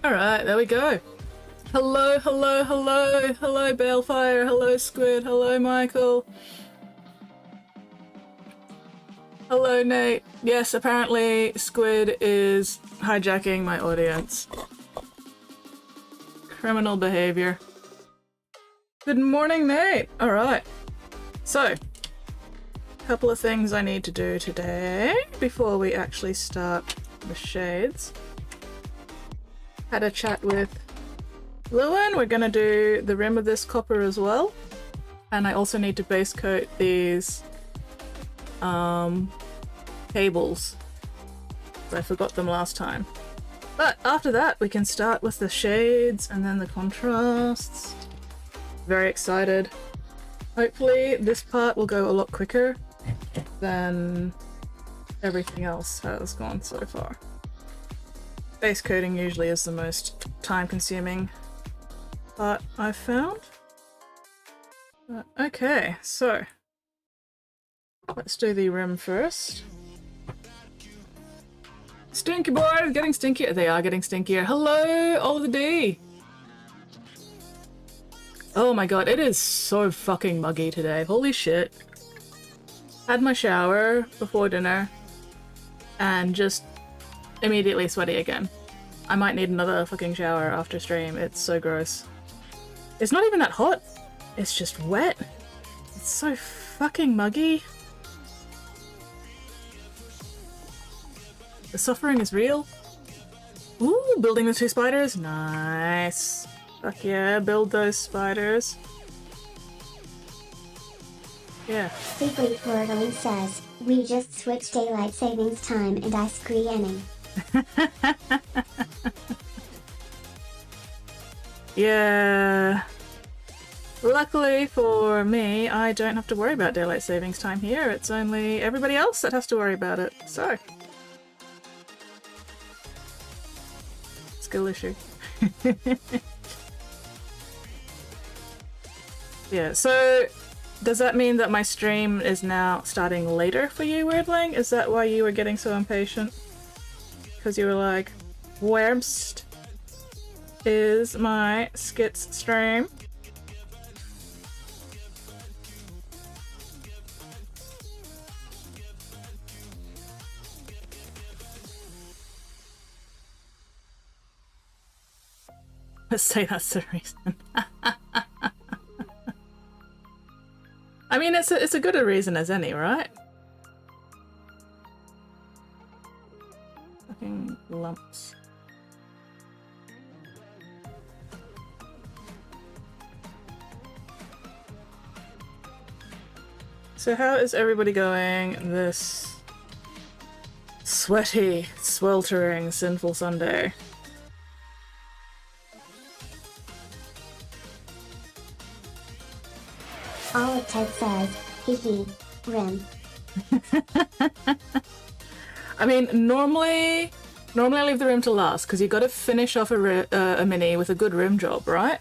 Alright, there we go. Hello, hello, hello, hello Balefire, hello Squid, hello Michael. Hello Nate. Yes, apparently Squid is hijacking my audience. Criminal behavior. Good morning, Nate! Alright. So, a couple of things I need to do today before we actually start the shades. Had a chat with Lewin. We're gonna do the rim of this copper as well. And I also need to base coat these cables. I forgot them last time. But after that we can start with the shades and then the contrasts. Very excited. Hopefully this part will go a lot quicker than everything else has gone so far. Base coating usually is the most time-consuming part I've found. Okay, so let's do the rim first. Stinky boys, getting stinkier. They are getting stinkier. Hello, Oliver D. Oh my god, it is so fucking muggy today. Holy shit. Had my shower before dinner and just immediately sweaty again. I might need another fucking shower after stream. It's so gross. It's not even that hot. It's just wet. It's so fucking muggy. The suffering is real. Ooh, building the 2 spiders. Nice. Fuck yeah, build those spiders. Yeah. Secret Portaling says, we just switched daylight savings time and I screaming. Yeah. Luckily for me, I don't have to worry about daylight savings time here. It's only everybody else that has to worry about it. So. Skill issue. Yeah, so does that mean that my stream is now starting later for you, Weirdling? Is that why you were getting so impatient? Because you were like, where's is my skits stream? Let's say that's the reason. I mean, it's a good a reason as any, right? Fucking lumps. So how is everybody going this sweaty, sweltering, sinful Sunday? Olive Ted says, hee hee, rim. I mean, normally I leave the rim to last because you got to finish off a mini with a good rim job, right?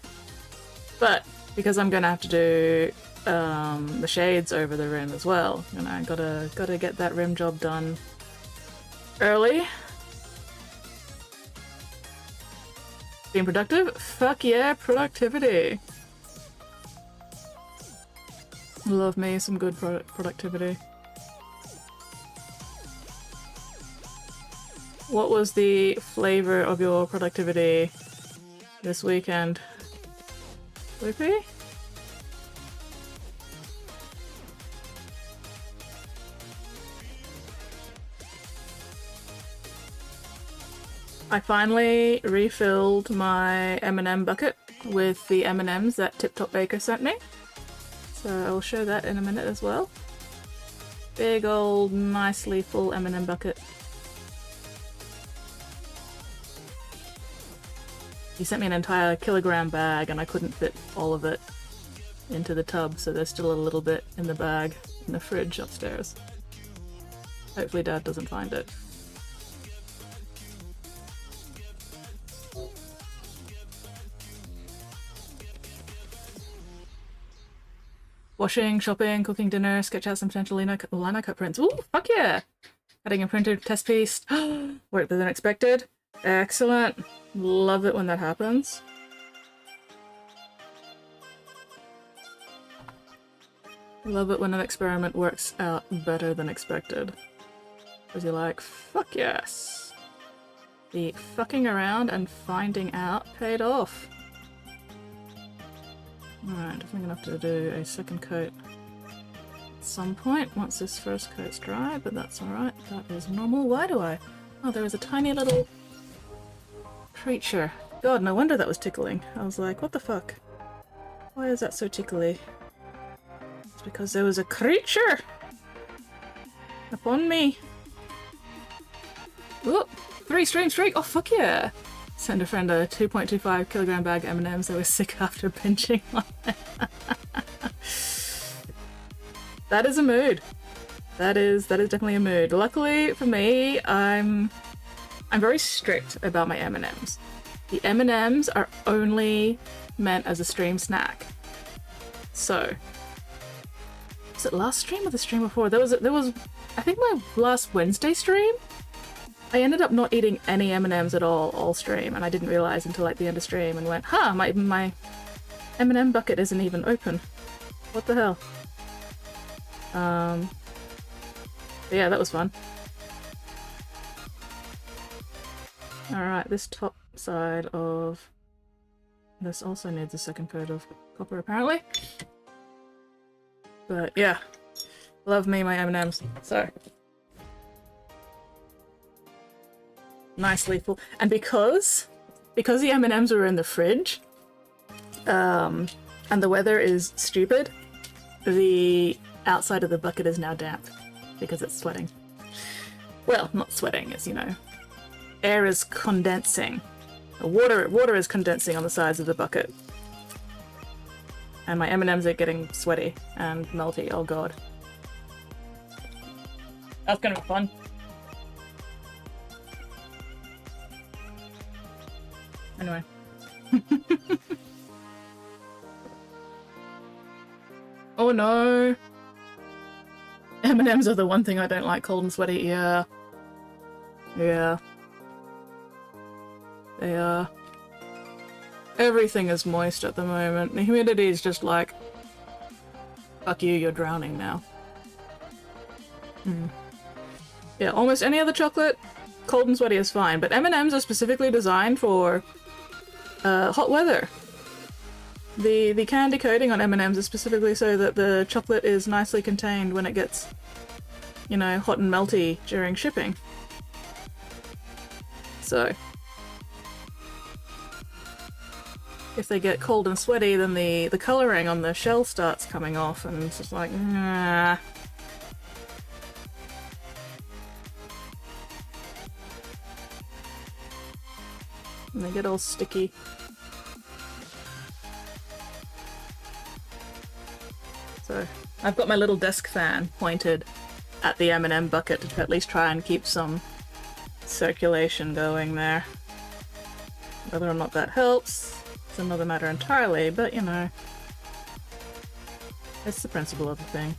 But because I'm gonna have to do the shades over the rim as well, and I gotta get that rim job done early. Being productive? Fuck yeah, productivity. Love me some good productivity. What was the flavor of your productivity this weekend? Loopy? I finally refilled my M&M bucket with the M&Ms that Tip Top Baker sent me. So I'll show that in a minute as well. Big old nicely full M&M bucket. He sent me an entire kilogram bag and I couldn't fit all of it into the tub, so there's still a little bit in the bag in the fridge upstairs. Hopefully Dad doesn't find it. Washing, shopping, cooking dinner, sketch out some potential lino cut prints. Ooh, fuck yeah! Adding a printed test piece. Worked better than expected. Excellent. Love it when that happens. Love it when an experiment works out better than expected. Because you're like, fuck yes. The fucking around and finding out paid off. Alright, definitely gonna have to do a second coat at some point once this first coat's dry, but that's alright. That is normal. Why do I? Oh, there was a tiny little creature. God, no wonder that was tickling. I was like, what the fuck? Why is that so tickly? It's because there was a creature upon me. Oh, 3 stream streak! Oh, fuck yeah! Send a friend a 2.25 kilogram bag of M&Ms that was sick after pinching on it. That is a mood. That is definitely a mood. Luckily for me, I'm very strict about my M&Ms. The M&Ms are only meant as a stream snack. So, was it last stream or the stream before? There was I think my last Wednesday stream. I ended up not eating any M&Ms at all stream, and I didn't realize until like the end of stream and went, huh, my M&M bucket isn't even open. What the hell? But yeah, that was fun. Alright, this top side of this also needs a second coat of copper apparently. But yeah, love me my M&Ms. So nicely full, and because the M&Ms were in the fridge, and the weather is stupid, the outside of the bucket is now damp because it's sweating. Well, not sweating, it's, you know, air is condensing. Water is condensing on the sides of the bucket. And my M&Ms are getting sweaty and melty. Oh god. That's gonna be fun. Anyway. Oh no! M&Ms are the one thing I don't like cold and sweaty. Yeah. Yeah. They are. Everything is moist at the moment. The humidity is just like, fuck you, you're drowning now. Yeah, almost any other chocolate, cold and sweaty is fine, but M&Ms are specifically designed for hot weather. The candy coating on M&Ms is specifically so that the chocolate is nicely contained when it gets, you know, hot and melty during shipping. So if they get cold and sweaty, then the colouring on the shell starts coming off, and it's just like, nah. And they get all sticky. So I've got my little desk fan pointed at the M&M bucket to at least try and keep some circulation going there. Whether or not that helps, it's another matter entirely, but you know, it's the principle of the thing.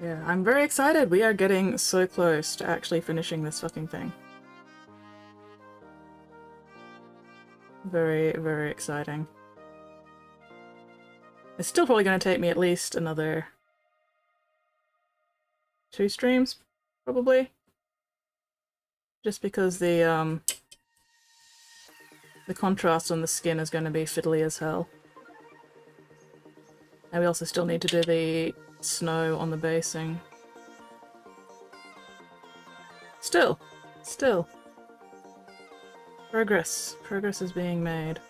Yeah, I'm very excited. We are getting so close to actually finishing this fucking thing. Very, very exciting. It's still probably going to take me at least another 2 streams, probably. Just because the the contrast on the skin is going to be fiddly as hell. And we also still need to do the snow on the basing. Still. Progress is being made.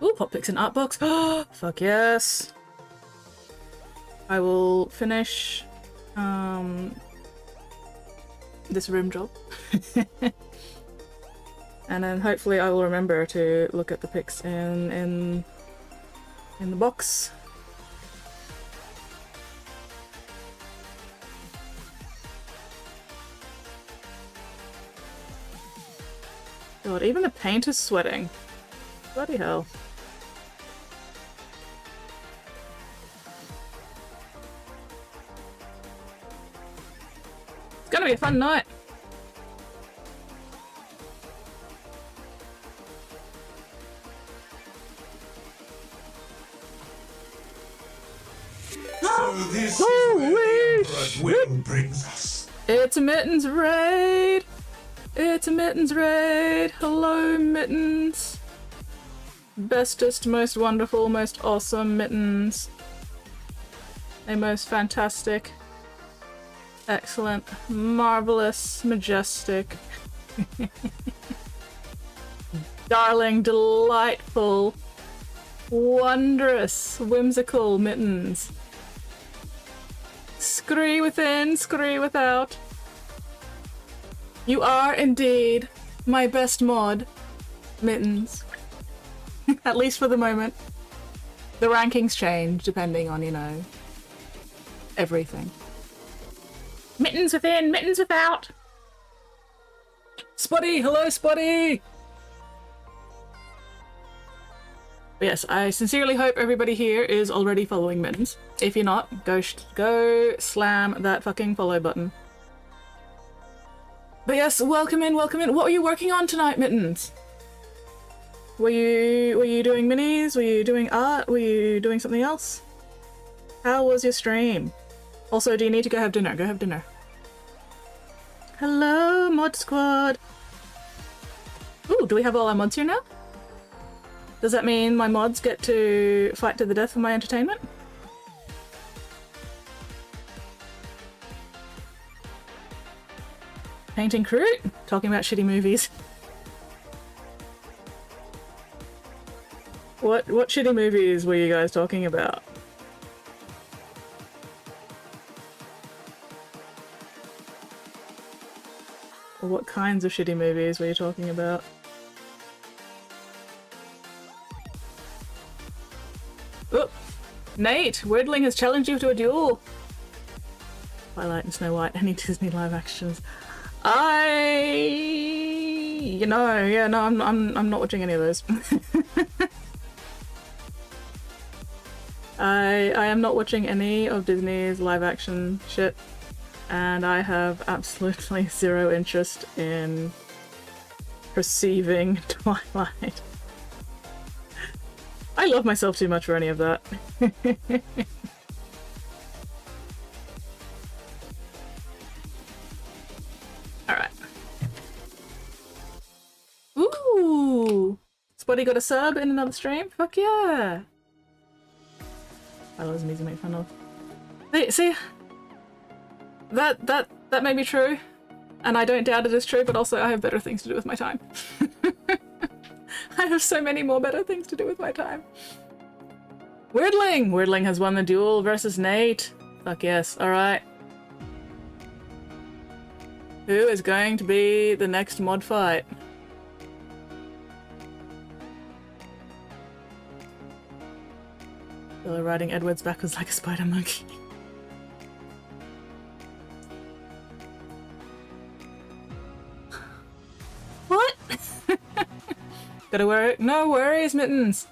Ooh, pop picks an art box. Oh, fuck yes. I will finish this room job. And then hopefully I will remember to look at the pics in the box. God, even the paint is sweating. Bloody hell. It's gonna be a fun night. So this is where the Emperor's will brings us. It's a Mittens raid! It's a Mittens raid! Hello, Mittens! Bestest, most wonderful, most awesome Mittens. A most fantastic, excellent, marvelous, majestic, darling, delightful, wondrous, whimsical Mittens. Scree within, scree without. You are indeed my best mod, Mittens. At least for the moment. The rankings change depending on, you know, everything. Mittens within, Mittens without. Spotty, hello Spotty! But yes, I sincerely hope everybody here is already following Mittens. If you're not, go slam that fucking follow button. But yes, welcome in, welcome in. What were you working on tonight, Mittens? Were you doing minis? Were you doing art? Were you doing something else? How was your stream? Also, do you need to go have dinner? Go have dinner. Hello, mod squad. Ooh, do we have all our mods here now? Does that mean my mods get to fight to the death for my entertainment? Painting crew? Talking about shitty movies. What shitty movies were you guys talking about? Or what kinds of shitty movies were you talking about? Oh, Nate! Wordling has challenged you to a duel! Twilight and Snow White, any Disney live actions. You know, yeah, no, I'm not watching any of those. I am not watching any of Disney's live action shit, and I have absolutely zero interest in perceiving Twilight. I love myself too much for any of that. Alright. Ooh! Spotty got a sub in another stream? Fuck yeah! I was easy to make fun of. See? That may be true, and I don't doubt it is true, but also I have better things to do with my time. I have so many more better things to do with my time. Weirdling! Weirdling has won the duel versus Nate. Fuck yes, alright. Who is going to be the next mod fight? Bella riding Edwards backwards like a spider monkey. What? Gotta wear it. No worries, Mittens.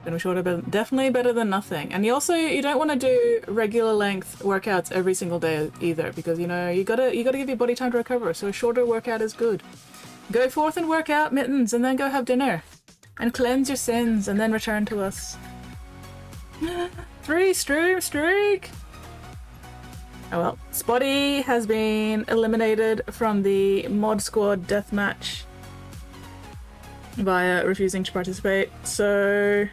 Gonna be shorter, but definitely better than nothing. And you don't want to do regular length workouts every single day either, because you know you gotta give your body time to recover. So a shorter workout is good. Go forth and work out, Mittens, and then go have dinner, and cleanse your sins, and then return to us. 3 stream streak. Oh well. Spotty has been eliminated from the Mod Squad deathmatch via refusing to participate. So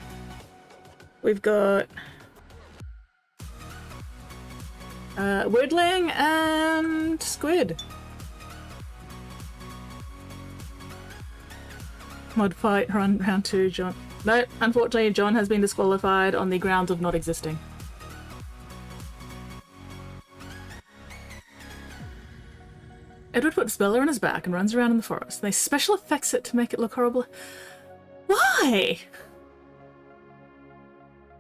we've got Weirdling and Squid. Mod fight round 2, John. No, unfortunately, John has been disqualified on the grounds of not existing. Edward puts Bella on his back and runs around in the forest. They special effects it to make it look horrible. Why?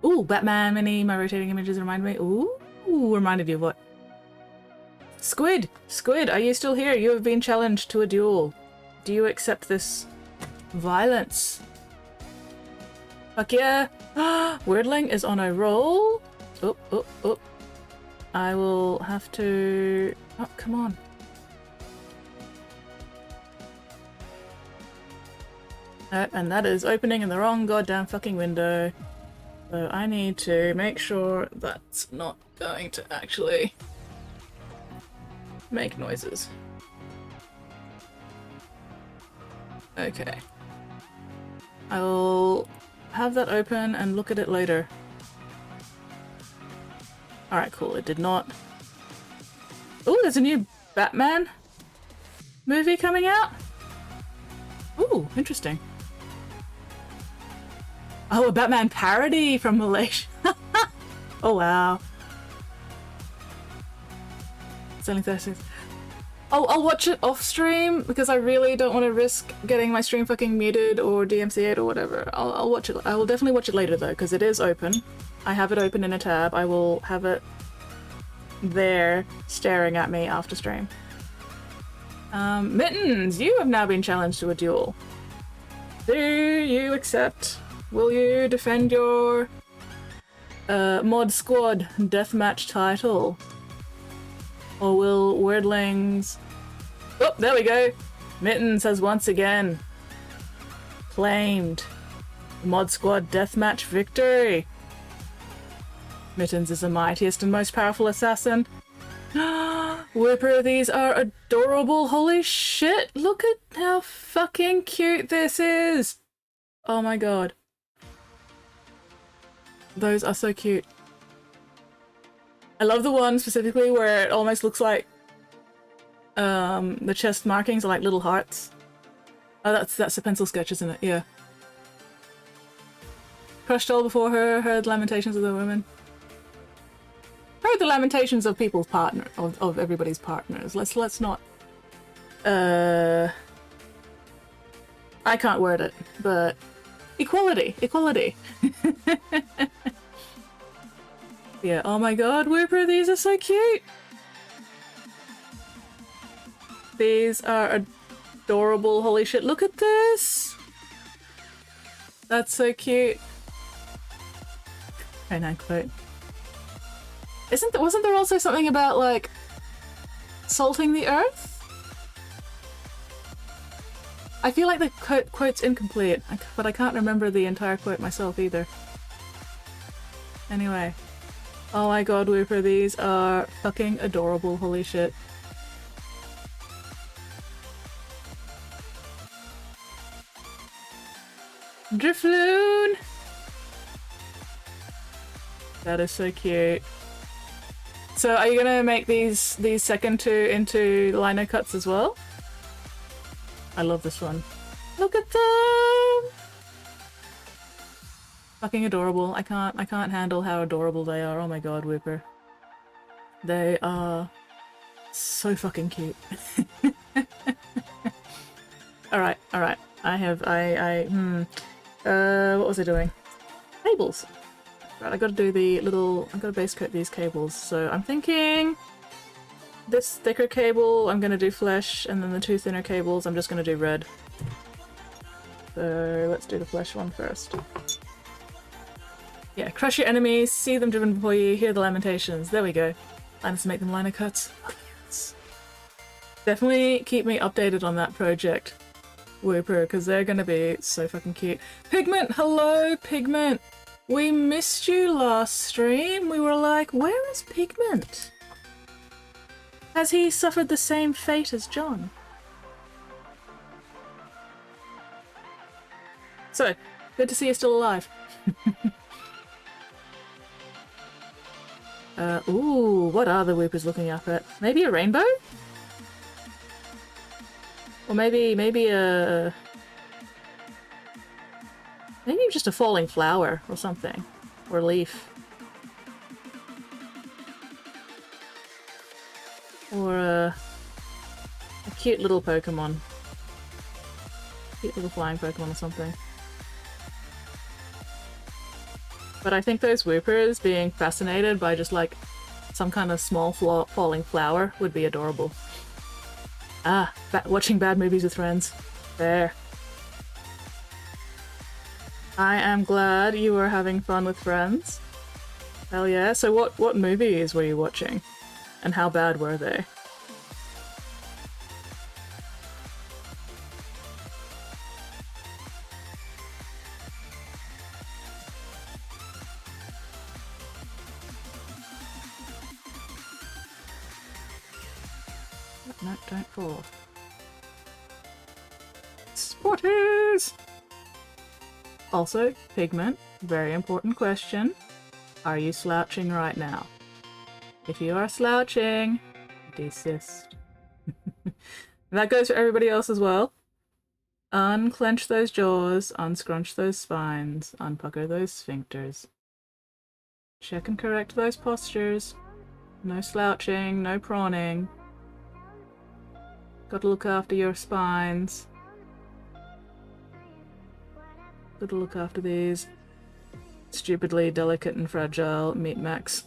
Ooh, Batman mini. My rotating images remind me. Ooh, reminded you of what? Squid! Squid, are you still here? You have been challenged to a duel. Do you accept this violence? Fuck yeah! Weirdling is on a roll. Oh. I will have to... Oh, come on. And that is opening in the wrong goddamn fucking window. So I need to make sure that's not going to actually make noises. Okay. I will have that open and look at it later. Alright, cool. It did not. Oh, there's a new Batman movie coming out? Ooh, interesting. Oh, a Batman parody from Malaysia. Oh, wow. It's only 36. Oh, I'll watch it off stream because I really don't want to risk getting my stream fucking muted or DMCA'd or whatever. I'll watch it. I will definitely watch it later though because it is open. I have it open in a tab. I will have it there staring at me after stream. Mittens, you have now been challenged to a duel. Do you accept? Will you defend your Mod Squad deathmatch title? Or will Weirdlings... Oh, there we go! Mittens has once again claimed the Mod Squad deathmatch victory. Mittens is the mightiest and most powerful assassin. Whipper, these are adorable. Holy shit! Look at how fucking cute this is! Oh my god. Those are so cute. I love the one specifically where it almost looks like the chest markings are like little hearts. Oh, that's a pencil sketch, isn't it? Yeah. Crushed all before her, heard the lamentations of the women. Heard the lamentations of people's partner, of everybody's partners. Let's not. I can't word it, but equality. Yeah, oh my god, Whipper, these are so cute! These are adorable, holy shit, look at this! That's so cute. Canine quote. Wasn't there also something about, like, salting the earth? I feel like the quote's incomplete, but I can't remember the entire quote myself either. Anyway. Oh my god, Whipper, these are fucking adorable, holy shit. Drifloon! That is so cute. So are you gonna make these second two into lino cuts as well? I love this one. Look at them! Fucking adorable. I can't handle how adorable they are. Oh my god, Whipper. They are so fucking cute. Alright. What was I doing? Cables. Right, I gotta do I gotta base coat these cables. So I'm thinking this thicker cable, I'm gonna do flesh, and then the two thinner cables, I'm just gonna do red. So let's do the flesh one first. Yeah, crush your enemies, see them driven before you, hear the lamentations. There we go. Plan to make them liner cuts. Oh, yes. Definitely keep me updated on that project, Whooper, because they're gonna be so fucking cute. Pigment! Hello, Pigment! We missed you last stream. We were like, where is Pigment? Has he suffered the same fate as John? So, good to see you're still alive. Ooh, what are the Whoopers looking up at? Maybe a rainbow? Or maybe just a falling flower or something. Or leaf. Or a cute little Pokemon. Cute little flying Pokemon or something. But I think those Whoopers being fascinated by just like some kind of small falling flower would be adorable. Ah, watching bad movies with friends. There. I am glad you were having fun with friends. Hell yeah. So what movies were you watching? And how bad were they? No, don't fall. Sporties! Also, Pigment, very important question. Are you slouching right now? If you are slouching, desist. That goes for everybody else as well. Unclench those jaws, unscrunch those spines, unpucker those sphincters. Check and correct those postures. No slouching, no prawning. Gotta look after your spines. Gotta look after these stupidly delicate and fragile meat mechs.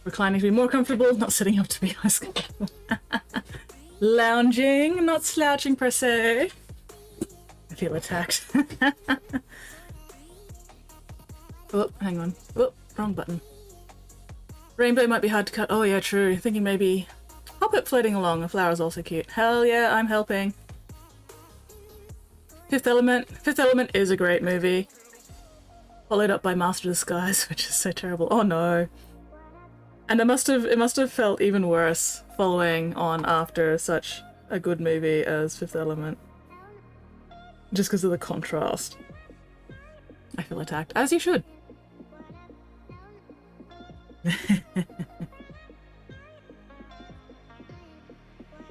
Reclining to be more comfortable, not sitting up to be less comfortable. Lounging, not slouching per se. I feel attacked. Oh, hang on. Oh, wrong button. Rainbow might be hard to cut. Oh yeah, true. Thinking maybe I'll put floating along. The flower's also cute. Hell yeah, I'm helping. Fifth Element. Fifth Element is a great movie. Followed up by Master of the Skies, which is so terrible. Oh no. And it must have felt even worse following on after such a good movie as Fifth Element. Just because of the contrast. I feel attacked. As you should.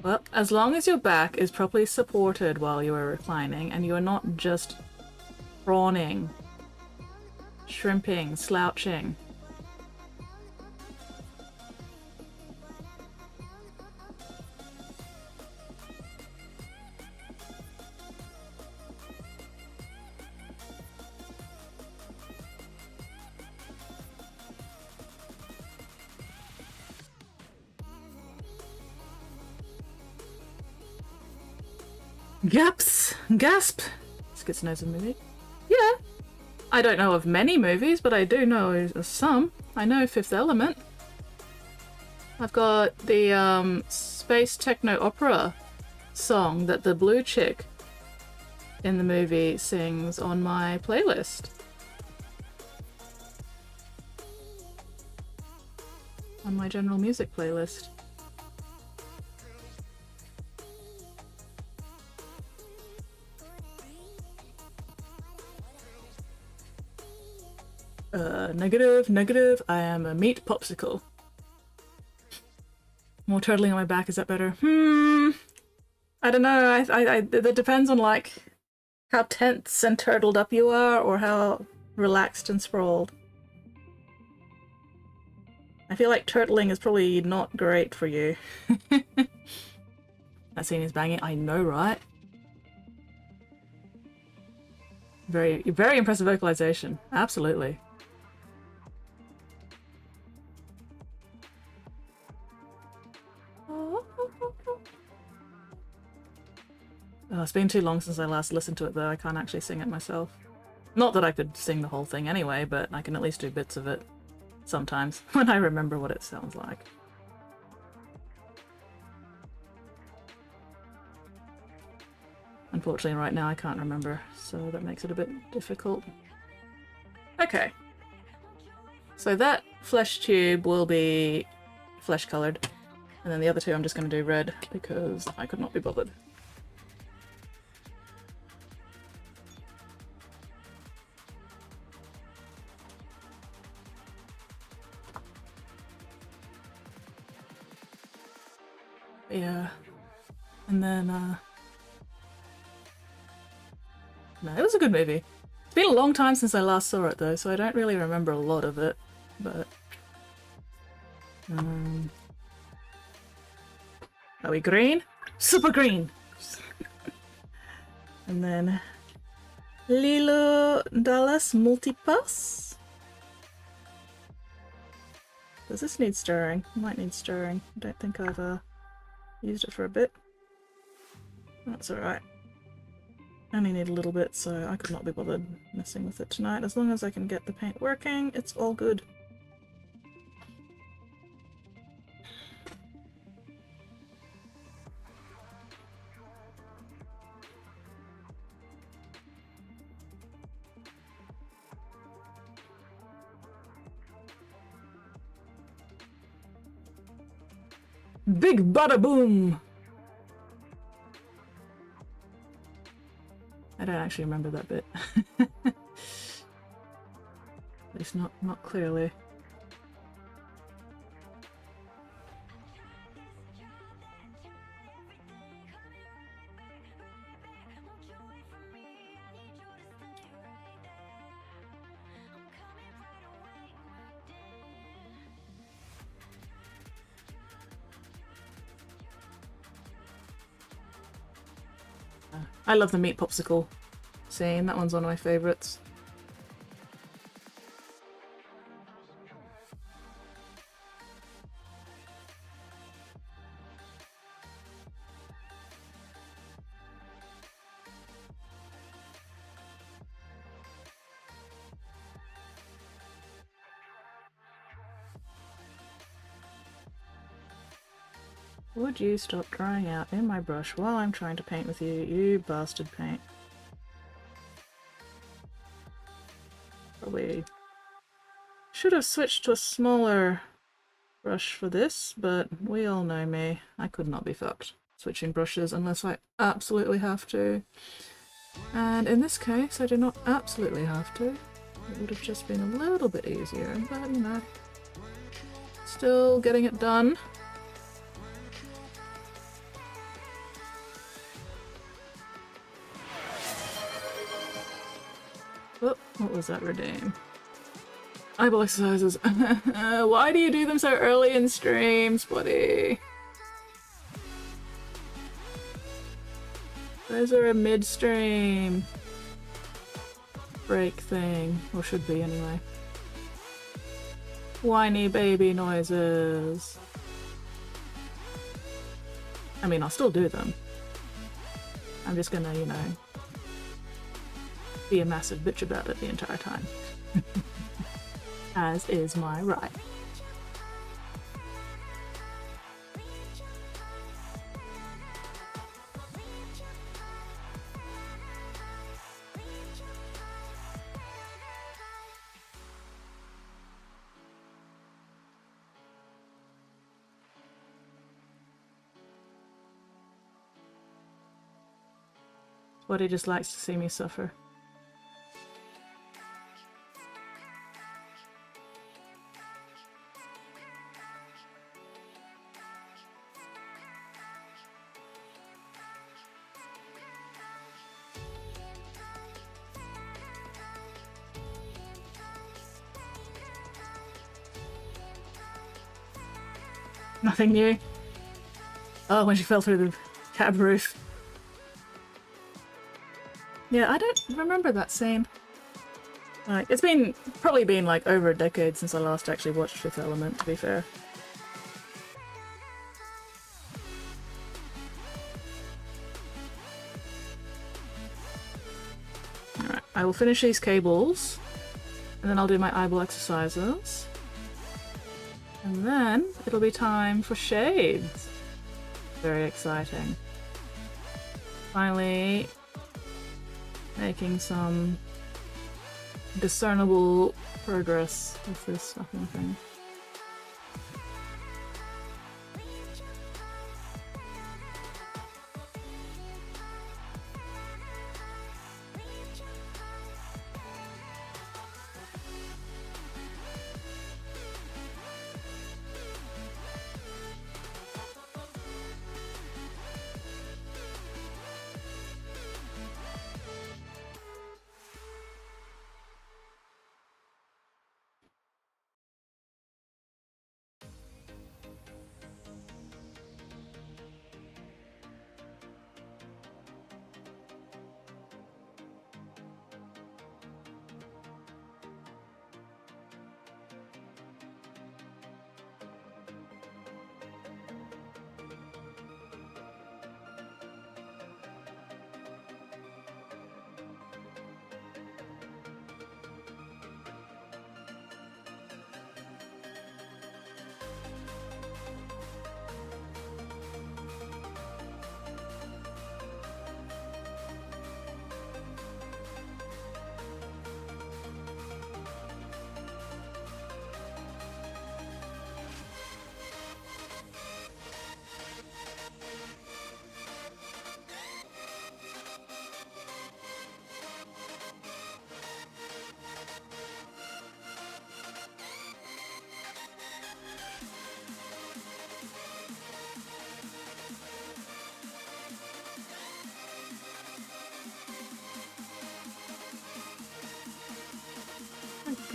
Well, as long as your back is properly supported while you are reclining and you are not just prawning, shrimping, slouching. Gaps! Gasp! Schizonosis movie. Yeah. I don't know of many movies, but I do know of some. I know Fifth Element. I've got the space techno opera song that the blue chick in the movie sings on my playlist. On my general music playlist. Negative, I am a meat popsicle. More turtling on my back, is that better? I don't know. It depends on like how tense and turtled up you are or how relaxed and sprawled. I feel like turtling is probably not great for you. That scene is banging. I know, right? Very, very impressive vocalization. Absolutely. Oh, it's been too long since I last listened to it, though. I can't actually sing it myself. Not that I could sing the whole thing anyway, but I can at least do bits of it sometimes when I remember what it sounds like. Unfortunately, right now I can't remember, so that makes it a bit difficult. Okay. So that flesh tube will be flesh coloured, and then the other two I'm just going to do red because I could not be bothered. Yeah. And then, no, it was a good movie. It's been a long time since I last saw it, though, so I don't really remember a lot of it, but... Are we green? Super green! And then... Lilo Dallas Multipass? Does this need stirring? It might need stirring. I don't think I've, used it for a bit. That's alright. I only need a little bit, so I could not be bothered messing with it tonight. As long as I can get the paint working, it's all good. Big bada boom! I don't actually remember that bit. At least not clearly. I love the meat popsicle scene. That one's one of my favourites. Would you stop drying out in my brush while I'm trying to paint with you, you bastard paint. Probably should have switched to a smaller brush for this, but we all know me. I could not be fucked switching brushes unless I absolutely have to. And in this case, I do not absolutely have to. It would have just been a little bit easier, but you know, still getting it done. Oh, what was that, redeem? Eyeball exercises. Why do you do them so early in streams, buddy? Those are a mid-stream break thing, or should be anyway. Whiny baby noises. I mean, I'll still do them. I'm just gonna, you know, be a massive bitch about it the entire time. As is my right. But he just likes to see me suffer. Nothing new. Oh, when she fell through the cab roof. Yeah, I don't remember that scene. Like, it's probably been like over a decade since I last actually watched Fifth Element, to be fair. Alright, I will finish these cables, and then I'll do my eyeball exercises. And then it'll be time for shades. Very exciting. Finally making some discernible progress with this stuffing thing.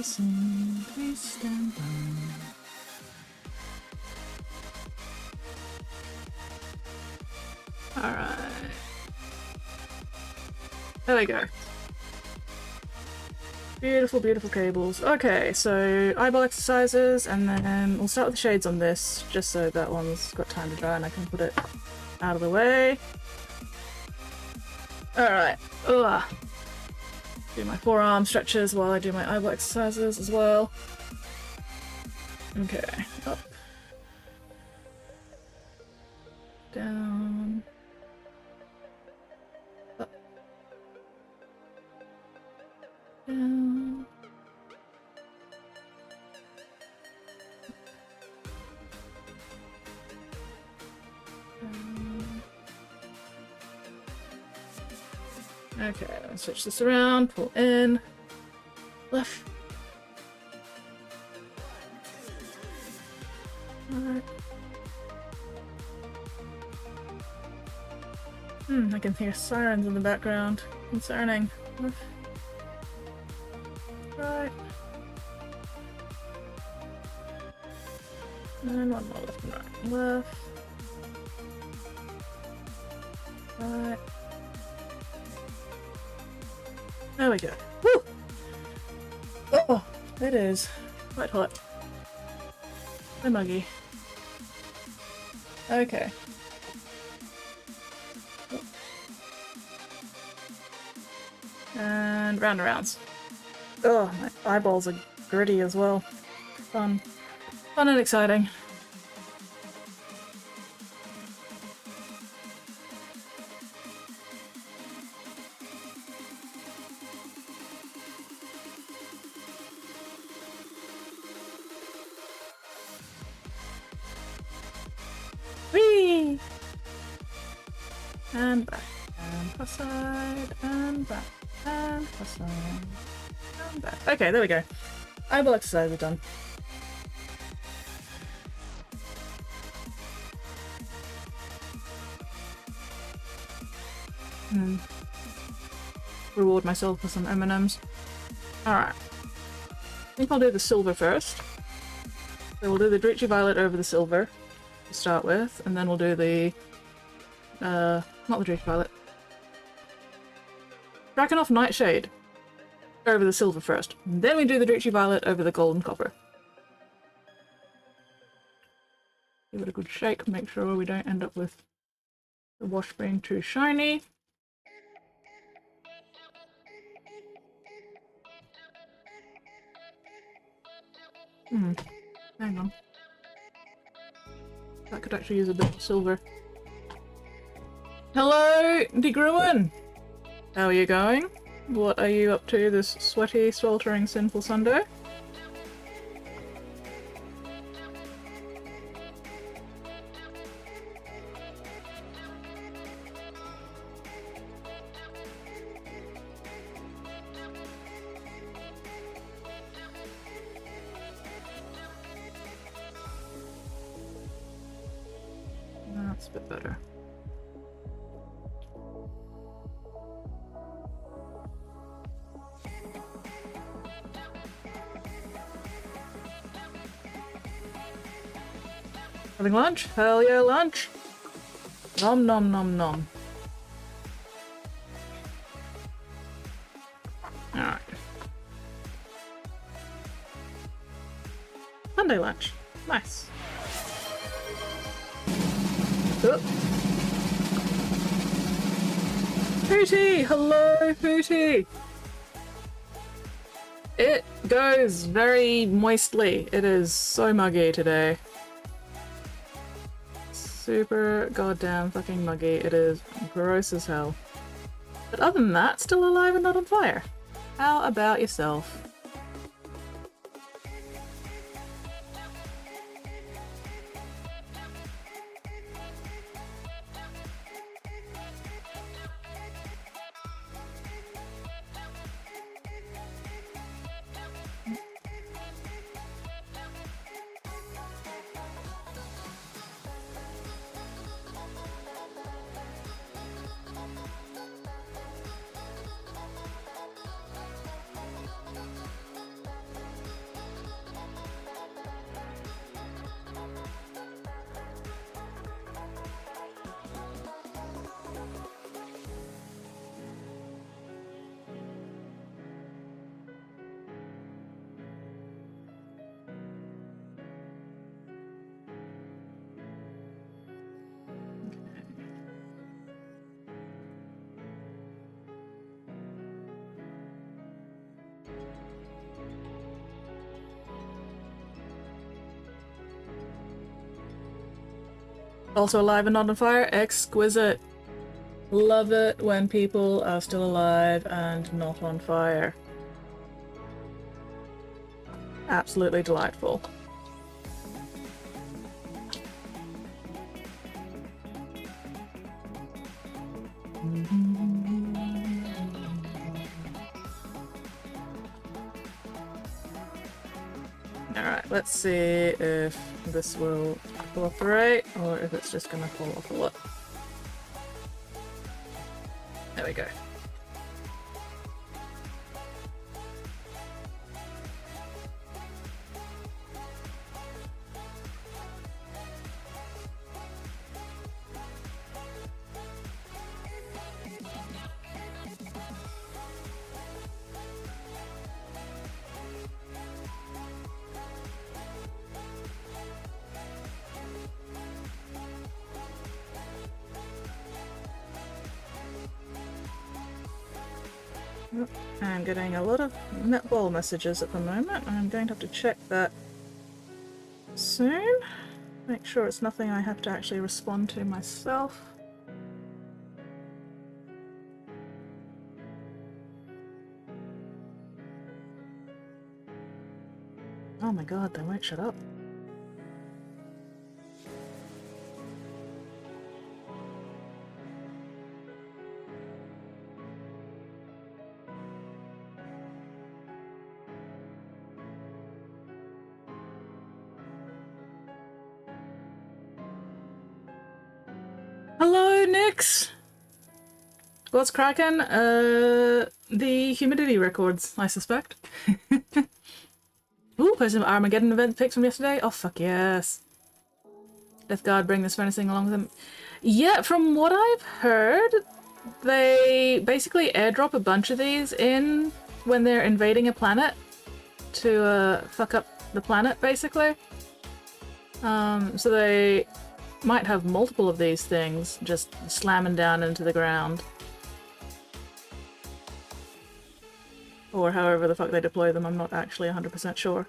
Please stand by. Alright. There we go. Beautiful, beautiful cables. Okay, so eyeball exercises, and then we'll start with the shades on this, just so that one's got time to dry and I can put it out of the way. Alright. Ugh. Do my forearm stretches while I do my eyeball exercises as well. Okay, up. Down. Up. Down. Okay, let's switch this around, pull in, left. Alright. I can hear sirens in the background. Concerning. Left. Right. And one more left and right. Left. Right. There we go. Woo! Oh, it is quite hot. So muggy. Okay. And round and rounds. Oh, my eyeballs are gritty as well. Fun. Fun and exciting. Whee! And back. And plus side. And back. And plus side. And back. Okay, there we go. Eyeball exercise are done. Reward myself with some M&Ms. Alright. I think I'll do the silver first. So we'll do the Drucci Violet over the silver. to start with, and then we'll do the not the Dream Violet. Drakenhof Nightshade over the silver first. Then we do the Druchii Violet over the gold and copper. Give it a good shake, make sure we don't end up with the wash being too shiny. Hang on. That could actually use a bit of silver. Hello, DeGruin! How are you going? What are you up to this sweaty, sweltering, sinful Sunday? That's a bit better. Having lunch? Hell yeah, lunch! Nom nom nom nom. Alright. Sunday lunch. Nice. Oh. Hootie! Hello, Hootie! It goes very moistly. It is so muggy today. Super goddamn fucking muggy. It is gross as hell. But other than that, still alive and not on fire. How about yourself? Also alive and not on fire? Exquisite. Love it when people are still alive and not on fire. Absolutely delightful. Alright, let's see if this will cooperate or if it's just gonna fall off a lot. There we go. I'm getting a lot of netball messages at the moment. I'm going to have to check that soon. Make sure it's nothing I have to actually respond to myself. Oh my god, they won't shut up. Hello, Nix! What's cracking? The humidity records, I suspect. Ooh, there's some Armageddon event pics from yesterday. Oh, fuck yes. Death Guard bring this furnace thing along with them? Yeah, from what I've heard, they basically airdrop a bunch of these in when they're invading a planet to fuck up the planet, basically. So they might have multiple of these things just slamming down into the ground. Or however the fuck they deploy them, I'm not actually 100% sure.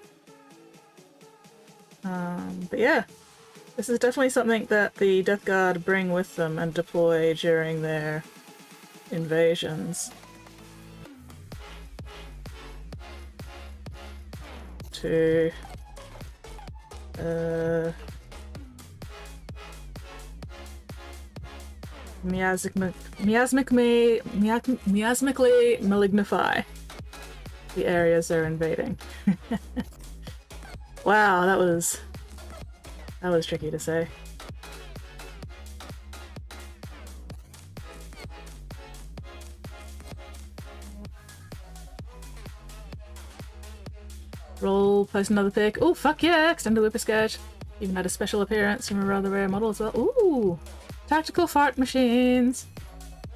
But yeah, this is definitely something that the Death Guard bring with them and deploy during their invasions. To miasmically malignify the areas they're invading. Wow, that was tricky to say. Roll, post another pic. Oh, fuck yeah! Extended Whipper Sketch. Even had a special appearance from a rather rare model as well. Ooh! Tactical fart machines!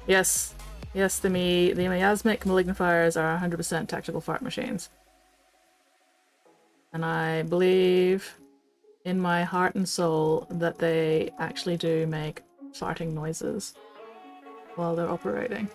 Yes. Yes, the miasmic malignifiers are 100% tactical fart machines. And I believe in my heart and soul that they actually do make farting noises while they're operating.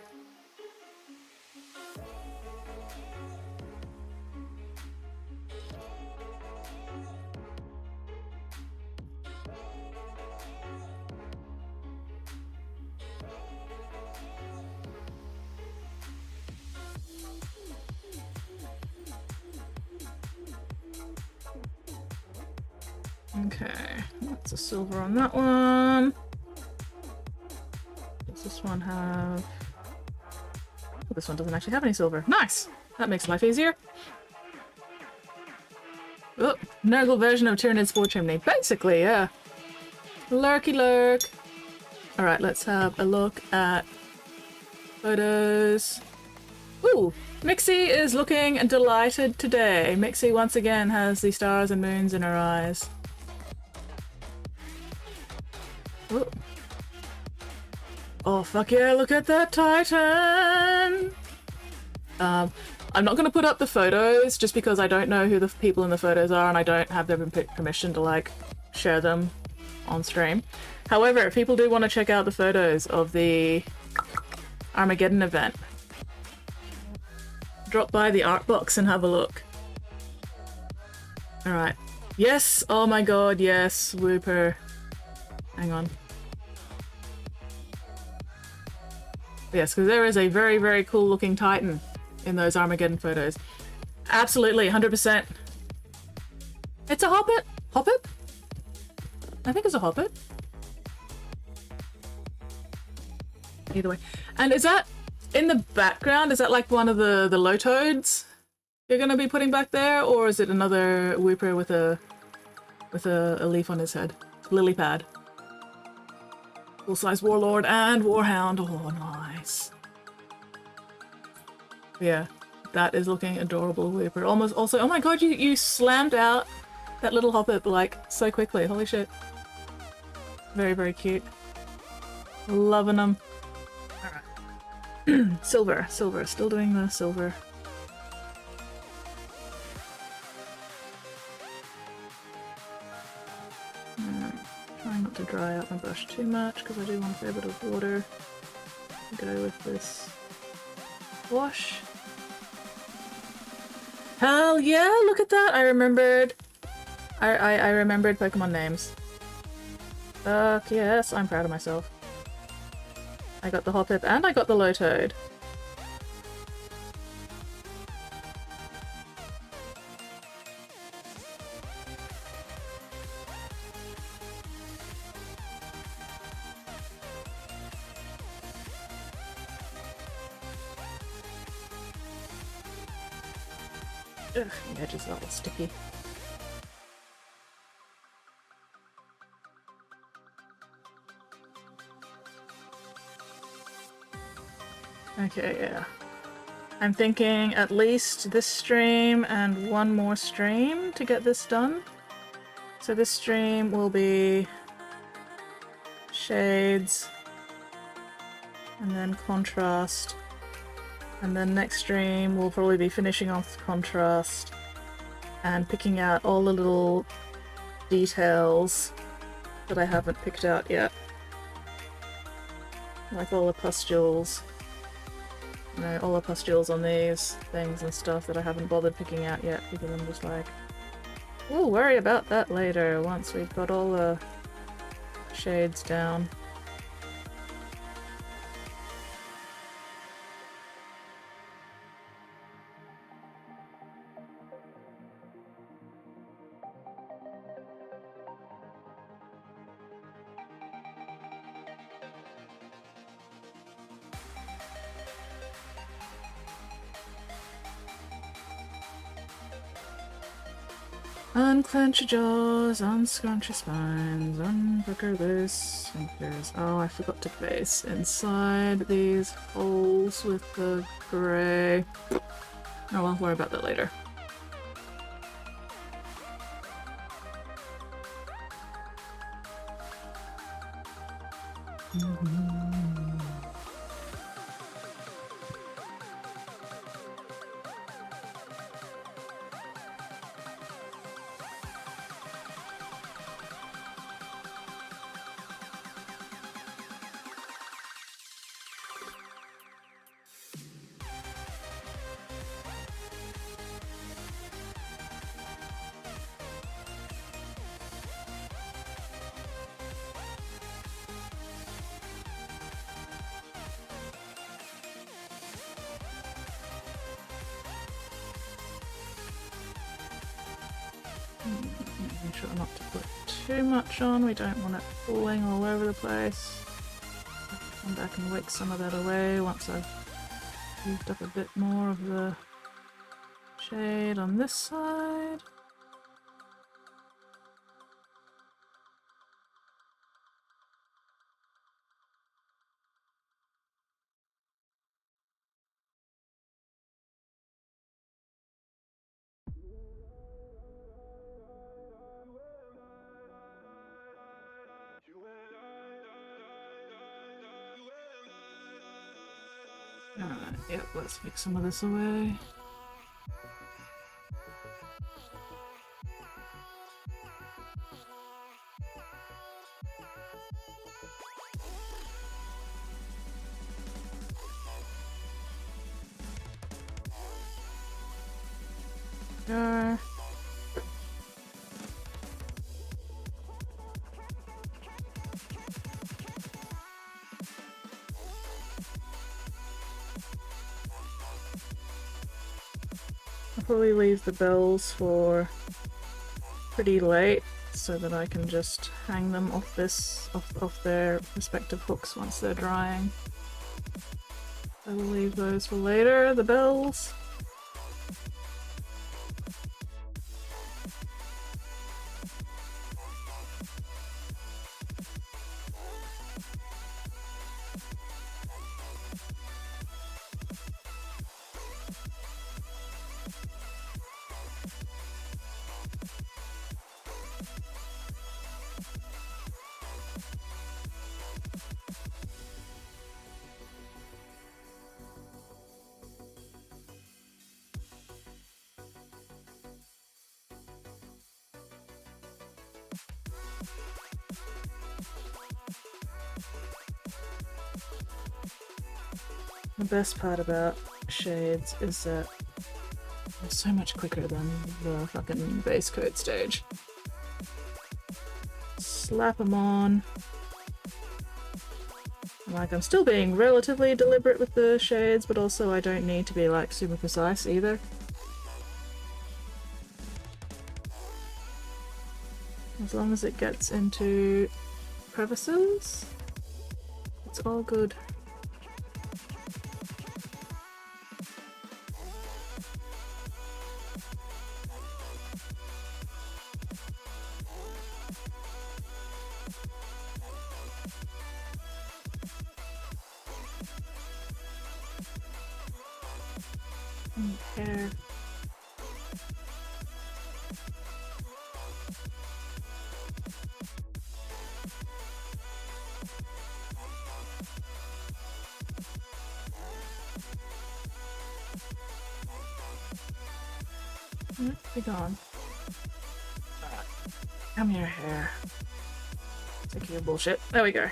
Okay, that's a silver on that one. Does this one have... Oh, this one doesn't actually have any silver. Nice! That makes life easier. Oh, Nurgle version of Tyrannid Spore Chimney. Basically, yeah. Lurky lurk. Alright, let's have a look at photos. Ooh! Mixie is looking delighted today. Mixie once again has the stars and moons in her eyes. Ooh. Oh fuck yeah, look at that Titan! I'm not gonna put up the photos just because I don't know who the people in the photos are and I don't have their permission to like share them on stream. However, if people do want to check out the photos of the Armageddon event, drop by the art box and have a look. Alright. Yes! Oh my god, yes! Whooper. Hang on. Yes, because there is a very, very cool looking Titan in those Armageddon photos. Absolutely, 100%. It's a Hobbit? Hobbit? I think it's a Hobbit. Either way. And is that in the background? Is that like one of the low toads you're gonna be putting back there? Or is it another Whooper with a leaf on his head? Lily pad. Full-size Warlord and Warhound. Oh, nice. Yeah, that is looking adorable, Whooper. Almost also, oh my god, you slammed out that little Hobbit like so quickly. Holy shit. Very, very cute. Loving them. Alright. Silver. Still doing the silver. Trying not to dry out my brush too much because I do want a fair bit of water to go with this wash. Hell yeah, look at that! I remembered Pokemon names. Fuck yes, I'm proud of myself. I got the Hoppip and I got the Lowtoad. Ugh, the edges are all sticky. Okay, yeah. I'm thinking at least this stream and one more stream to get this done. So this stream will be shades, and then contrast. And then next stream we'll probably be finishing off contrast and picking out all the little details that I haven't picked out yet. Like all the pustules. You know, all the pustules on these things and stuff that I haven't bothered picking out yet because I'm just like, we'll worry about that later once we've got all the shades down. Unclench your jaws, unscrunch your spines, unpucker this, sphincters. Oh, I forgot to base inside these holes with the grey. Oh, I'll worry about that later. Make sure not to put too much on, we don't want it falling all over the place. Come back and wake some of that away once I've used up a bit more of the shade on this side. Alright, yep, let's make some of this away. Go. I'll probably leave the bells for pretty late so that I can just hang them off off their respective hooks once they're drying. I will leave those for later, the bells. The best part about shades is that they're so much quicker than the fucking base coat stage. Slap them on. Like, I'm still being relatively deliberate with the shades, but also I don't need to be like super precise either. As long as it gets into crevices, it's all good. Hair. Be gone. Alright. Come here, hair. Sick of your bullshit. There we go.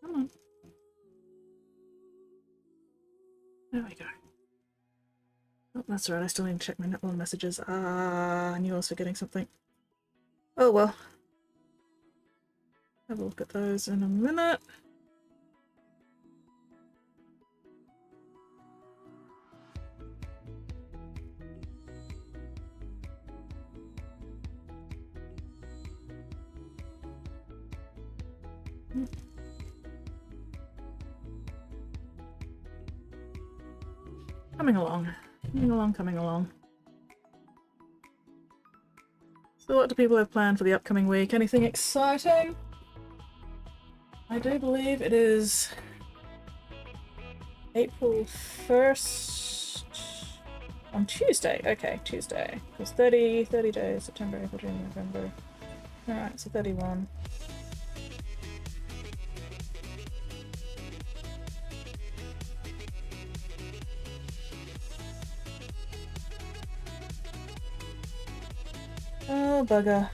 Come on. There we go. Oh, that's right, I still need to check my network messages. Ah, I knew I was forgetting something. Oh well. Have a look at those in a minute. Coming along. Coming along. So what do people have planned for the upcoming week? Anything exciting? I do believe it is April 1st on Tuesday. Okay, Tuesday. It's 30 days, September, April, June, November. Alright, so 31. Oh, bugger.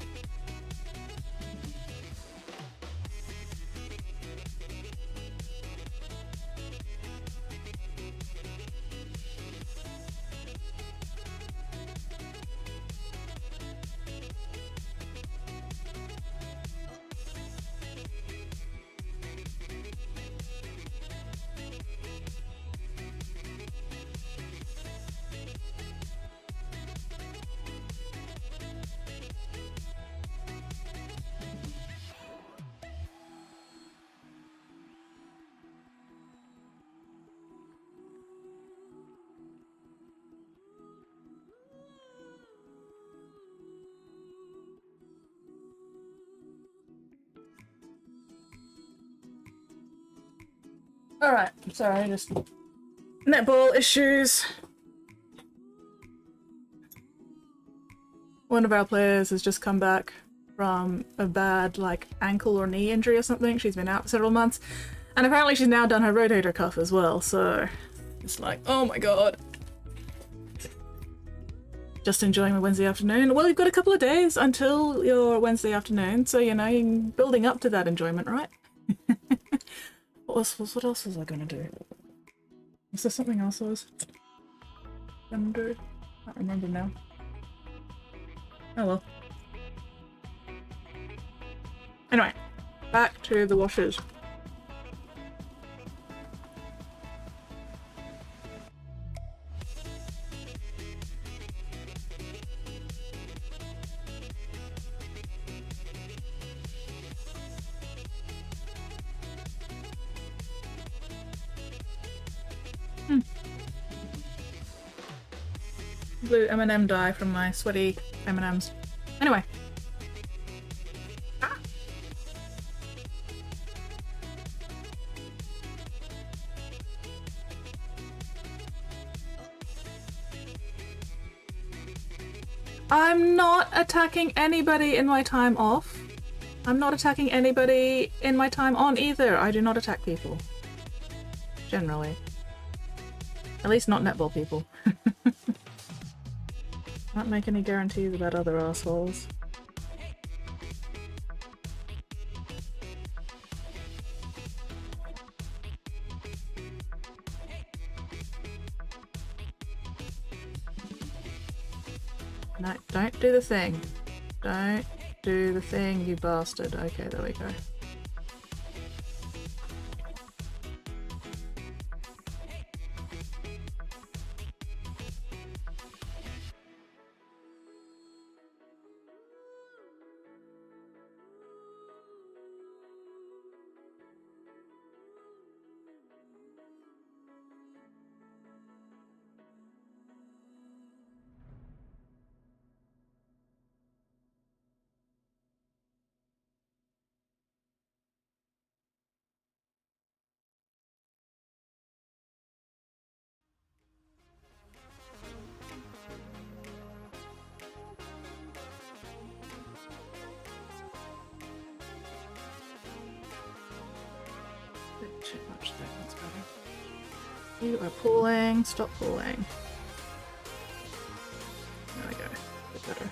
Alright, sorry, just netball issues. One of our players has just come back from a bad, like, ankle or knee injury or something. She's been out for several months. And apparently she's now done her rotator cuff as well, so it's like, oh my god. Just enjoying my Wednesday afternoon. Well, you've got a couple of days until your Wednesday afternoon, so, you know, you're building up to that enjoyment, right? What else was I gonna do? Was there something else I was gonna do? I can't remember now. Oh well. Anyway, back to the washers. Blue M&M dye from my sweaty M&Ms. Anyway. Ah. I'm not attacking anybody in my time off. I'm not attacking anybody in my time on either. I do not attack people. Generally. At least not netball people. Can't make any guarantees about other assholes. No, don't do the thing. Don't do the thing, you bastard. Okay, there we go. too much there. That's better. You are pulling. Stop pulling. There we go. A bit better.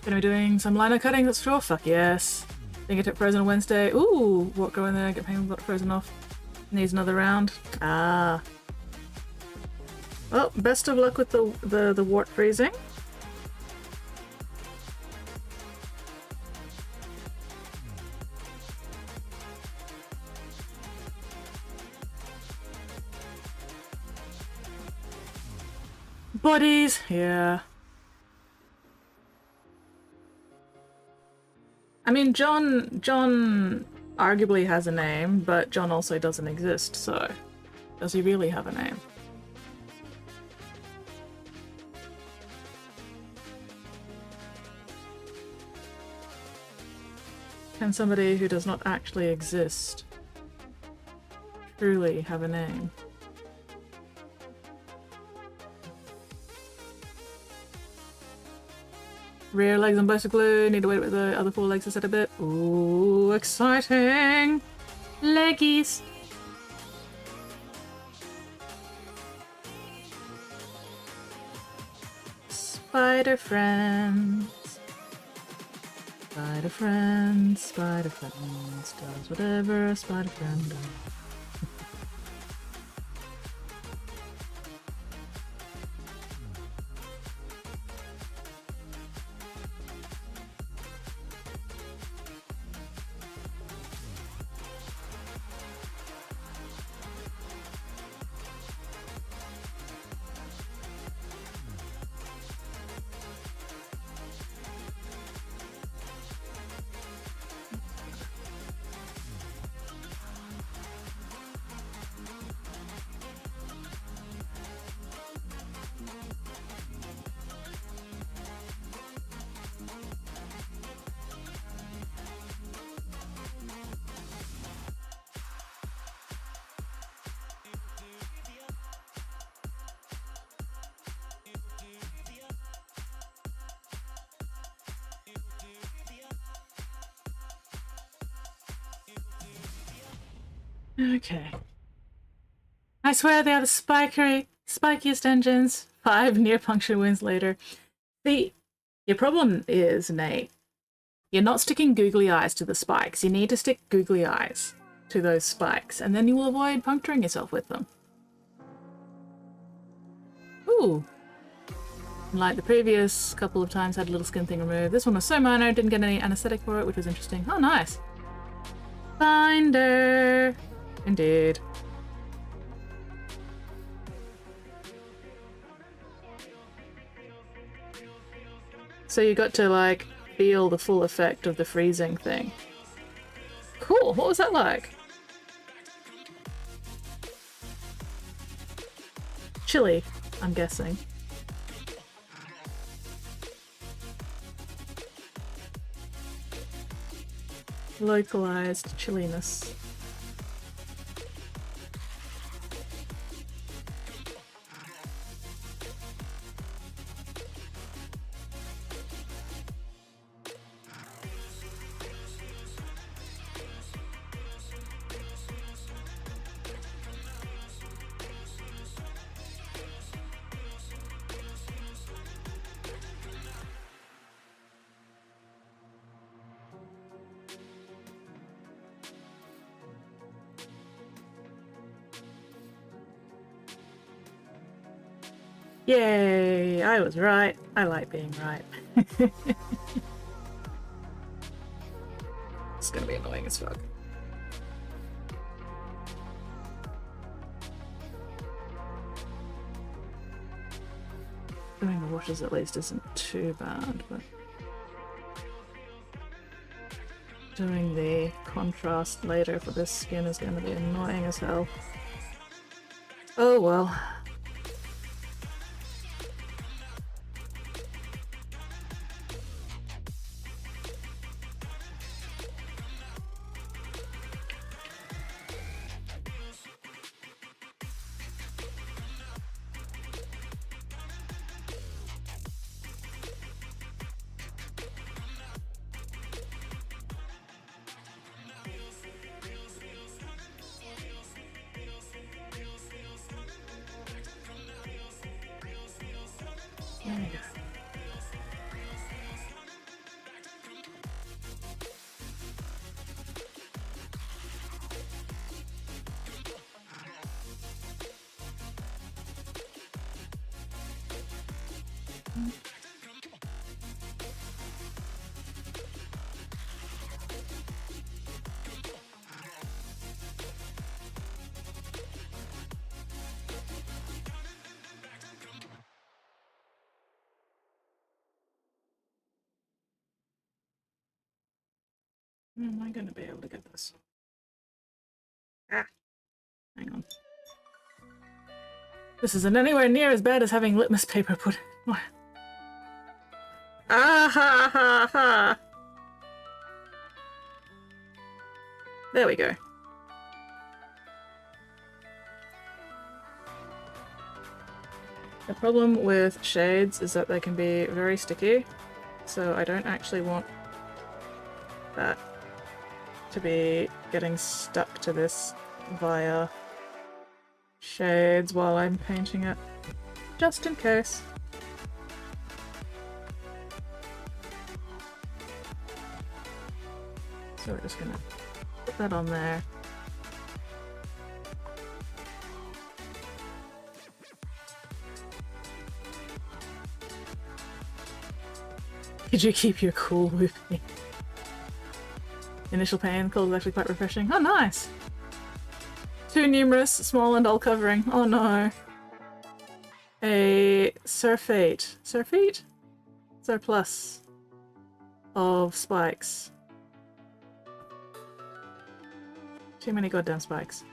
Gonna be doing some lino cutting, that's sure. Fuck yes. Didn't get it frozen on Wednesday. Ooh, what go in there, get pain, got it frozen off. Needs another round. Ah. Well, best of luck with the wart freezing. Bodies, yeah. I mean, John arguably has a name, but John also doesn't exist, so does he really have a name? Can somebody who does not actually exist truly have a name? Rear legs on both are glue. Need to wait with the other 4 legs to set a bit. Ooh, exciting! Leggies! Spider friends. Spider friends. Spider friends. Does whatever a spider friend does. Okay. I swear they are the spikiest engines. 5 near puncture wounds later. See, your problem is, Nate, you're not sticking googly eyes to the spikes. You need to stick googly eyes to those spikes, and then you will avoid puncturing yourself with them. Ooh. Like the previous couple of times, had a little skin thing removed. This one was so minor, didn't get any anesthetic for it, which was interesting. Oh, nice. Binder. Indeed. So you got to, like, feel the full effect of the freezing thing. Cool, what was that like? Chilly, I'm guessing. Localized chilliness. Yay! I was right. I like being right. It's gonna be annoying as fuck. Doing the washes at least isn't too bad, but doing the contrast later for this skin is going to be annoying as hell. Oh well. Am I going to be able to get this? Ah, hang on. This isn't anywhere near as bad as having litmus paper put in. Ah ha ha ha! There we go. The problem with shades is that they can be very sticky, so I don't actually want that to be getting stuck to this via shades while I'm painting it, just in case. So we're just gonna put that on there. Could you keep your cool, Whoopie? Initial pain, cold is actually quite refreshing. Oh, nice! Too numerous, small and all covering. Oh no. A surfeit. Surfeit? Surplus of spikes. Too many goddamn spikes.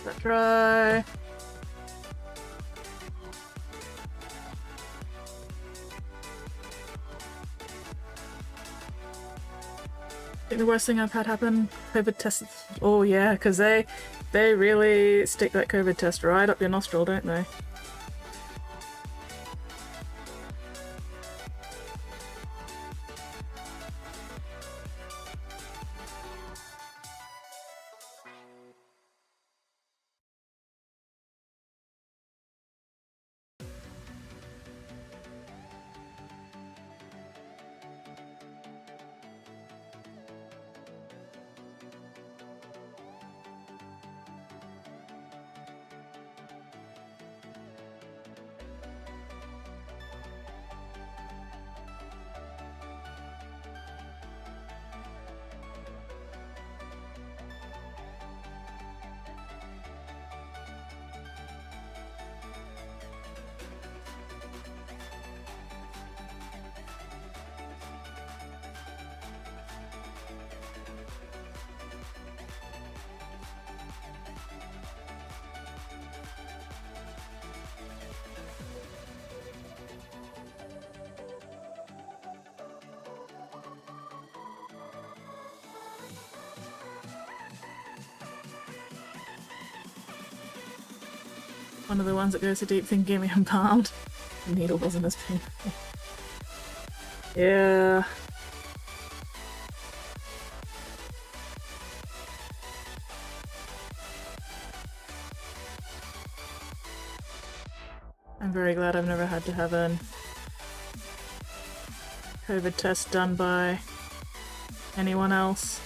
Let that dry. I think the worst thing I've had happen, COVID tests. Oh yeah, because they really stick that COVID test right up your nostril, don't they? One of the ones that goes so deep thinking me unbound. The needle wasn't as painful. Yeah. I'm very glad I've never had to have a COVID test done by anyone else.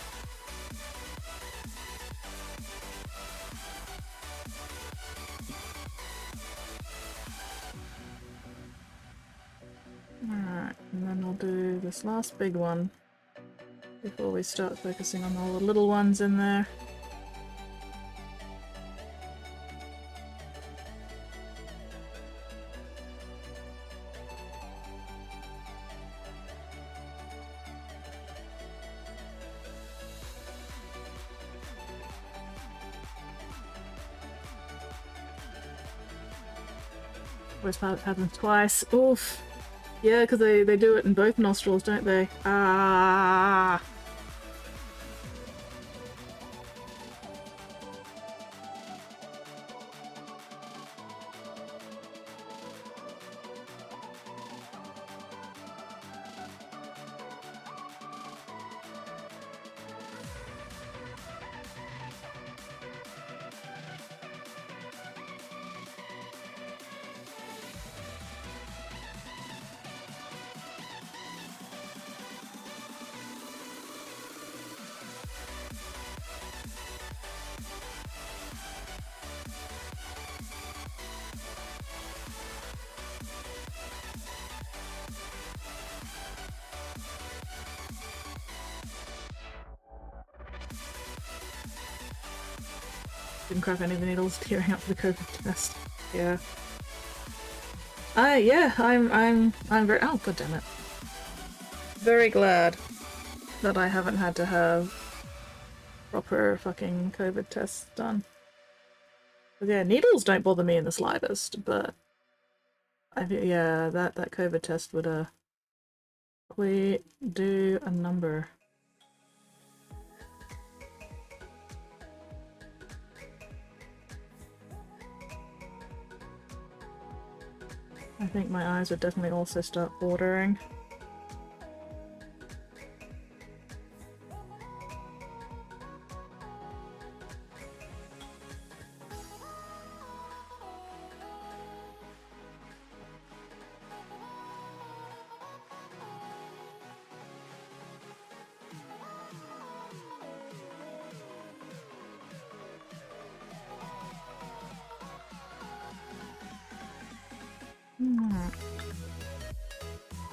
Alright, and then I'll do this last big one before we start focusing on all the little ones in there. Worst part, it happens twice. Oof. Yeah, because they do it in both nostrils, don't they? Ah. Didn't crack any of the needles tearing up for the COVID test. Yeah. Yeah, I'm very- oh, god damn it. Very glad that I haven't had to have proper fucking COVID tests done. But yeah, needles don't bother me in the slightest, but yeah, that COVID test would probably do a number. I think my eyes would definitely also start watering.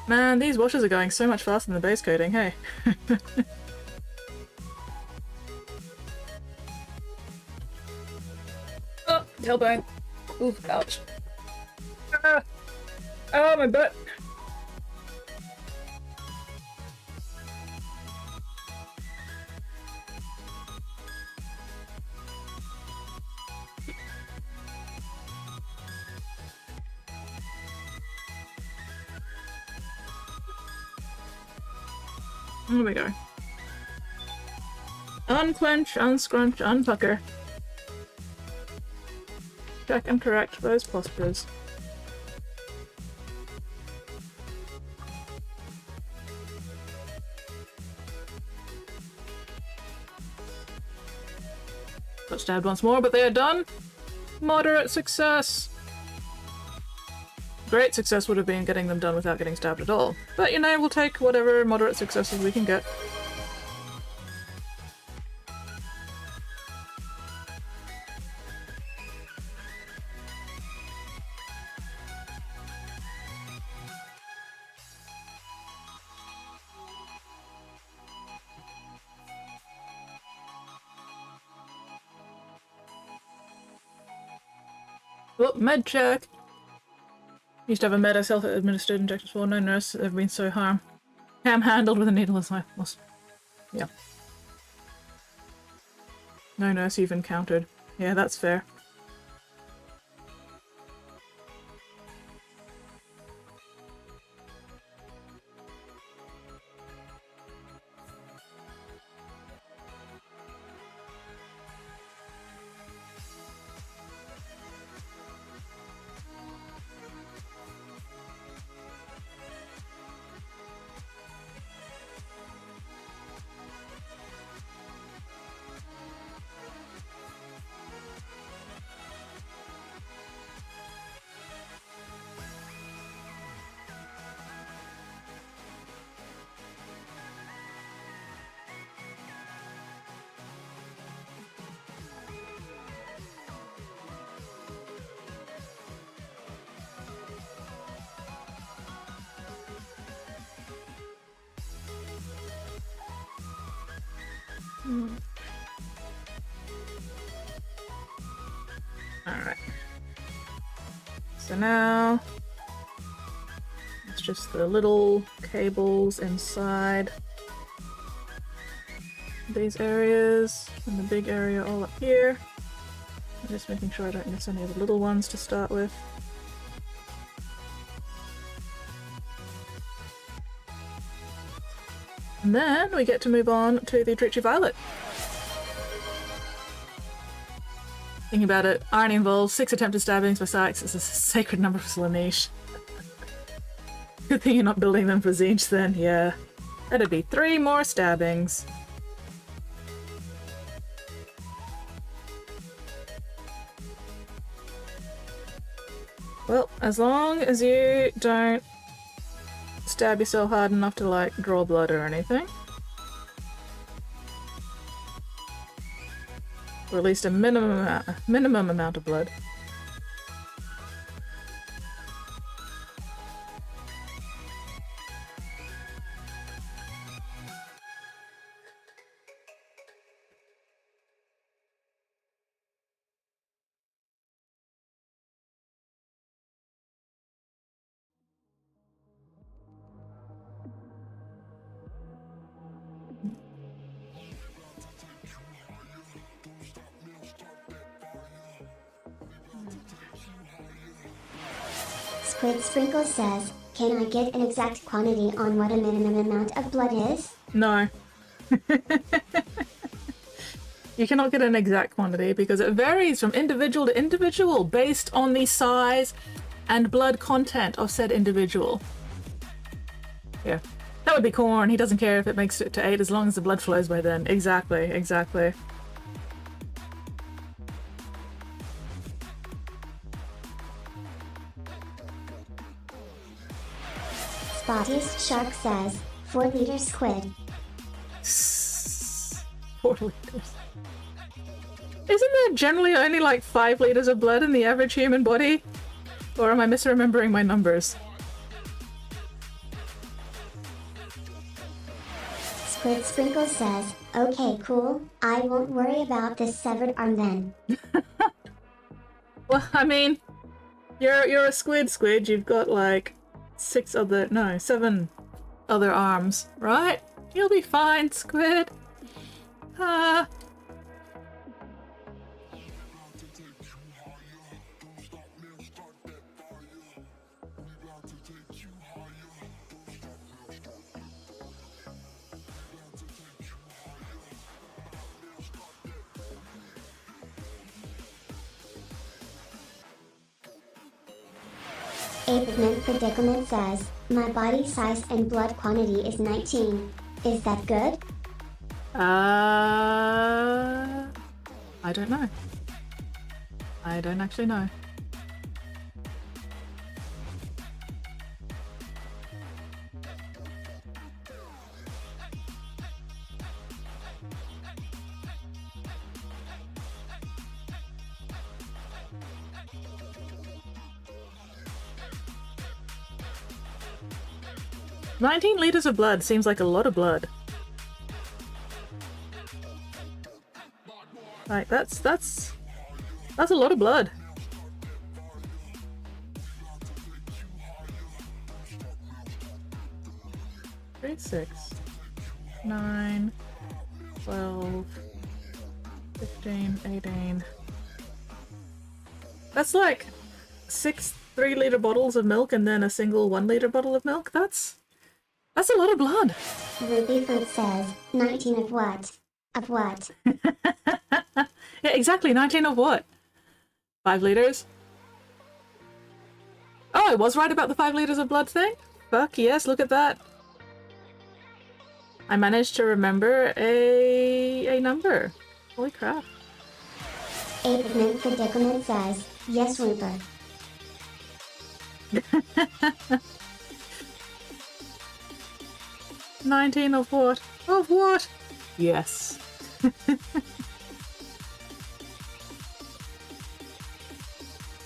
Man, these washes are going so much faster than the base coating, hey? Oh, tailbone. Oof, ouch. Ah! Oh, my butt! There we go. Unclench, unscrunch, unpucker. Check and correct those postures. Got stabbed once more, but they are done. Moderate success. Great success would have been getting them done without getting stabbed at all. But you know, we'll take whatever moderate successes we can get. Oh, med check! Used to have a med self-administered injections for, no nurse ever been so ham-handled with a needle as I was. Yeah. No nurse you've encountered. Yeah, that's fair. Alright. So now it's just the little cables inside these areas and the big area all up here. I'm just making sure I don't miss any of the little ones to start with. And then we get to move on to the Trichy Violet. Thinking about it, irony involves 6 attempted stabbings by Sykes. It's a sacred number for Slaanesh. Good thing you're not building them for Zinch then, yeah. That'd be 3 more stabbings. Well, as long as you don't stab yourself hard enough to, like, draw blood or anything. Or at least a minimum amount of blood. Squid Sprinkle says, can I get an exact quantity on what a minimum amount of blood is? No. You cannot get an exact quantity because it varies from individual to individual based on the size and blood content of said individual. Yeah. That would be corn. He doesn't care if it makes it to 8 as long as the blood flows by then. Exactly, exactly. Spottiest Shark says, 4 liter squid. 4 liters. Isn't there generally only like 5 liters of blood in the average human body? Or am I misremembering my numbers? Squid Sprinkle says, okay cool, I won't worry about this severed arm then. Well, I mean, you're a squid, you've got like 7 other arms, right? You'll be fine, squid. Ah. Apement Predicament says, my body size and blood quantity is 19. Is that good? I don't know. I don't actually know. $19 liters of blood seems like a lot of blood. Like that's a lot of blood. 3, 6, 9, 12, 15, 18. That's like 6 3-liter bottles of milk and then a single 1-liter bottle of milk. That's a lot of blood. Ruby Food says, 19 of what? Of what? Yeah, exactly. 19 of what? 5 liters? Oh, I was right about the 5 liters of blood thing? Fuck yes, look at that. I managed to remember a number. Holy crap. Apement Predicament says, yes Rupert. 19 of what? Of what? Yes.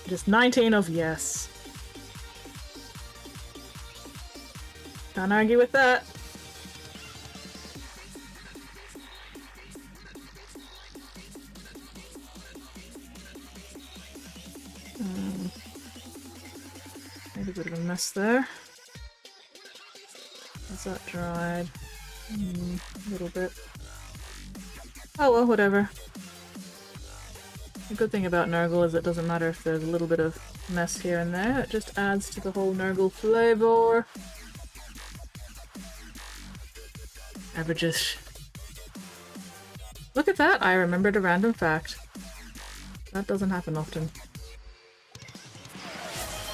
Just 19 of yes. Can't argue with that. Maybe a bit of a mess there. Is that dried? A little bit. Oh well, whatever. The good thing about Nurgle is it doesn't matter if there's a little bit of mess here and there. It just adds to the whole Nurgle flavor. Averages. Look at that! I remembered a random fact. That doesn't happen often.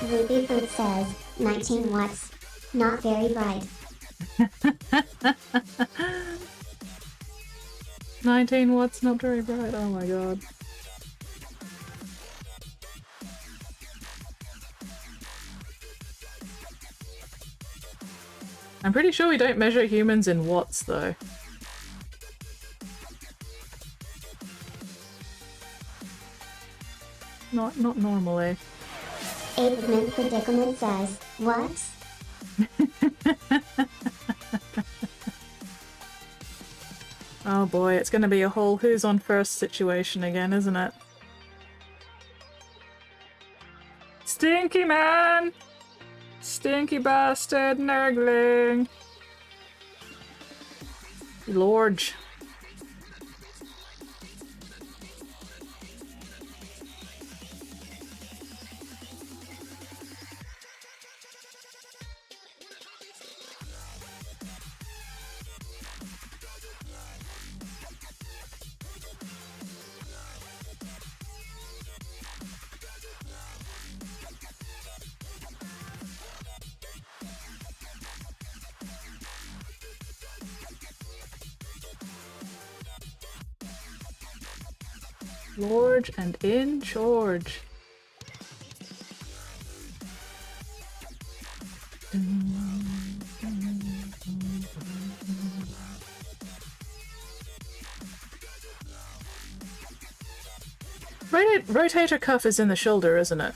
Ruby Food says, 19 watts. Not very bright. 19 watts, not very bright. Oh my god. I'm pretty sure we don't measure humans in watts though. Not normally. Apement Predicament says, what? Oh boy, it's gonna be a whole who's on first situation again, isn't it? Stinky man! Stinky bastard nurgling! Lord. Large and in charge. Rotator cuff is in the shoulder, isn't it?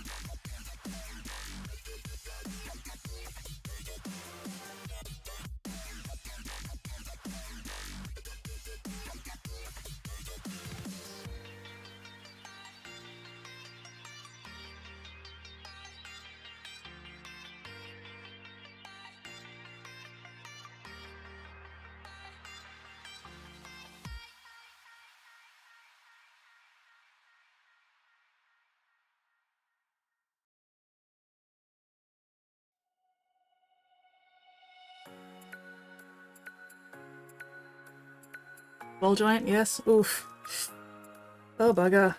Ball joint, yes. Oof. Oh, bugger.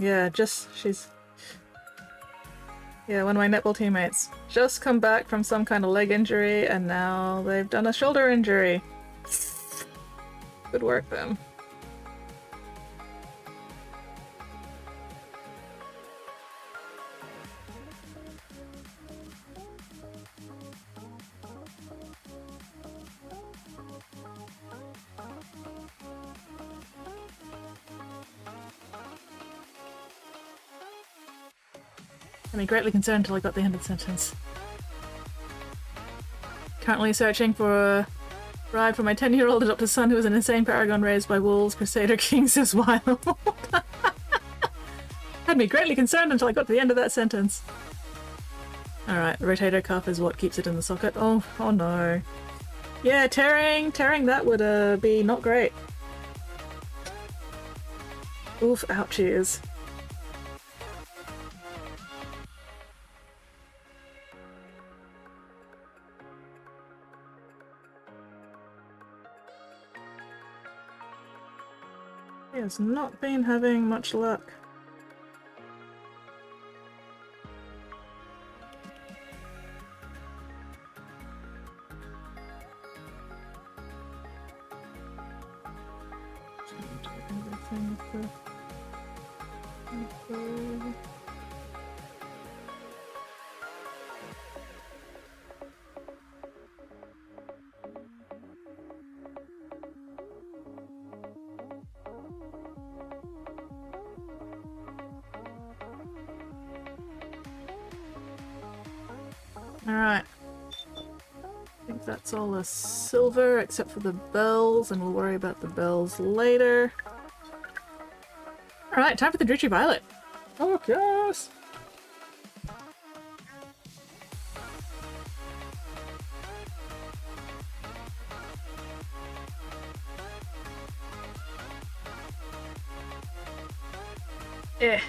Yeah, she's... Yeah, one of my netball teammates. Just come back from some kind of leg injury, and now they've done a shoulder injury. Good work, them. I'm greatly concerned until I got the end of the sentence. Currently searching for a ride for my 10-year-old adopted son who is an insane paragon raised by wolves, crusader kings as wild. Had me greatly concerned until I got to the end of that sentence. Alright, the rotator cuff is what keeps it in the socket. Oh no. Yeah, tearing that would be not great. Oof, ouchies. He has not been having much luck. Alright. I think that's all the silver except for the bells, and we'll worry about the bells later. Alright, time for the Dritchy Violet. Oh, yes! Eh.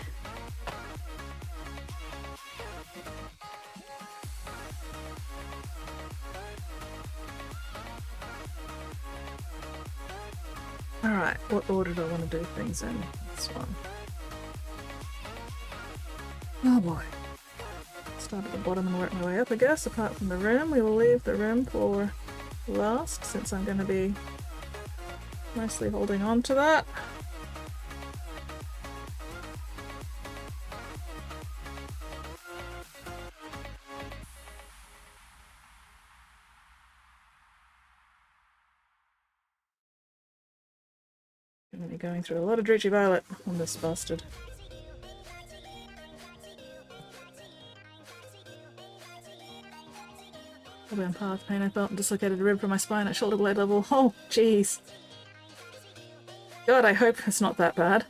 Alright, what order do I want to do things in? This one. Oh boy. Start at the bottom and work my way up, I guess. Apart from the room, we will leave the room for last, since I'm going to be mostly holding on to that. I'm going to be going through a lot of Dritchy Violet on this bastard. Probably on par with pain I felt and dislocated a rib from my spine at shoulder blade level. Oh, jeez. God, I hope it's not that bad.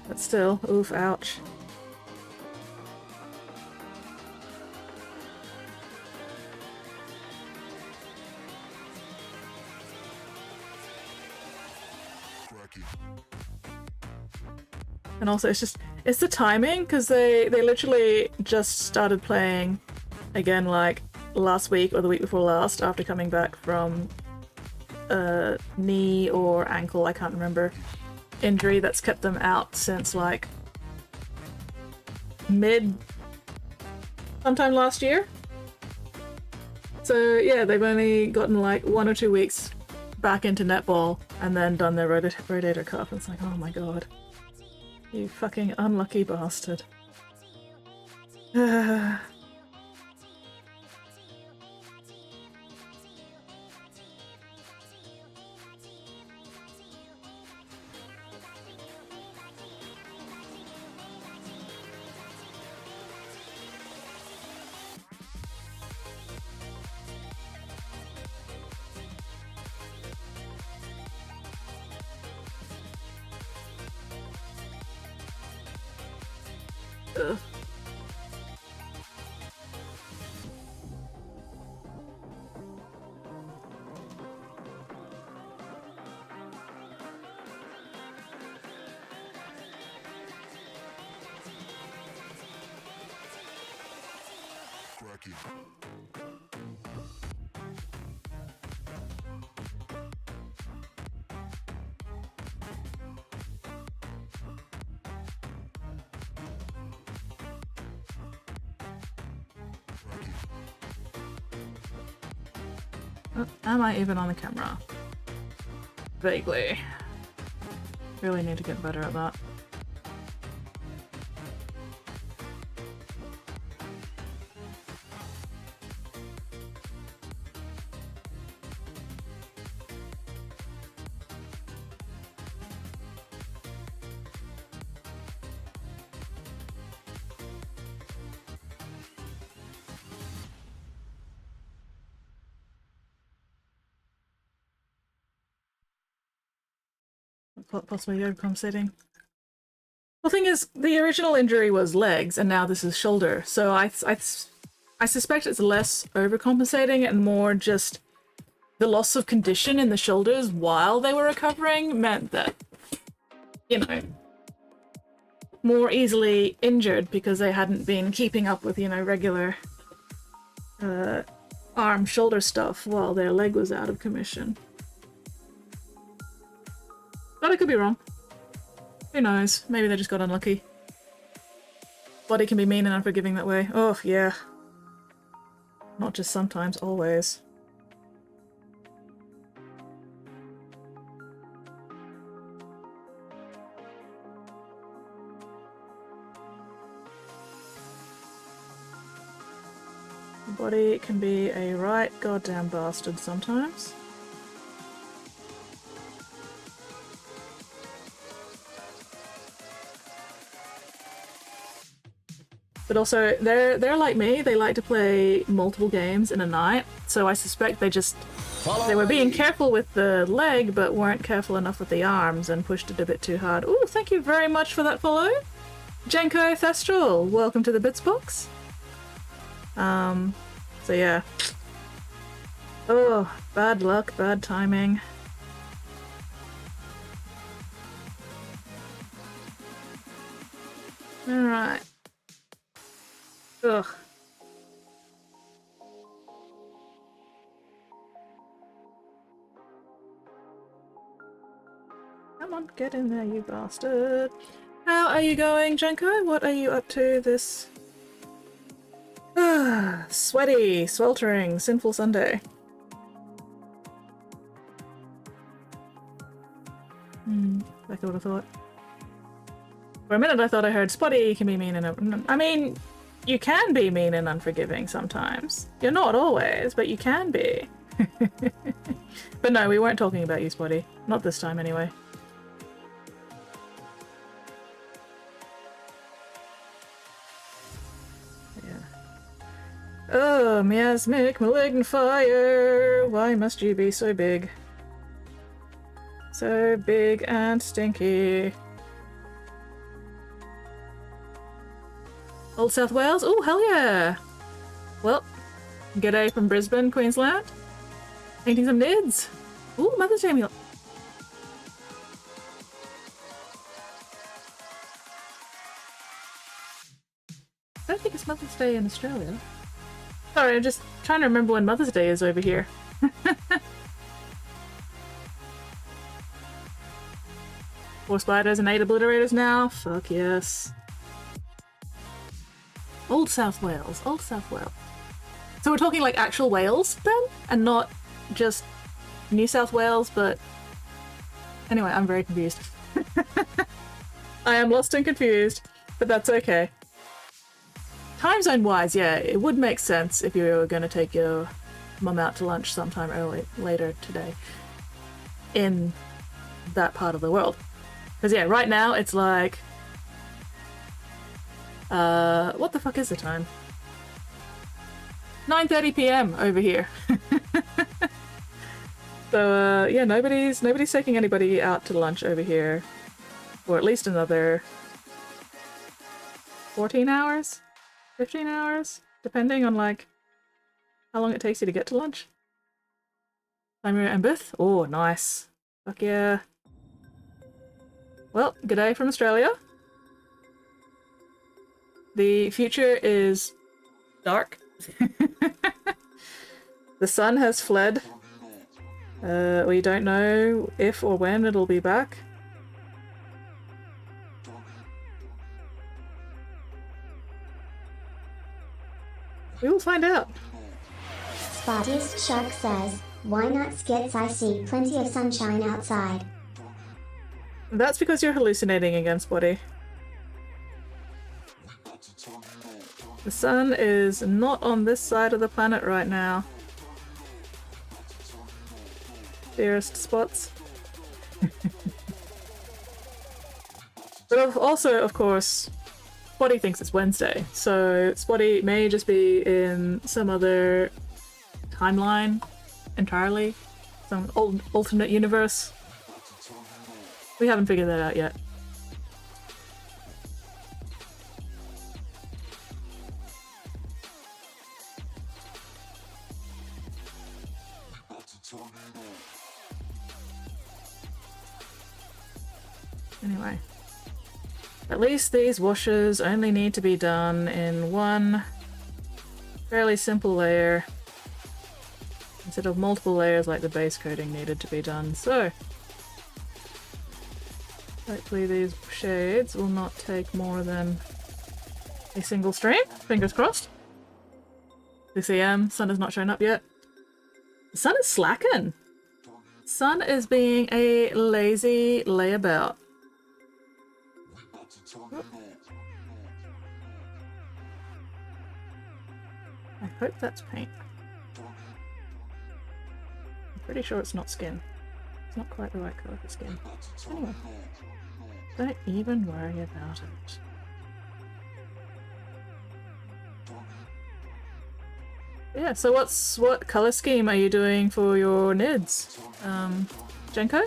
But still, oof, ouch. And also, it's the timing, because they literally just started playing again like last week or the week before last after coming back from a knee or ankle, I can't remember, injury that's kept them out since like sometime last year. So yeah, they've only gotten like 1 or 2 weeks back into netball and then done their rotator cuff. It's like, oh my god. You fucking unlucky bastard. Ugh. Am I even on the camera? Vaguely. Really need to get better at that. Possibly overcompensating. Well, thing is, the original injury was legs, and now this is shoulder. So I suspect it's less overcompensating and more just the loss of condition in the shoulders while they were recovering meant that, you know, more easily injured because they hadn't been keeping up with, you know, regular arm shoulder stuff while their leg was out of commission. But I could be wrong. Who knows? Maybe they just got unlucky. Body can be mean and unforgiving that way. Oh, yeah. Not just sometimes, always. The body can be a right goddamn bastard sometimes. But also, they're like me, they like to play multiple games in a night, so I suspect they were being careful with the leg, but weren't careful enough with the arms and pushed it a bit too hard. Ooh, thank you very much for that follow! Jenko Thestral, welcome to the Bits box. So yeah. Oh, bad luck, bad timing. Alright. Ugh. Come on, get in there, you bastard. How are you going, Jenko? What are you up to this sweaty, sweltering, sinful Sunday? Like I would have thought. For a minute I thought I heard Spotty can be mean and... I mean, you can be mean and unforgiving sometimes. You're not always, but you can be. But no, we weren't talking about you, Spotty. Not this time, anyway. Yeah. Oh, miasmic malignant fire! Why must you be so big? So big and stinky. Old South Wales? Oh, hell yeah! Well, g'day from Brisbane, Queensland. Painting some nids. Ooh, Mother's Day meal. I don't think it's Mother's Day in Australia. Sorry, I'm just trying to remember when Mother's Day is over here. Four spiders and 8 obliterators now? Fuck yes. Old South Wales, Old South Wales. So we're talking like actual Wales then? And not just New South Wales, but... Anyway, I'm very confused. I am lost and confused, but that's okay. Time zone wise, yeah, it would make sense if you were going to take your mum out to lunch sometime later today in that part of the world. Because yeah, right now it's like... what the fuck is the time? 9:30 p.m. over here. So yeah, nobody's taking anybody out to lunch over here for at least another 14 hours, 15 hours, depending on like how long it takes you to get to lunch. Samira and Bith. Oh, nice. Fuck yeah. Well, g'day from Australia. The future is dark. The sun has fled. We don't know if or when it'll be back. We will find out. Spottiest Shark says, why not skits? I see plenty of sunshine outside. That's because you're hallucinating again, Spotty. The sun is not on this side of the planet right now. Dearest Spots. But also, of course, Spotty thinks it's Wednesday, so Spotty may just be in some other timeline entirely, some alternate universe. We haven't figured that out yet. Anyway, at least these washes only need to be done in one fairly simple layer instead of multiple layers like the base coating needed to be done. So hopefully these shades will not take more than a single stream. Fingers crossed. 6 AM, sun has not shown up yet. The sun is slacking. Sun is being a lazy layabout. I hope that's paint. I'm pretty sure it's not skin. It's not quite the right colour for skin. Anyway, don't even worry about it. Yeah, so what colour scheme are you doing for your NIDs? Jenko?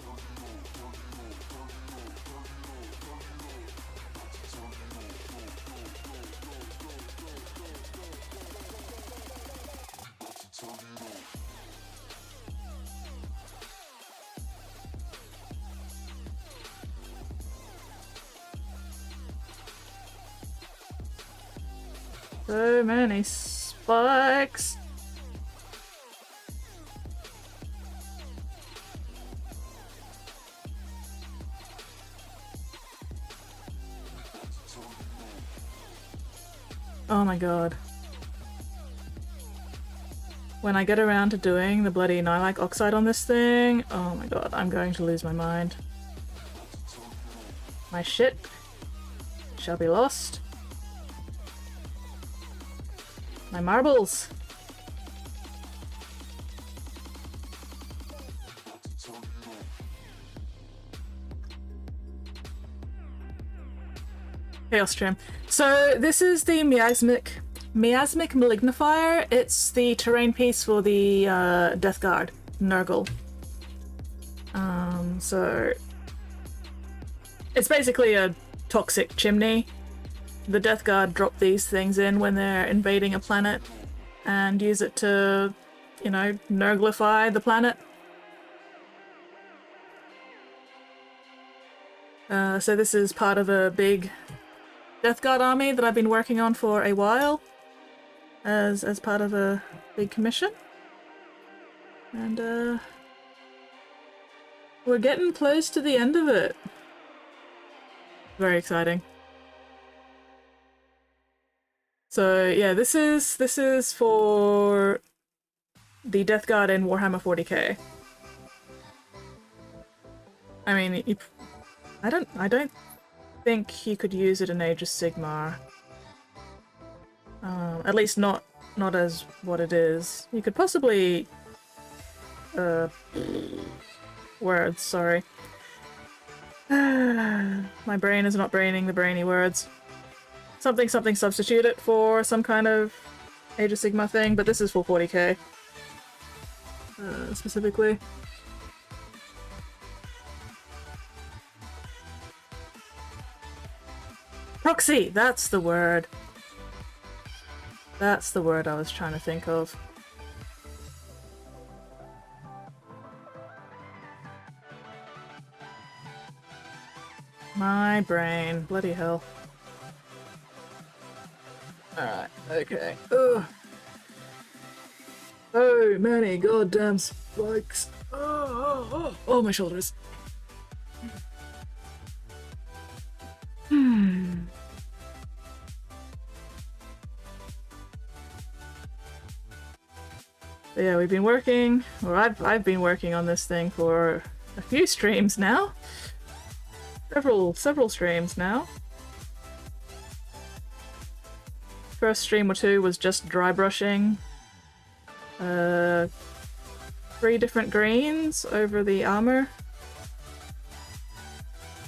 So many spikes. Oh my god. When I get around to doing the bloody Nylike oxide on this thing, oh my god, I'm going to lose my mind. My shit shall be lost. My marbles. Chaos Trim. So this is the miasmic malignifier. It's the terrain piece for the Death Guard, Nurgle. So it's basically a toxic chimney. The Death Guard drop these things in when they're invading a planet and use it to, you know, Nurglify the planet. So this is part of a big Death Guard army that I've been working on for a while as part of a big commission. And we're getting close to the end of it. Very exciting. So yeah, this is for the Death Guard in Warhammer 40k. I mean, I don't think you could use it in Age of Sigmar. At least not as what it is. You could possibly words, sorry. My brain is not braining the brainy words. Something substitute it for some kind of Age of Sigmar thing, but this is for 40k. Specifically. Proxy! That's the word. That's the word I was trying to think of. My brain. Bloody hell. Alright, okay. Ugh. So many goddamn spikes. Oh, my shoulders. So yeah, we've been working, or I've been working on this thing for a few streams now. Several streams now. First stream or two was just dry brushing. 3 different greens over the armor.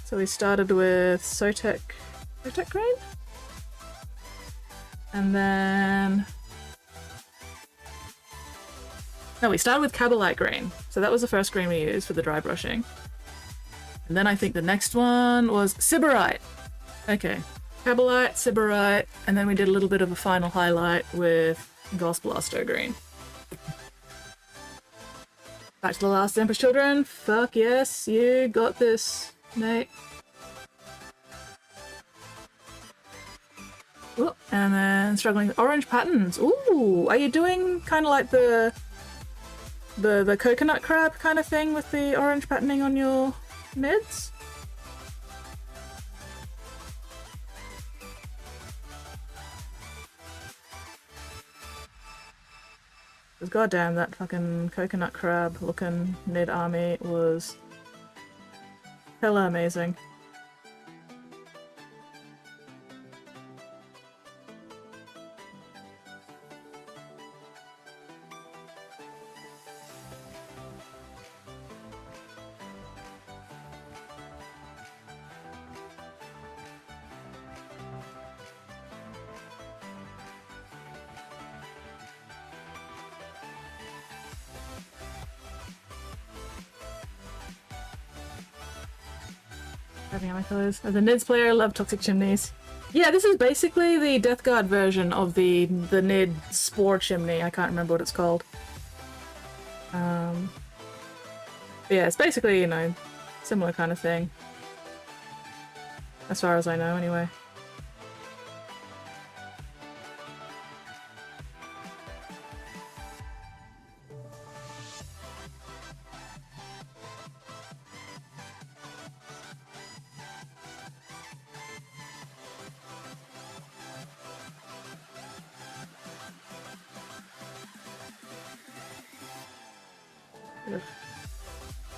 So we started with Sotek green? And then... No, we started with Cabalite green. So that was the first green we used for the dry brushing. And then I think the next one was Sybarite. Okay. Cabalite, Sybarite, and then we did a little bit of a final highlight with Gauss Blaster green. Back to the last Emperor's Children. Fuck yes, you got this, Nate. Ooh, and then struggling with orange patterns. Ooh, are you doing kind of like the coconut crab kind of thing with the orange patterning on your mids? Because goddamn, that fucking coconut crab looking mid army was hella amazing. As a Nids player, I love Toxic Chimneys. Yeah, this is basically the Death Guard version of the Nid Spore Chimney. I can't remember what it's called. But yeah, it's basically, you know, similar kind of thing. As far as I know, anyway.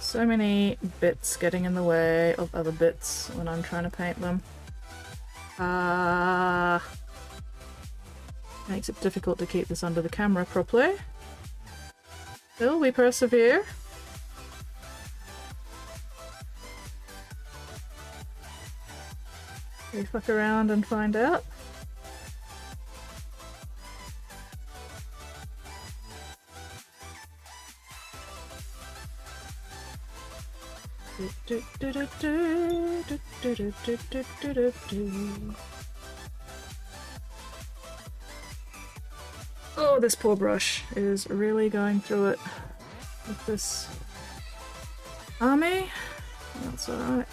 So many bits getting in the way of other bits when I'm trying to paint them. Makes it difficult to keep this under the camera properly. Still, we persevere. We fuck around and find out. Oh, this poor brush is really going through it with this army. That's alright.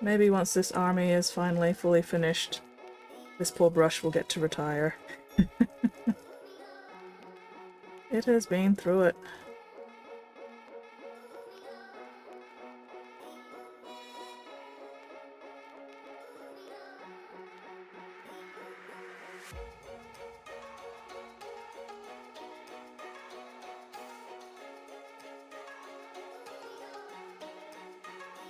Maybe once this army is finally fully finished, this poor brush will get to retire. It has been through it.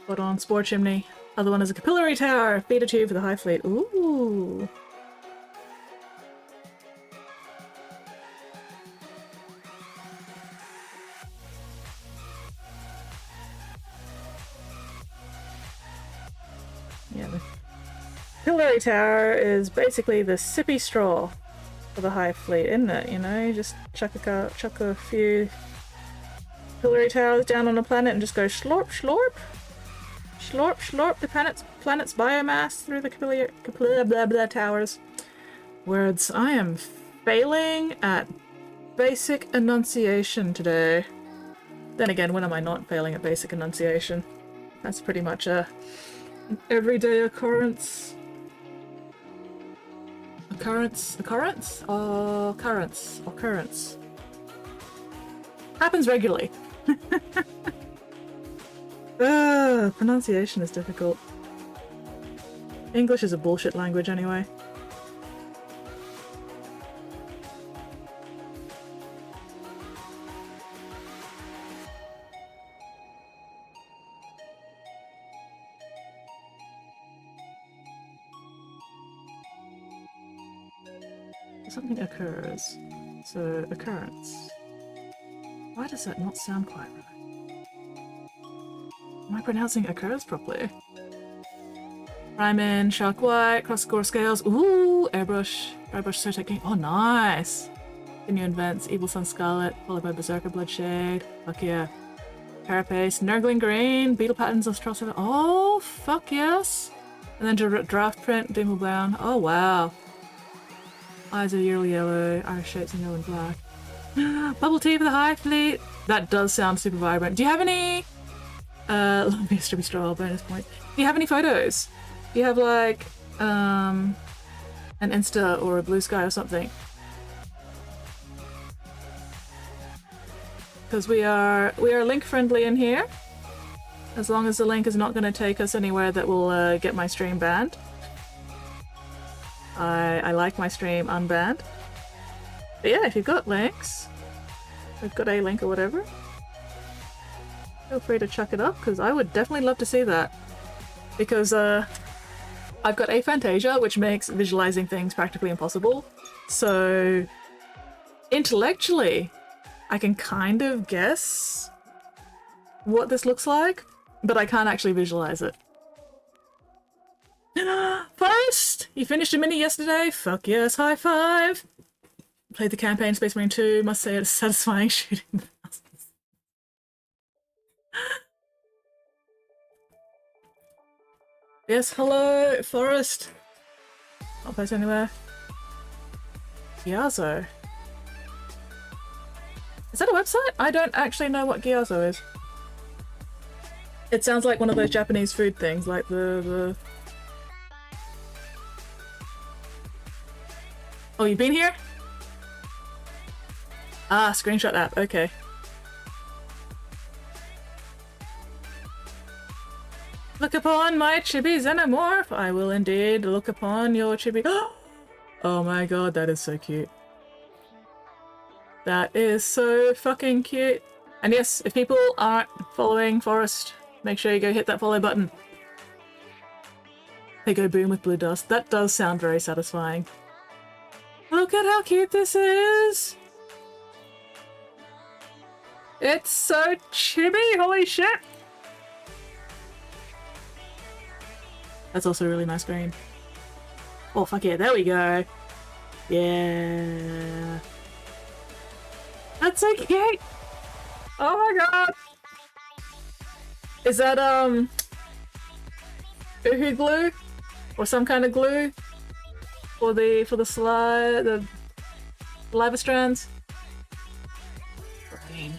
Put on Spore Chimney. Other one is a capillary tower. Beta tube for the High Fleet. Ooh. Yeah, the capillary tower is basically the sippy straw for the High Fleet, isn't it? You know, you just chuck a few capillary towers down on a planet and just go slorp, slorp. Slorp, slorp the planet's biomass through the capillary blah blah towers. Words. I am failing at basic enunciation today. Then again, when am I not failing at basic enunciation? That's pretty much an everyday occurrence. Occurrence. Happens regularly. Pronunciation is difficult. English is a bullshit language anyway. Something occurs. So, occurrence. Why does that not sound quite right? Am I pronouncing occurs properly? Ryman, Shark White, Cross Score Scales. Ooh, Airbrush. Airbrush so technique. Oh, nice. Continuing Vents, Evil Sun Scarlet, followed by Berserker Bloodshade. Fuck yeah. Carapace, Nurgling Green, Beetle Patterns, Astrosity. Oh, fuck yes. And then Draft Print, Dimple Brown. Oh, wow. Eyes of Yellow, Irish Shapes in Yellow and Black. Bubble Tea for the High Fleet. That does sound super vibrant. Do you have any... Longbeast to be straw, bonus points. Do you have any photos? Do you have like an Insta or a Blue Sky or something? Because we are link friendly in here. As long as the link is not going to take us anywhere that will get my stream banned. I like my stream unbanned. But yeah, if you've got links, I've got a link or whatever. Feel free to chuck it up, because I would definitely love to see that. Because I've got aphantasia, which makes visualizing things practically impossible. So intellectually, I can kind of guess what this looks like, but I can't actually visualize it. First! You finished a mini yesterday? Fuck yes, high five! Played the campaign Space Marine 2, must say it's satisfying shooting. Yes, hello, Forest. Not place anywhere. Gyazo. Is that a website? I don't actually know what Gyazo is. It sounds like one of those Japanese food things, like the... Oh, you've been here? Ah, screenshot app, okay. Look upon my chibi xenomorph! I will indeed look upon your chibi- Oh my god, that is so cute. That is so fucking cute. And yes, if people aren't following Forest, make sure you go hit that follow button. They go boom with blue dust. That does sound very satisfying. Look at how cute this is! It's so chibi, holy shit! That's also a really nice green. Oh fuck yeah, there we go! Yeah! That's so cute! Oh my god! Is that Uhu glue? Or some kind of glue? For the slide, the lava strands? Green.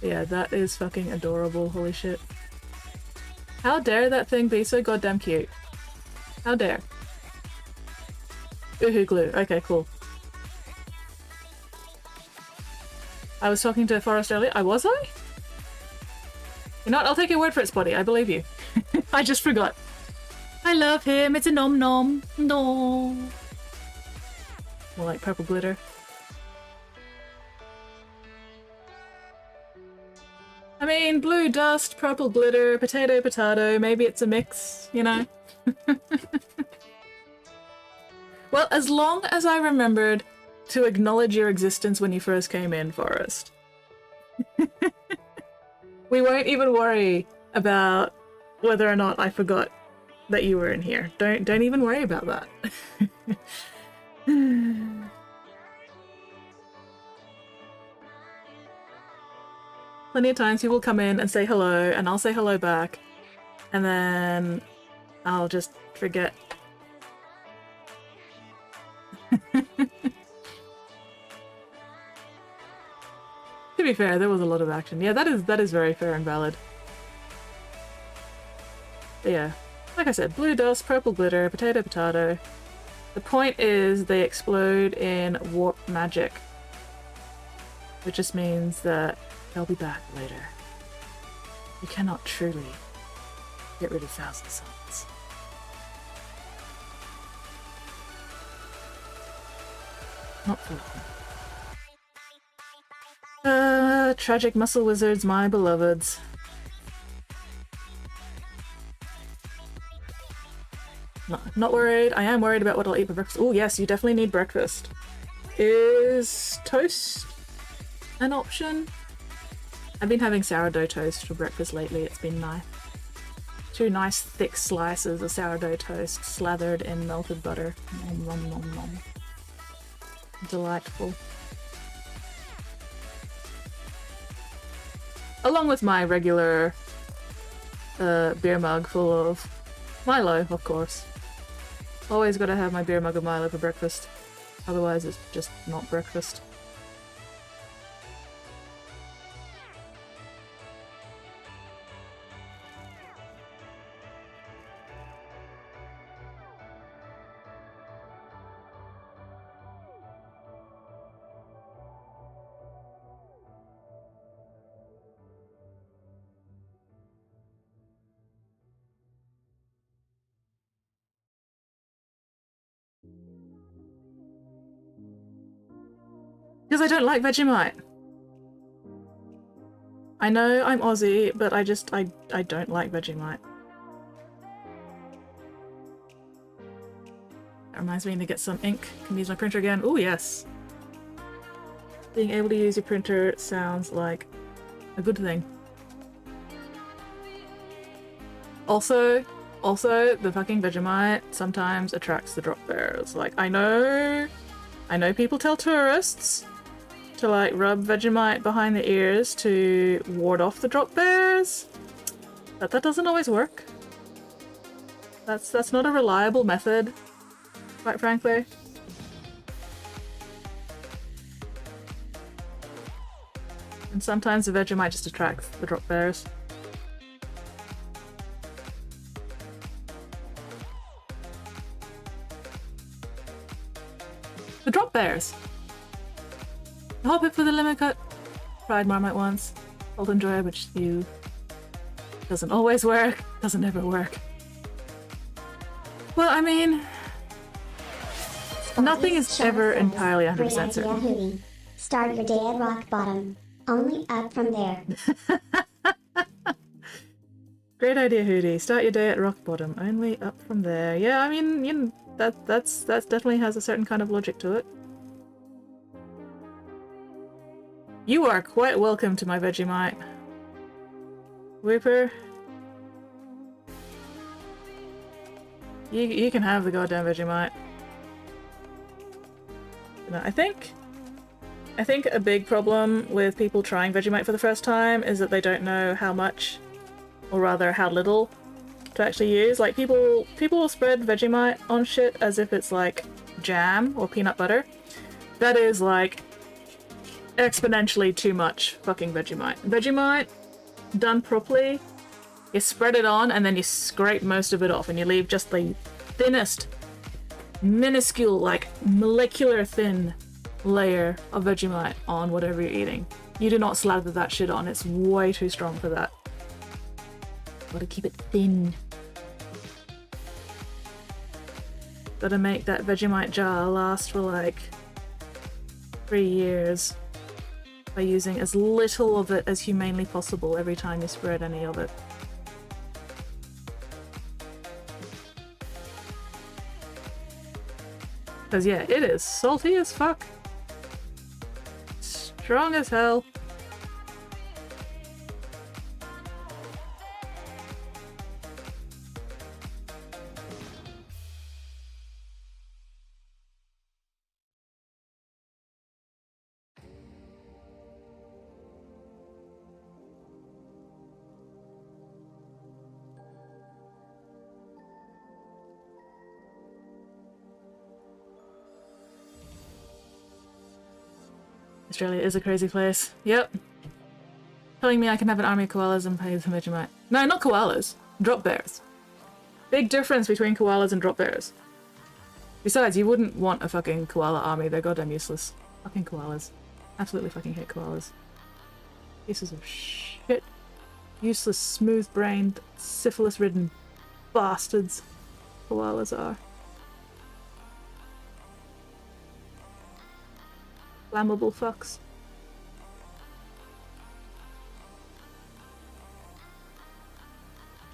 Yeah, that is fucking adorable, holy shit. How dare that thing be so goddamn cute? How dare? Ooh glue. Okay, cool. I was talking to Forrest earlier. Was I? You know what? I'll take your word for it, Spotty. I believe you. I just forgot. I love him. It's a nom nom. No. More like purple glitter. I mean, blue dust, purple glitter, potato, potato. Maybe it's a mix, you know? Well, as long as I remembered to acknowledge your existence when you first came in, Forrest. We won't even worry about whether or not I forgot that you were in here. Don't even worry about that. Plenty of times people come in and say hello, and I'll say hello back, and then I'll just forget. To be fair, there was a lot of action. Yeah, that is very fair and valid. But yeah, like I said, blue dust, purple glitter, potato, potato. The point is they explode in warp magic, which just means that they'll be back later. You cannot truly get rid of Thousand Suns. Not for long. Tragic muscle wizards, my beloveds. Not worried. I am worried about what I'll eat for breakfast. Oh yes, you definitely need breakfast. Is toast an option? I've been having sourdough toast for breakfast lately. It's been nice. 2 nice thick slices of sourdough toast slathered in melted butter. Nom nom nom nom. Delightful. Along with my regular beer mug full of Milo, of course. Always gotta have my beer mug of Milo for breakfast. Otherwise it's just not breakfast. Because I don't like Vegemite. I know I'm Aussie, but I don't like Vegemite. That reminds me to get some ink. Can use my printer again. Oh yes. Being able to use your printer sounds like a good thing. Also, the fucking Vegemite sometimes attracts the drop bears. Like, I know people tell tourists to like rub Vegemite behind the ears to ward off the drop bears, but that doesn't always work. That's not a reliable method, quite frankly. And sometimes the Vegemite just attracts the drop bears. The drop bears! Hop it for the lemon cut. Tried Marmite once. Old enjoy, which you doesn't always work. Doesn't ever work. Well, I mean, nothing is ever entirely 100% certain. Start your day at rock bottom. Only up from there. Great idea, Hootie. Start your day at rock bottom. Only up from there. Yeah, I mean, you know, that definitely has a certain kind of logic to it. You are quite welcome to my Vegemite. Whipper. You can have the goddamn Vegemite. No, I think a big problem with people trying Vegemite for the first time is that they don't know how much, or rather how little, to actually use. Like, people will spread Vegemite on shit as if it's like jam or peanut butter. That is like exponentially too much fucking Vegemite. Vegemite, done properly, You spread it on and then you scrape most of it off and you leave just the thinnest, minuscule, like molecular thin layer of Vegemite on whatever you're eating. You do not slather that shit on, it's way too strong for that. Gotta keep it thin. Gotta make that Vegemite jar last for like 3 years by using as little of it as humanly possible every time you spread any of it. Because yeah, it is salty as fuck. Strong as hell. Australia is a crazy place. Yep. Telling me I can have an army of koalas and pay some Vegemite. No, not koalas. Drop bears. Big difference between koalas and drop bears. Besides, you wouldn't want a fucking koala army. They're goddamn useless. Fucking koalas. Absolutely fucking hate koalas. Pieces of shit. Useless, smooth-brained, syphilis-ridden bastards. Koalas are. Flammable fucks.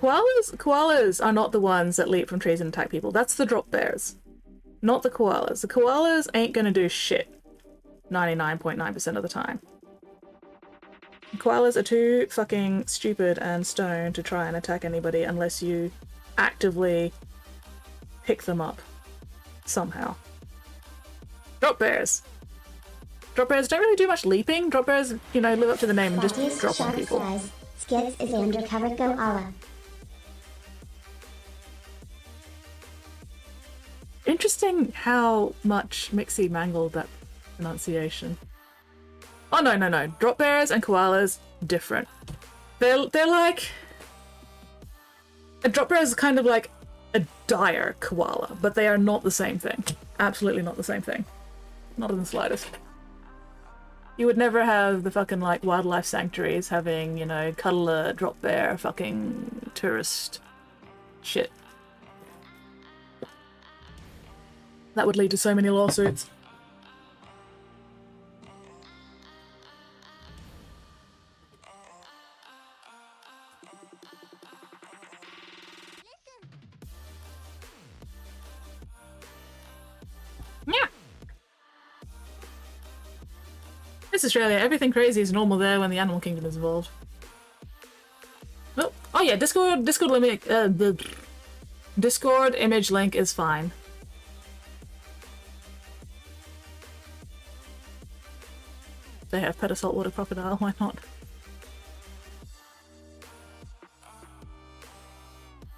Koalas are not the ones that leap from trees and attack people. That's the drop bears. Not the koalas. The koalas ain't gonna do shit 99.9% of the time. Koalas are too fucking stupid and stoned to try and attack anybody unless you actively pick them up somehow. Drop bears. Drop bears don't really do much leaping. Drop bears, you know, live up to the name and just drop on people. Skids is undercover koala. Interesting how much Mixie mangled that pronunciation. Oh no. Drop bears and koalas, different. They're like... A drop bear is kind of like a dire koala, but they are not the same thing. Absolutely not the same thing. Not in the slightest. You would never have the fucking, like, wildlife sanctuaries having, you know, cuddle a drop bear fucking tourist shit. That would lead to so many lawsuits. Yeah. It's Australia. Everything crazy is normal there when the animal kingdom is involved. Oh yeah, Discord limit. The Discord image link is fine. They have pet a saltwater crocodile. Why not?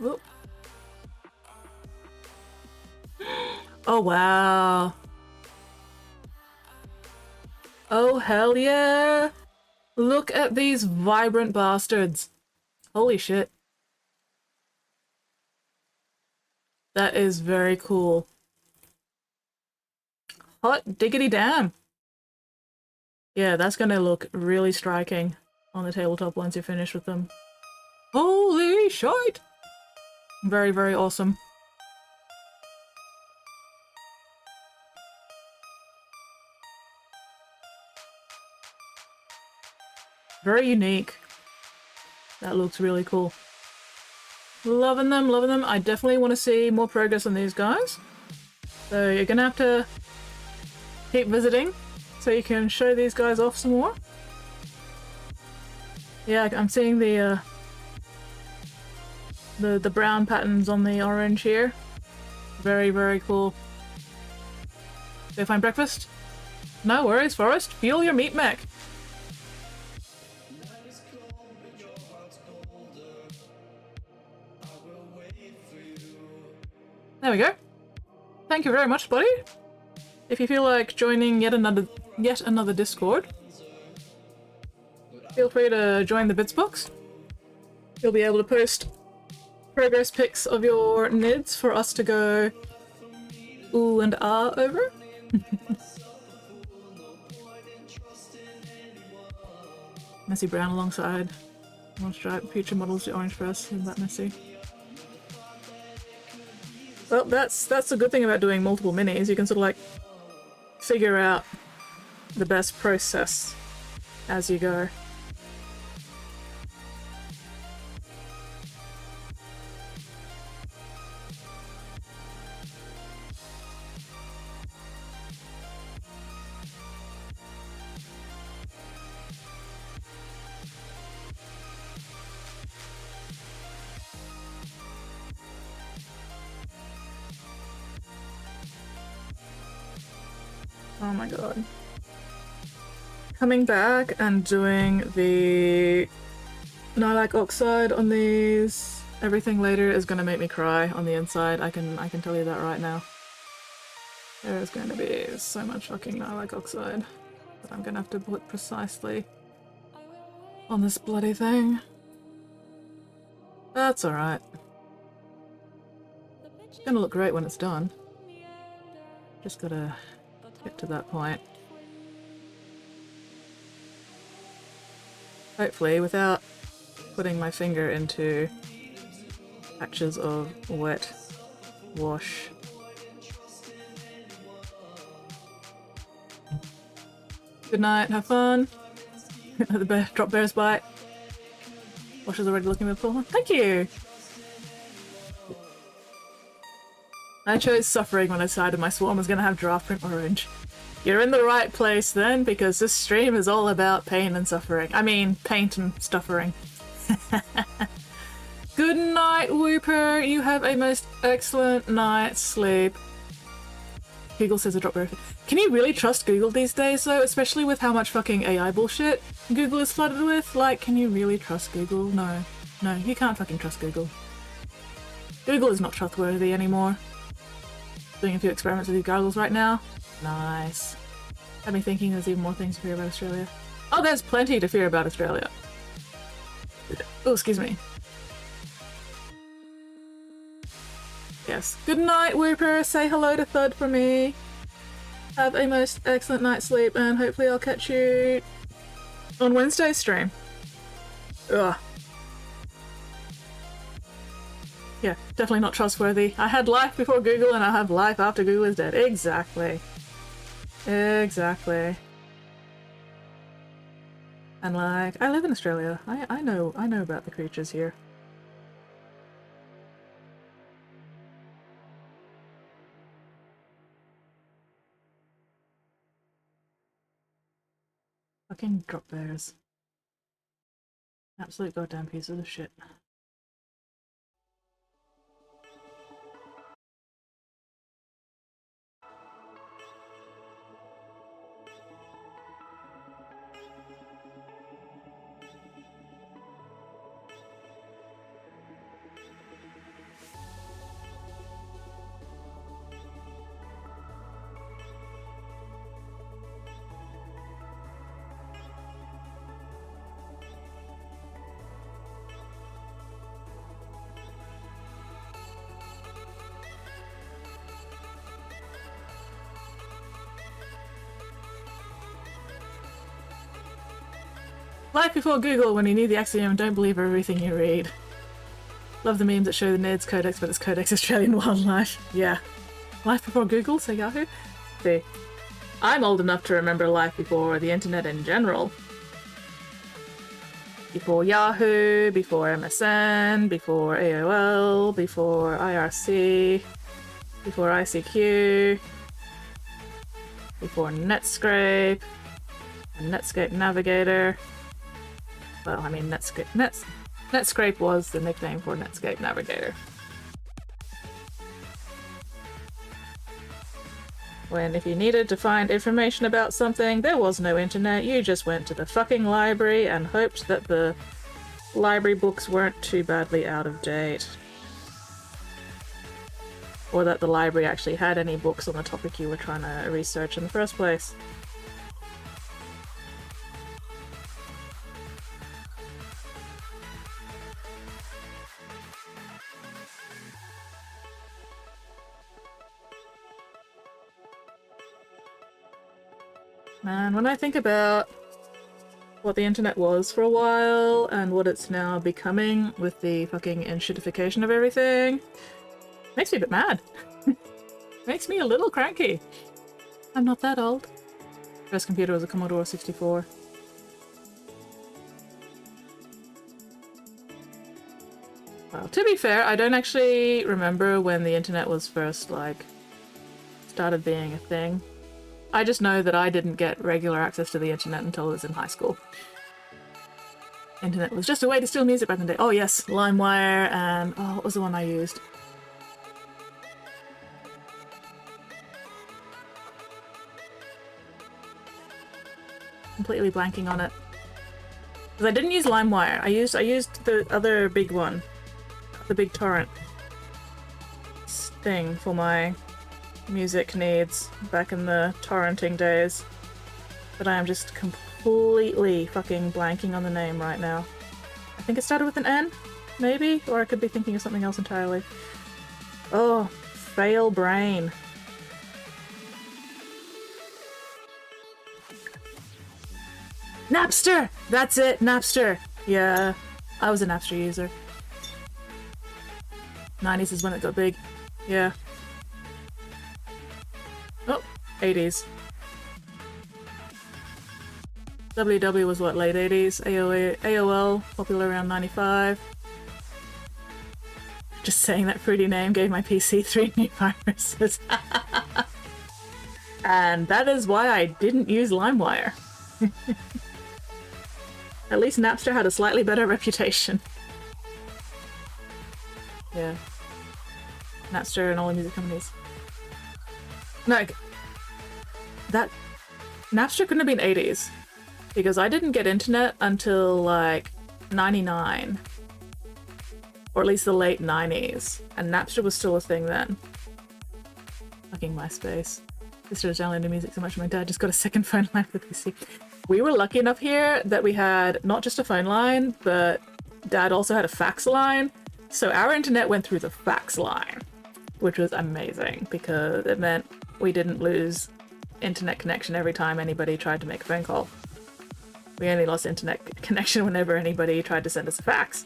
Whoop. Oh wow. Oh hell yeah! Look at these vibrant bastards. Holy shit. That is very cool. Hot diggity damn. Yeah, that's gonna look really striking on the tabletop once you're finished with them. Holy shite! Very, very awesome. Very unique. That looks really cool. Loving them, loving them. I definitely want to see more progress on these guys. So you're gonna have to keep visiting so you can show these guys off some more. Yeah, I'm seeing the brown patterns on the orange here. Very, very cool. Go find breakfast? No worries, Forrest. Fuel your meat mech. There we go. Thank you very much, buddy. If you feel like joining yet another Discord, feel free to join the Bits box. You'll be able to post progress pics of your NIDs for us to go ooh and ah over. Messy brown alongside one stripe, future models, the orange for us, isn't that messy? Well, that's the good thing about doing multiple minis. You can sort of like figure out the best process as you go. Oh my god. Coming back and doing the Nilic oxide on these, everything later is gonna make me cry on the inside. I can tell you that right now. There is going to be so much fucking Nilic oxide that I'm gonna have to put precisely on this bloody thing. That's alright. It's gonna look great when it's done. Just gotta get to that point. Hopefully, without putting my finger into patches of wet wash. Good night, have fun. The drop bear's bite. Wash is already looking beautiful. Thank you! I chose Suffering when I decided my swarm was gonna have giraffe print orange. You're in the right place then, because this stream is all about pain and suffering. I mean, paint and stuffering. Good night, Whooper! You have a most excellent night's sleep. Google says a drop bear. Can you really trust Google these days though? Especially with how much fucking AI bullshit Google is flooded with? Like, can you really trust Google? No. No, you can't fucking trust Google. Google is not trustworthy anymore. Doing a few experiments with these gargles right now. Nice. Had me thinking there's even more things to fear about Australia. Oh, there's plenty to fear about Australia. Oh, excuse me. Yes. Good night, Whooper. Say hello to Thud for me. Have a most excellent night's sleep, and hopefully I'll catch you on Wednesday's stream. Ugh. Yeah, definitely not trustworthy. I had life before Google and I have life after Google is dead. Exactly. Exactly. And like, I live in Australia. I know about the creatures here. Fucking drop bears. Absolute goddamn piece of the shit. Life before Google when you need the axiom, don't believe everything you read. Love the memes that show the Nerds Codex, but it's Codex Australian Wildlife. Yeah. Life before Google, say Yahoo? See. I'm old enough to remember life before the internet in general. Before Yahoo, before MSN, before AOL, before IRC, before ICQ, before Netscape, and Netscape Navigator. Well, I mean, Netscape was the nickname for Netscape Navigator. When if you needed to find information about something, there was no internet, you just went to the fucking library and hoped that the library books weren't too badly out of date. Or that the library actually had any books on the topic you were trying to research in the first place. Man, when I think about what the internet was for a while and what it's now becoming with the fucking enshittification of everything, makes me a bit mad. Makes me a little cranky. I'm not that old. First computer was a Commodore 64. Well, to be fair, I don't actually remember when the internet was first, like, started being a thing. I just know that I didn't get regular access to the internet until I was in high school. Internet was just a way to steal music back in the day. Oh yes, LimeWire and... oh, what was the one I used? Completely blanking on it. Because I didn't use LimeWire. I used the other big one. The big torrent thing for my music needs back in the torrenting days. But I am just completely fucking blanking on the name right now. I think it started with an N, maybe? Or I could be thinking of something else entirely. Oh, fail brain. Napster! That's it, Napster! Yeah, I was a Napster user. 90s is when it got big. Yeah. Oh, 80s. WW was what, late 80s? AOL, popular around 95. Just saying that pretty name gave my PC 3 new viruses. And that is why I didn't use LimeWire. At least Napster had a slightly better reputation. Yeah. Napster and all the music companies. No, that... Napster couldn't have been 80s. Because I didn't get internet until, like, 99. Or at least the late 90s. And Napster was still a thing then. Fucking MySpace. I started downloading music so much, my dad just got a second phone line for the PC. We were lucky enough here that we had not just a phone line, but Dad also had a fax line. So our internet went through the fax line, which was amazing because it meant we didn't lose internet connection every time anybody tried to make a phone call. We only lost internet connection whenever anybody tried to send us a fax.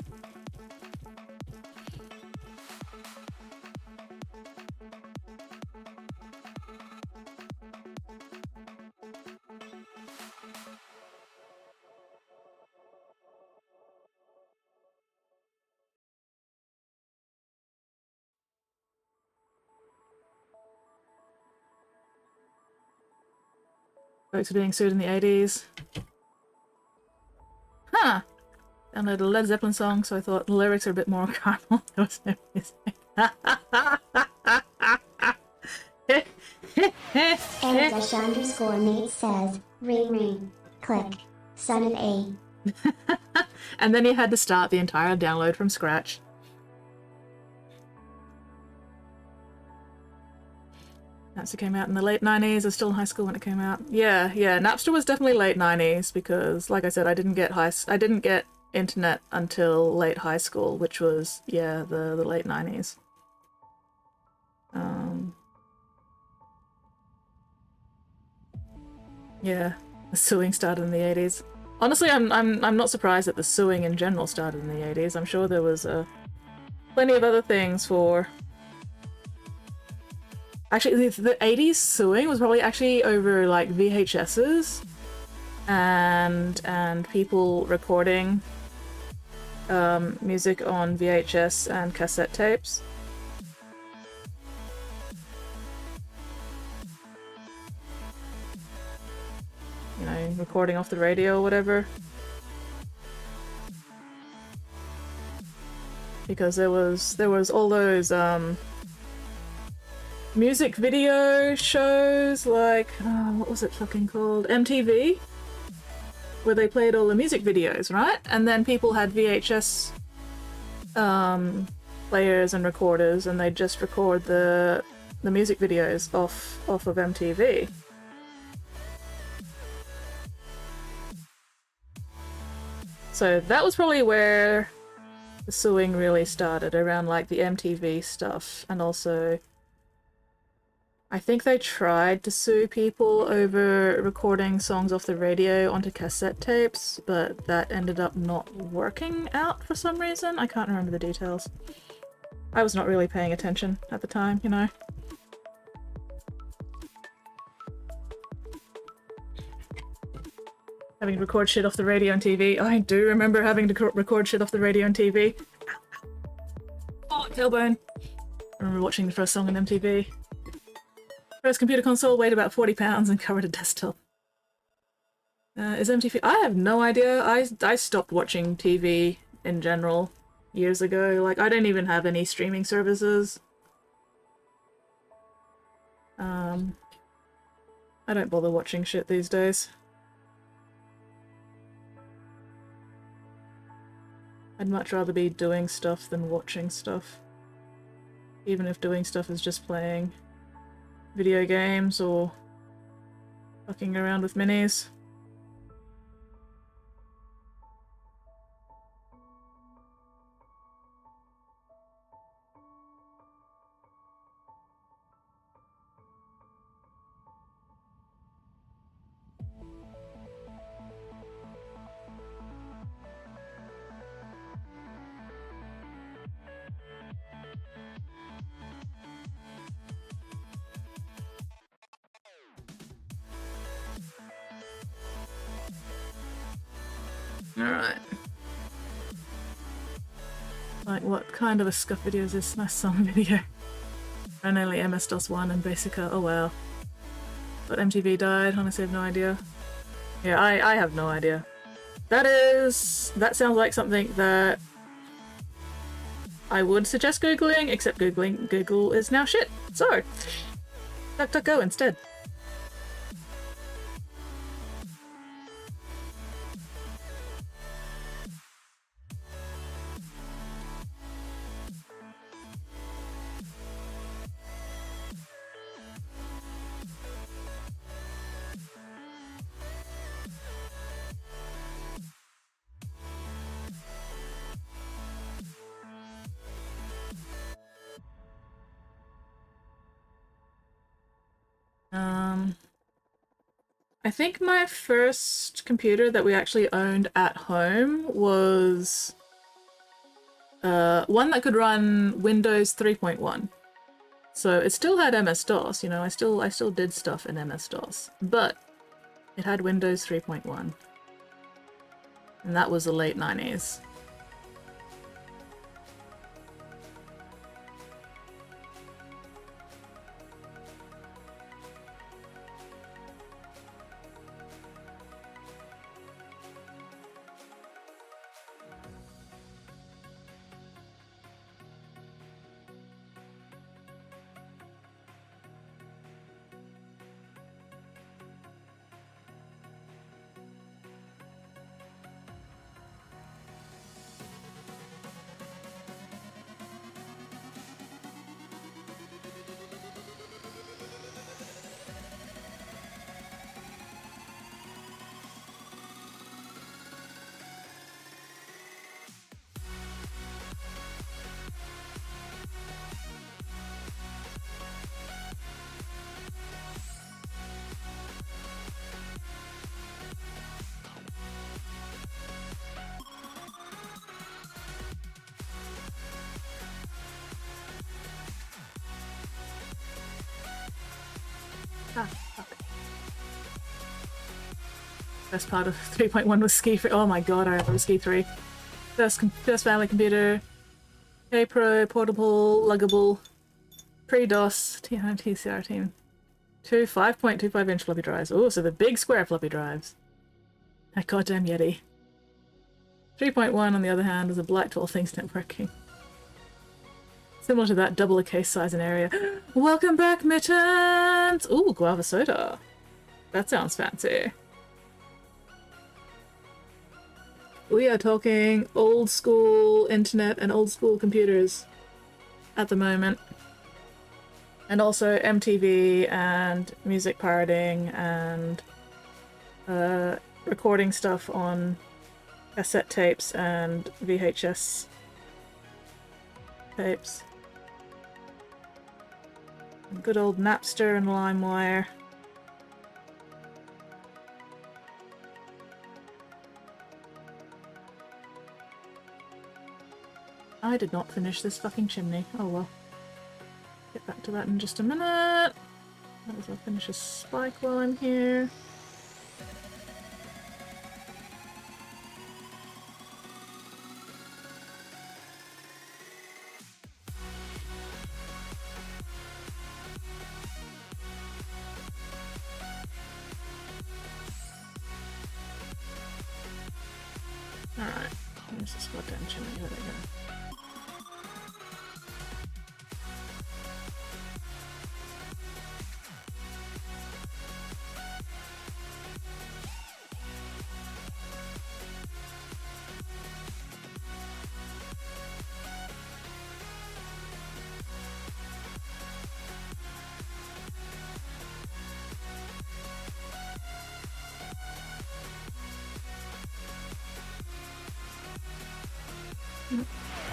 Folks were being sued in the 80s. Huh! Downloaded a Led Zeppelin song, so I thought the lyrics are a bit more carnal. There was no music. Ed_mate says, ring ring, click, son of A. And then you had to start the entire download from scratch. Napster came out in the late 90s. I was still in high school when it came out. Yeah, Napster was definitely late 90s because, like I said, I didn't get internet until late high school, which was, yeah, the late 90s. Yeah, the suing started in the 80s. Honestly, I'm not surprised that the suing in general started in the 80s. I'm sure there was plenty of other things for... Actually, the 80s suing was probably actually over, like, VHSs and people recording music on VHS and cassette tapes. You know, recording off the radio or whatever. Because there was all those, music video shows like, what was it fucking called? MTV? Where they played all the music videos, right? And then people had VHS players and recorders and they'd just record the music videos off of MTV. So that was probably where the suing really started, around like the MTV stuff, and also I think they tried to sue people over recording songs off the radio onto cassette tapes, but that ended up not working out for some reason. I can't remember the details. I was not really paying attention at the time, you know. Having to record shit off the radio and TV. I do remember having to record shit off the radio and TV. Oh, tailbone. I remember watching the first song on MTV. First computer console weighed about 40 pounds and covered a desktop. Is MTV? I have no idea. I stopped watching TV in general years ago. Like, I don't even have any streaming services. I don't bother watching shit these days. I'd much rather be doing stuff than watching stuff. Even if doing stuff is just playing video games or fucking around with minis. Alright. Like, what kind of a scuff video is this? Nice song video. And only MS-DOS 1 and Basica. Oh wow. But MTV died, honestly I have no idea. Yeah, I have no idea. That sounds like something that I would suggest Googling, except Google is now shit. So, DuckDuckGo instead. I think my first computer that we actually owned at home was one that could run Windows 3.1. So it still had MS-DOS, you know, I still did stuff in MS-DOS, but it had Windows 3.1. And that was the late 90s. Best part of 3.1 was Ski 3. Oh my god, I remember Ski 3. First family computer. K-Pro, portable, luggable, pre-DOS, TCR team. Two 5.25 inch floppy drives. Oh, so the big square floppy drives. That goddamn Yeti. 3.1 on the other hand was a black to all things networking. Similar to that, double a case size and area. Welcome back, Mittens! Ooh, guava soda. That sounds fancy. We are talking old school internet and old school computers at the moment. And also MTV and music pirating and recording stuff on cassette tapes and VHS tapes. Good old Napster and LimeWire. I did not finish this fucking chimney. Oh well. Get back to that in just a minute. Might as well finish a spike while I'm here. Alright, where's this goddamn chimney? There we go.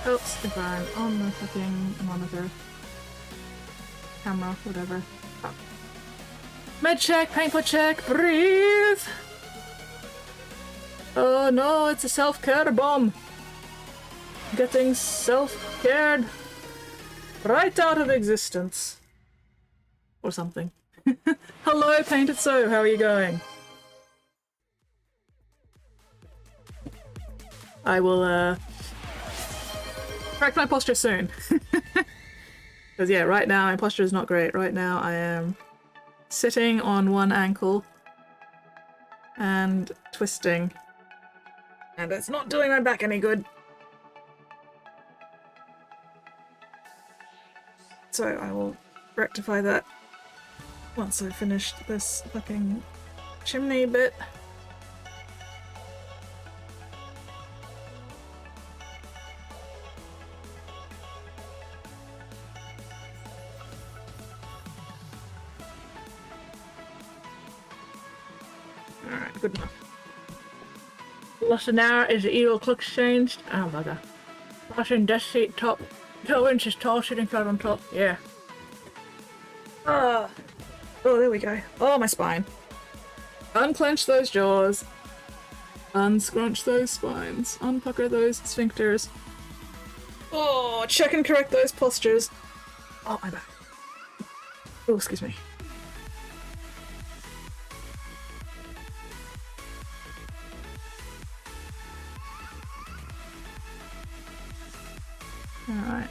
Oops, if I'm on the fucking monitor. Camera, whatever. Oh. Med check, painful check, breathe! Oh no, it's a self-care bomb! Getting self-cared right out of existence. Or something. Hello, Painted So, how are you going? I will, correct my posture soon. Because yeah, right now my posture is not great. Right now I am sitting on one ankle and twisting. And it's not doing my back any good. So I will rectify that once I've finished this fucking chimney bit. Alright, good enough. Less than an hour is the evil clocks changed. Oh bugger. Passing desk seat top. 12 inches tall, sitting flat on top. Yeah. Oh, there we go. Oh, my spine. Unclench those jaws. Unscrunch those spines. Unpucker those sphincters. Oh, check and correct those postures. Oh, my back. Oh, excuse me. Alright.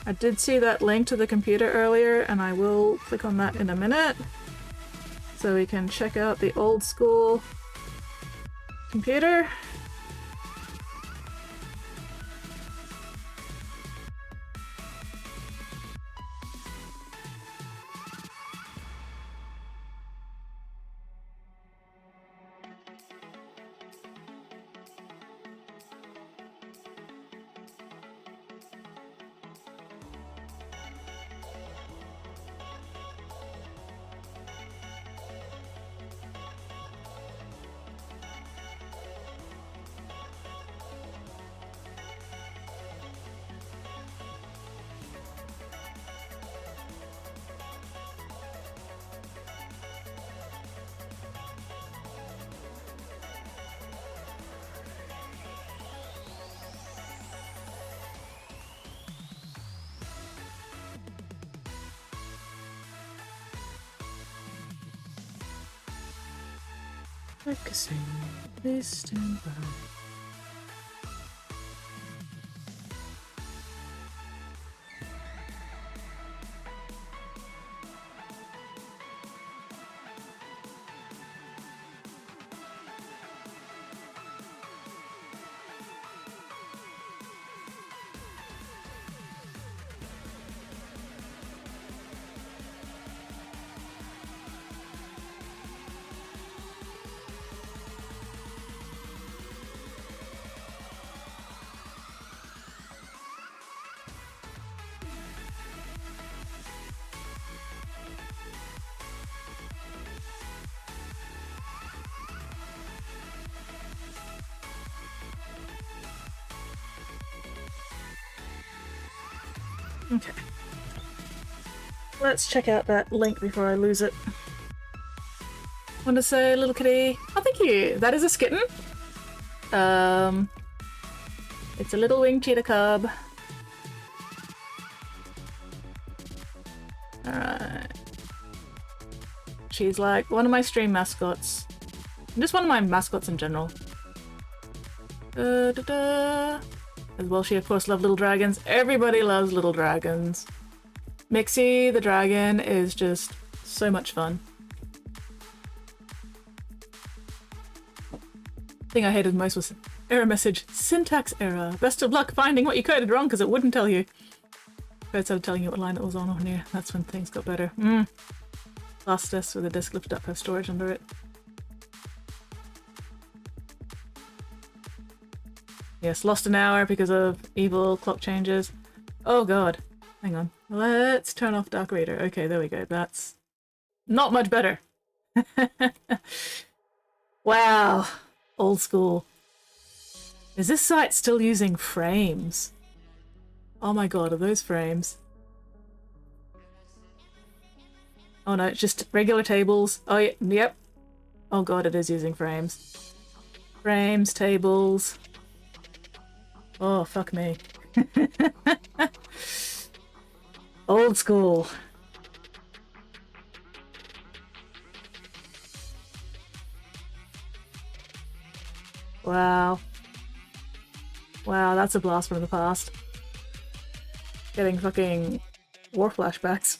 I did see that link to the computer earlier, and I will click on that in a minute. So we can check out the old school computer. Focusing. Please stand by. Okay. Let's check out that link before I lose it. Want to say, little kitty? Oh, thank you. That is a skitten. It's a little winged cheetah cub. Alright. She's like one of my stream mascots. Just one of my mascots in general. As well, she of course loves little dragons. Everybody loves little dragons. Mixie the dragon is just so much fun. Thing I hated most was error message, syntax error. Best of luck finding what you coded wrong because it wouldn't tell you. Code started telling you what line it was on here. That's when things got better. Last disk with a disk lifted up has storage under it. Yes, lost an hour because of evil clock changes. Oh god. Hang on. Let's turn off Dark Reader. Okay, there we go. That's not much better. Wow. Old school. Is this site still using frames? Oh my god, are those frames? Oh no, it's just regular tables. Oh yeah, yep. Oh god, it is using frames. Frames, tables. Oh, fuck me. Old school. Wow. Wow, that's a blast from the past. Getting fucking war flashbacks.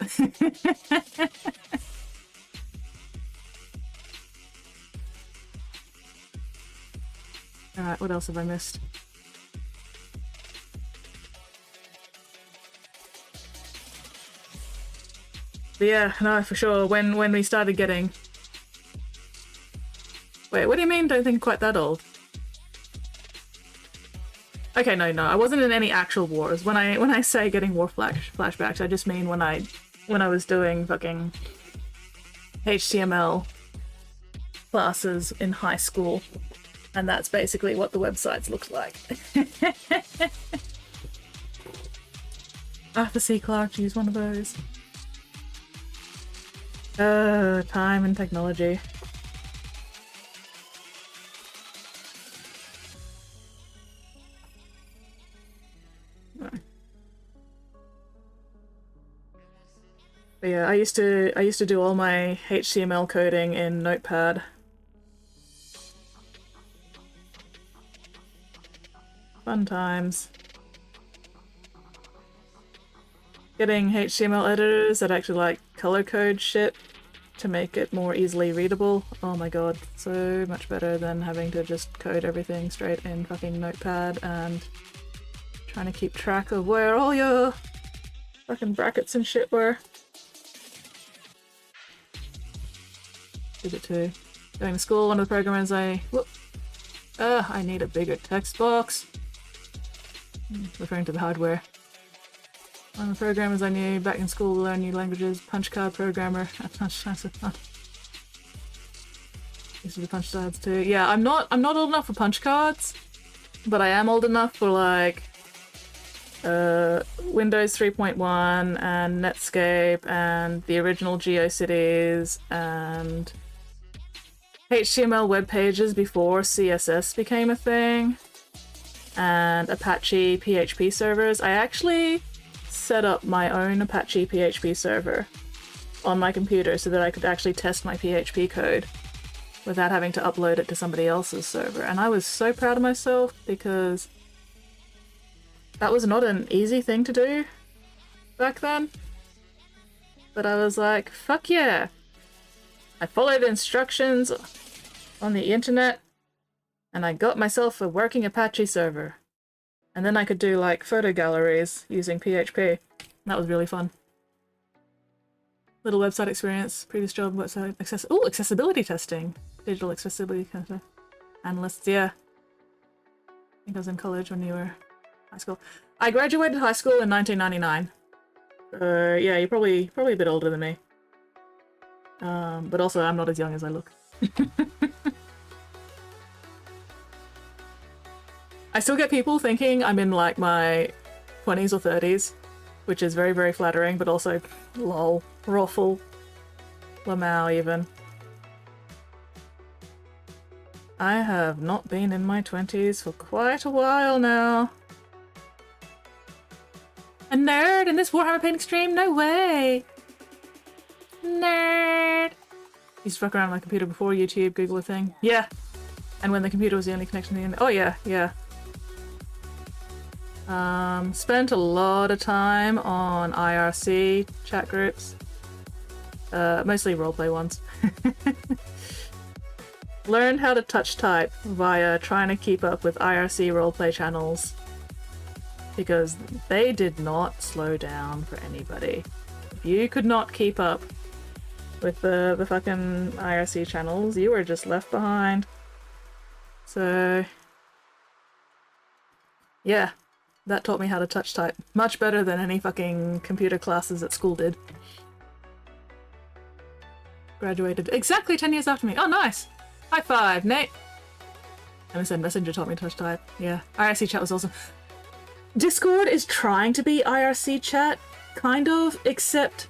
Alright, what else have I missed? But yeah, no, for sure, when we started getting... Wait, what do you mean don't think quite that old? Okay, no, I wasn't in any actual wars. When I say getting war flashbacks, I just mean when I was doing fucking HTML classes in high school, and that's basically what the websites looked like. Arthur C. Clarke used one of those. Time and technology. But yeah, I used to do all my HTML coding in Notepad. Fun times. Getting HTML editors that actually like color code shit to make it more easily readable. Oh my god, so much better than having to just code everything straight in fucking Notepad and trying to keep track of where all your fucking brackets and shit were. Did it too. Going to school, one of the programmers I need a bigger text box. Referring to the hardware. One of the programmers I knew back in school to learn new languages, punch card programmer. These are the punch cards too. Yeah, I'm not old enough for punch cards, but I am old enough for like Windows 3.1 and Netscape and the original GeoCities and HTML web pages before CSS became a thing, and Apache PHP servers. I actually set up my own Apache PHP server on my computer so that I could actually test my PHP code without having to upload it to somebody else's server, and I was so proud of myself because that was not an easy thing to do back then. But I was like, fuck yeah. I followed instructions on the internet and I got myself a working Apache server. And then I could do like photo galleries using PHP. That was really fun. Little website experience, previous job, website accessibility testing. Digital accessibility testing. Analysts, yeah. I think I was in college when you were high school. I graduated high school in 1999. Yeah, you're probably a bit older than me. But also I'm not as young as I look. I still get people thinking I'm in like my 20s or 30s, which is very, very flattering, but also lol. Ruffle. Lamau even. I have not been in my 20s for quite a while now. A nerd in this Warhammer painting stream? No way! Nerd! Used to fuck around on my computer before YouTube, Google a thing. Yeah. And when the computer was the only connection to the internet. Oh yeah, yeah. Spent a lot of time on IRC chat groups. Mostly roleplay ones. Learned how to touch type via trying to keep up with IRC roleplay channels. Because they did not slow down for anybody. If you could not keep up with the fucking IRC channels, you were just left behind. So yeah, that taught me how to touch type. Much better than any fucking computer classes at school did. Graduated exactly 10 years after me. Oh, nice! High five, Nate! MSN Messenger taught me to touch type. Yeah, IRC chat was awesome. Discord is trying to be IRC chat, kind of, except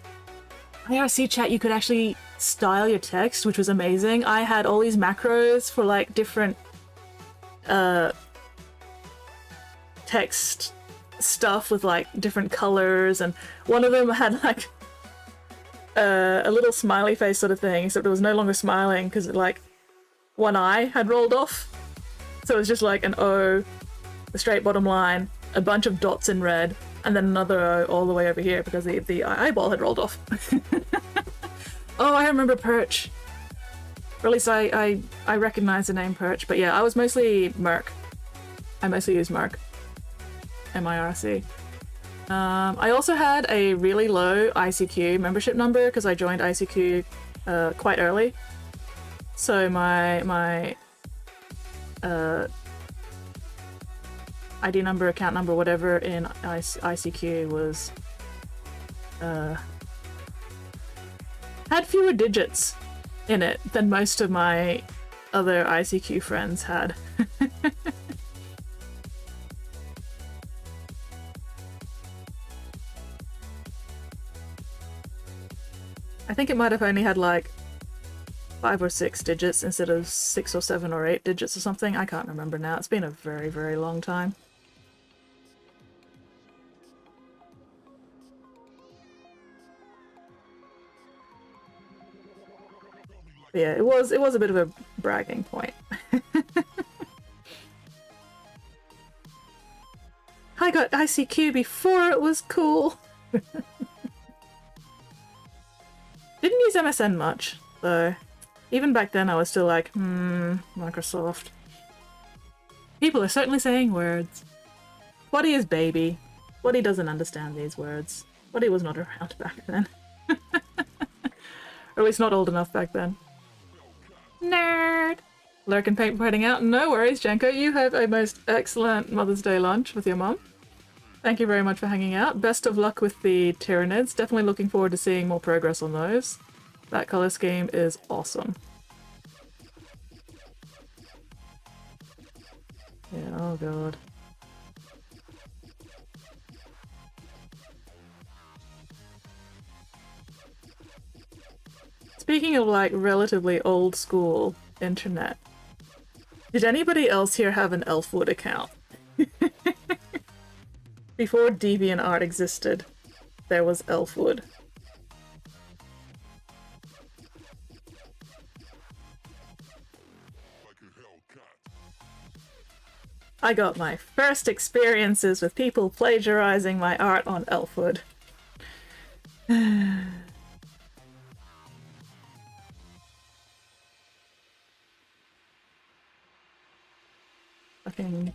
IRC chat you could actually style your text, which was amazing. I had all these macros for like different text stuff with like different colors, and one of them had like a little smiley face sort of thing, except it was no longer smiling because like one eye had rolled off. So it was just like an O, a straight bottom line, a bunch of dots in red, and then another O all the way over here because the eyeball had rolled off. Oh, I remember Perch. Or at least I recognize the name Perch, but yeah, I was mostly Merc. I mostly used Merc. M-I-R-C. I also had a really low ICQ membership number because I joined ICQ quite early. So my ID number, account number, whatever in ICQ was had fewer digits in it than most of my other ICQ friends had. I think it might have only had like 5 or 6 digits instead of 6 or 7 or 8 digits or something. I can't remember now. It's been a very, very long time. But yeah, it was a bit of a bragging point. I got ICQ before it was cool. Didn't use MSN much, though. Even back then I was still like, Microsoft. People are certainly saying words. Waddy is baby. Waddy doesn't understand these words. Waddy was not around back then. Or at least not old enough back then. Nerd! Lurk and Paint heading out. No worries, Janko. You have a most excellent Mother's Day lunch with your mum. Thank you very much for hanging out. Best of luck with the Tyranids. Definitely looking forward to seeing more progress on those. That color scheme is awesome. Yeah, oh god. Speaking of like relatively old school internet, did anybody else here have an Elfwood account? Before DeviantArt existed, there was Elfwood. I got my first experiences with people plagiarizing my art on Elfwood. Fucking...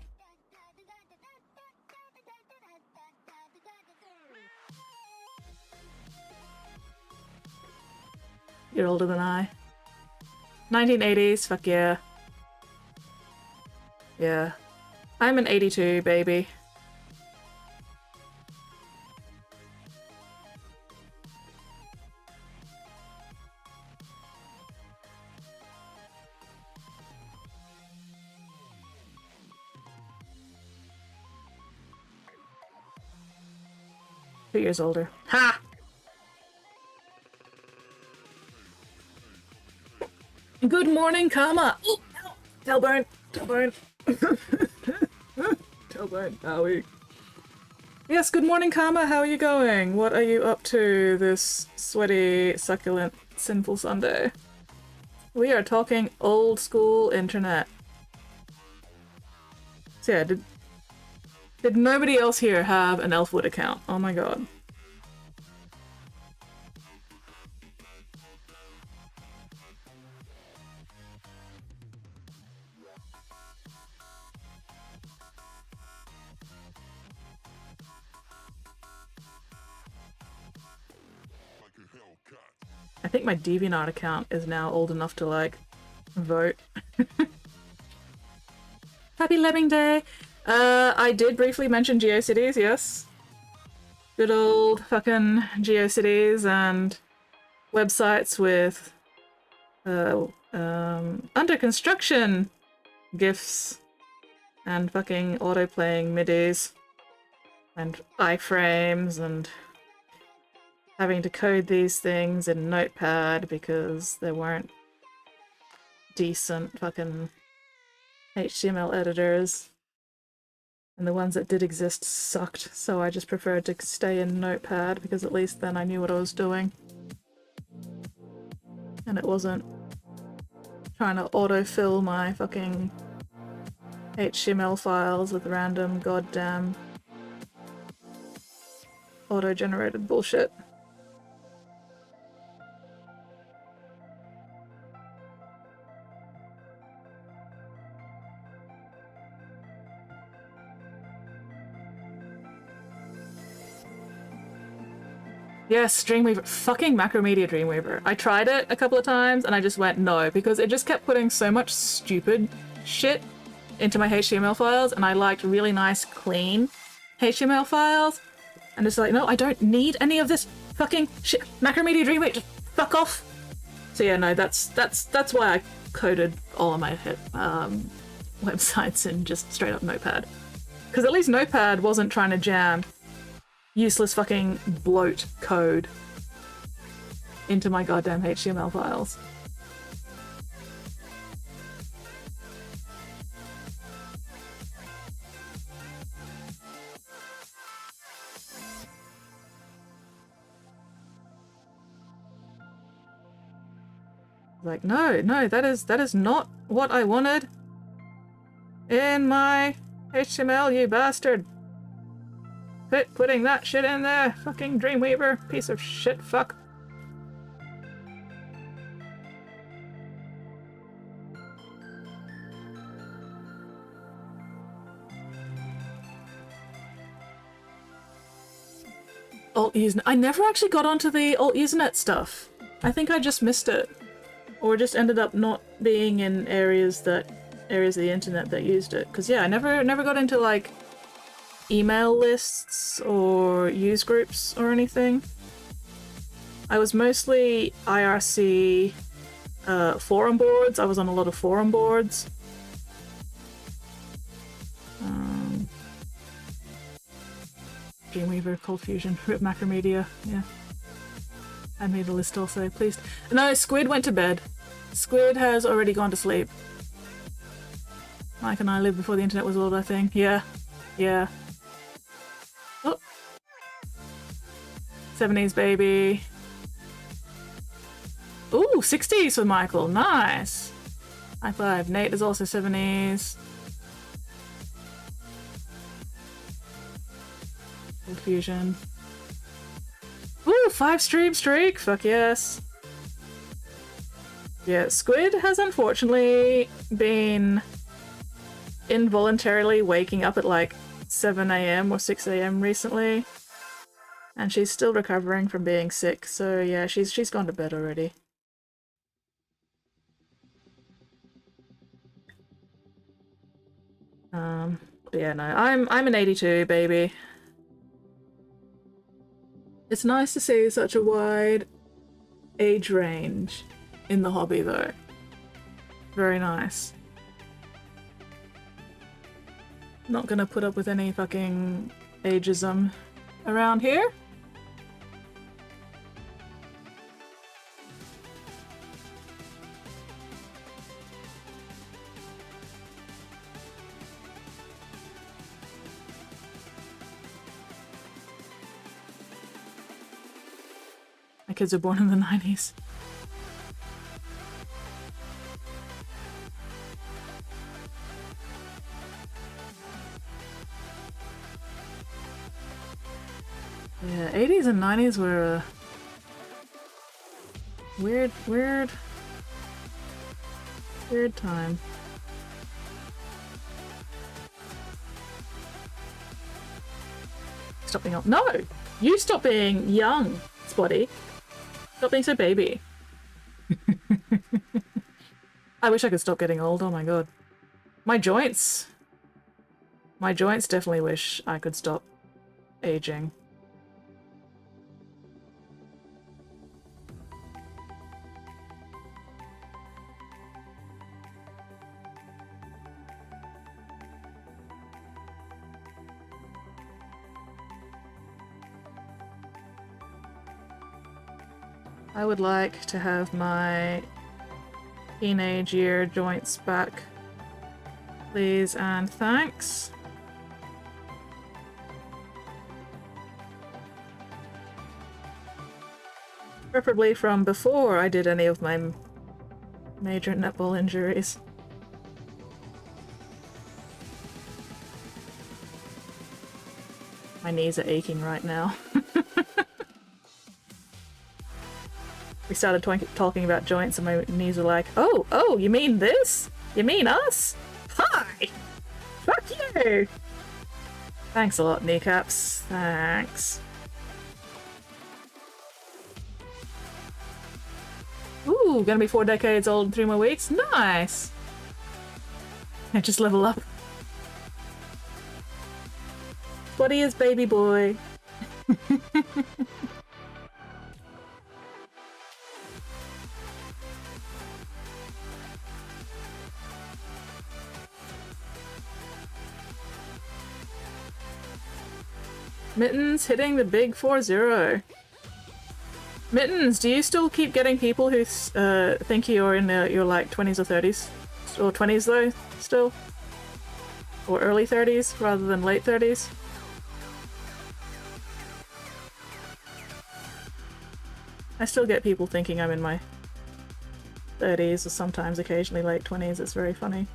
You're older than I. 1980s, fuck yeah. Yeah. I'm an 82, baby. Two years older. Ha! good morning, Karma. Ooh, ow. Tailbone. Tailbone. Tailbone. Owie. Yes, good morning, Karma. How are you going? What are you up to this sweaty, succulent, sinful Sunday? We are talking old school internet. So yeah, did nobody else here have an Elfwood account? Oh my god. I think my DeviantArt account is now old enough to, like, vote. Happy Lemming Day! I did briefly mention GeoCities, yes. Good old fucking GeoCities and websites with under construction GIFs and fucking auto-playing MIDIs and iframes and having to code these things in Notepad because there weren't decent fucking HTML editors. And the ones that did exist sucked, so I just preferred to stay in Notepad because at least then I knew what I was doing. And it wasn't trying to autofill my fucking HTML files with random goddamn auto-generated bullshit. Yes, Dreamweaver. Fucking Macromedia Dreamweaver. I tried it a couple of times and I just went no, because it just kept putting so much stupid shit into my HTML files, and I liked really nice, clean HTML files. And it's like, no, I don't need any of this fucking shit. Macromedia Dreamweaver, just fuck off. So yeah, no, that's why I coded all of my websites in just straight up Notepad. Because at least Notepad wasn't trying to jam useless fucking bloat code into my goddamn HTML files. Like, no, that is not what I wanted in my HTML, you bastard. Putting that shit in there, fucking Dreamweaver, piece of shit, fuck. Alt Usenet. I never actually got onto the Alt Usenet stuff. I think I just missed it. Or just ended up not being in areas of the internet that used it. Cause yeah, I never got into like email lists or use groups or anything. I was mostly IRC forum boards. I was on a lot of forum boards. Dreamweaver, Cold Fusion, Rip Macromedia, yeah. I made a list also, please. No, Squid went to bed. Squid has already gone to sleep. Mike and I lived before the internet was old, I think. Yeah. Yeah. Oh. 70s baby. Ooh, 60s for Michael. Nice. High five. Nate is also 70s. Cold Fusion. Ooh, 5 stream streak. Fuck yes. Yeah, Squid has unfortunately been involuntarily waking up at like 7 AM or 6 AM recently. And she's still recovering from being sick, so yeah, she's gone to bed already. But yeah, no, I'm an 82 baby. It's nice to see such a wide age range in the hobby though. Very nice. Not gonna put up with any fucking ageism around here. My kids were born in the 90s. Yeah, 80s and 90s were weird time. Stop being old. No! You stop being young, Spotty. Stop being so baby. I wish I could stop getting old, oh my god. My joints definitely wish I could stop aging. I would like to have my teenage year joints back, please and thanks. Preferably from before I did any of my major netball injuries. My knees are aching right now. We started talking about joints and my knees were like, oh, you mean this? You mean us? Hi! Fuck you! Thanks a lot, kneecaps. Thanks. Ooh, gonna be 4 decades old in 3 more weeks? Nice! I just level up. Spotty is baby boy. Mittens hitting the big 4-0. Mittens, do you still keep getting people who think you're in your like 20s or 30s? Or 20s though, still? Or early 30s rather than late 30s? I still get people thinking I'm in my 30s or sometimes occasionally late 20s. It's very funny.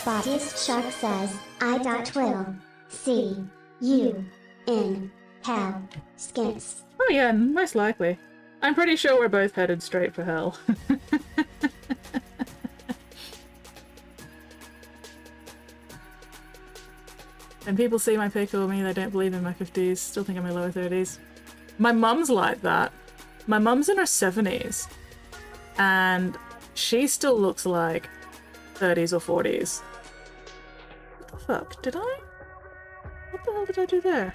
Spottiest Shark says, I.will see you in hell, skins. Oh yeah, most likely. I'm pretty sure we're both headed straight for hell. When people see my pic of me, they don't believe in my 50s, still think I'm in my lower 30s. My mum's like that. My mum's in her 70s. And she still looks like 30s or 40s. What the fuck? Did I? What the hell did I do there?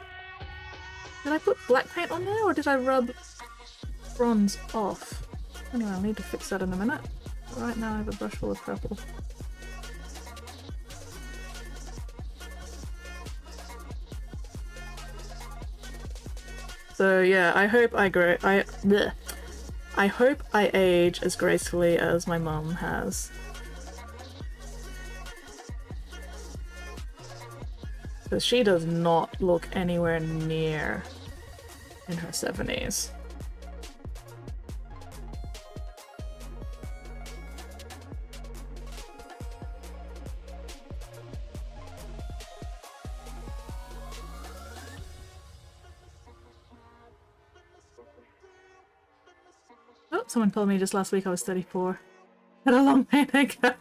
Did I put black paint on there or did I rub bronze off? Anyway, I'll need to fix that in a minute. Right now I have a brush full of purple. So yeah, I hope I hope I age as gracefully as my mum has. Because she does not look anywhere near in her 70s. Oh, someone told me just last week I was 34. Had a long way to go.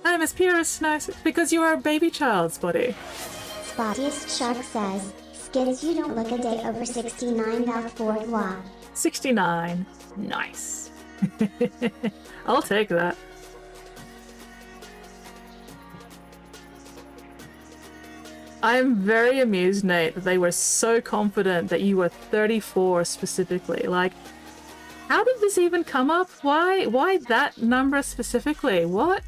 I'm as pure as snow because you are a baby child, Spotty. Spottiest Shark says, Skids, you don't look a day over 69 Valford Wa. 69. Nice. I'll take that. I'm very amused, Nate, that they were so confident that you were 34 specifically. Like, how did this even come up? Why that number specifically? What?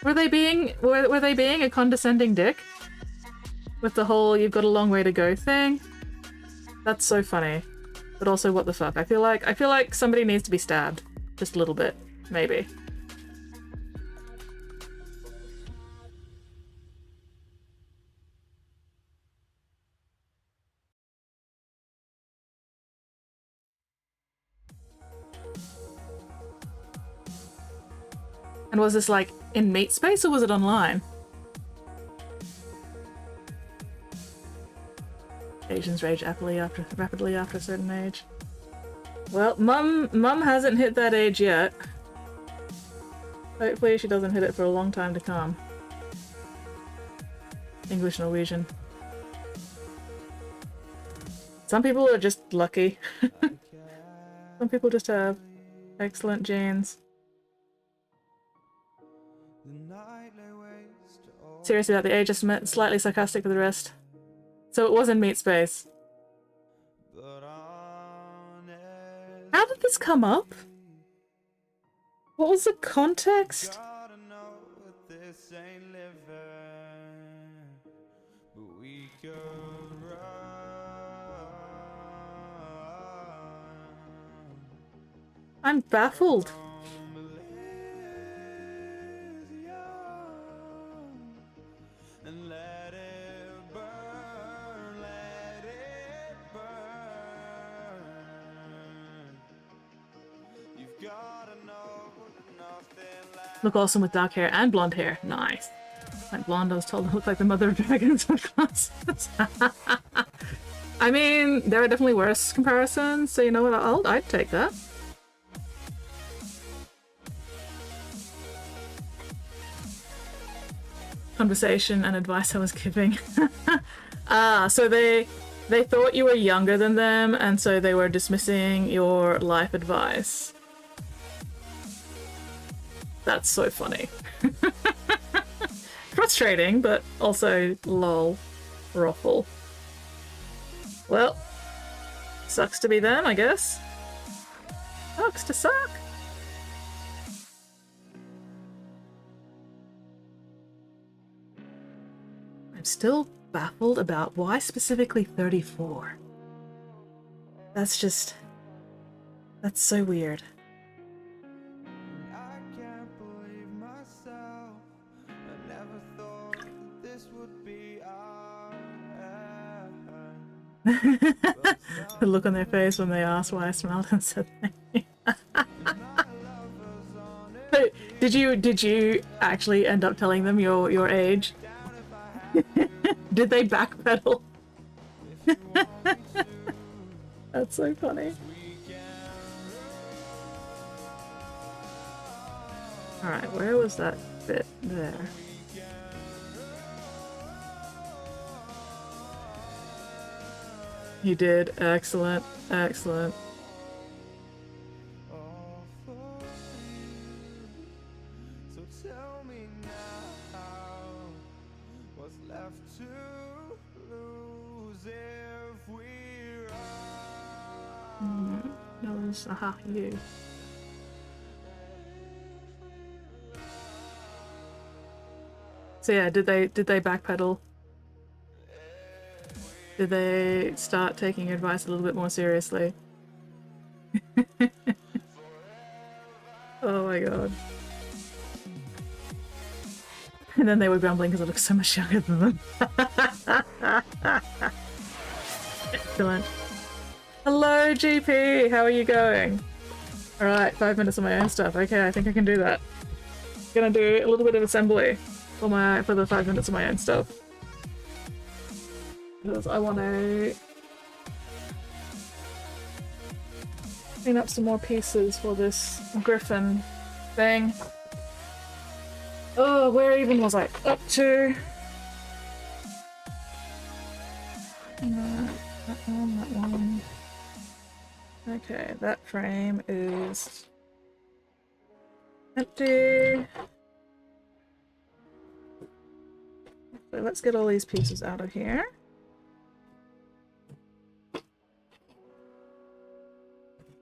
Were they being a condescending dick? With the whole "you've got a long way to go" thing? That's so funny. But also, what the fuck? I feel like somebody needs to be stabbed. Just a little bit, maybe. And was this like in meat space or was it online? Asians rage rapidly after a certain age. Well, mum hasn't hit that age yet. Hopefully she doesn't hit it for a long time to come. English Norwegian. Some people are just lucky. Some people just have excellent genes. Seriously about the age estimate, slightly sarcastic for the rest. So it was in meat space. How did this come up? What was the context? I'm baffled. Look awesome with dark hair and blonde hair. Nice. Like blonde, I was told to look like the mother of dragons with glasses. I mean, there are definitely worse comparisons, so you know what, I'd take that. Conversation and advice I was giving. So they thought you were younger than them, and so they were dismissing your life advice. That's so funny. Frustrating, but also lol. Ruffle. Well, sucks to be them, I guess. Sucks to suck. I'm still baffled about why specifically 34. That's so weird. The look on their face when they asked why I smiled and said thank you. So, did you actually end up telling them your age? Did they backpedal? That's so funny. Alright, where was that bit there? You did. Excellent. Excellent. Aha, you. So yeah, did they backpedal? Did they start taking advice a little bit more seriously? Oh my god. And then they were grumbling because I look so much younger than them. Excellent. Hello, GP! How are you going? Alright, 5 minutes of my own stuff. Okay, I think I can do that. Gonna do a little bit of assembly for the 5 minutes of my own stuff. Because I want to clean up some more pieces for this griffin thing. Oh, where even was I up to? That one. Okay, that frame is empty. So let's get all these pieces out of here.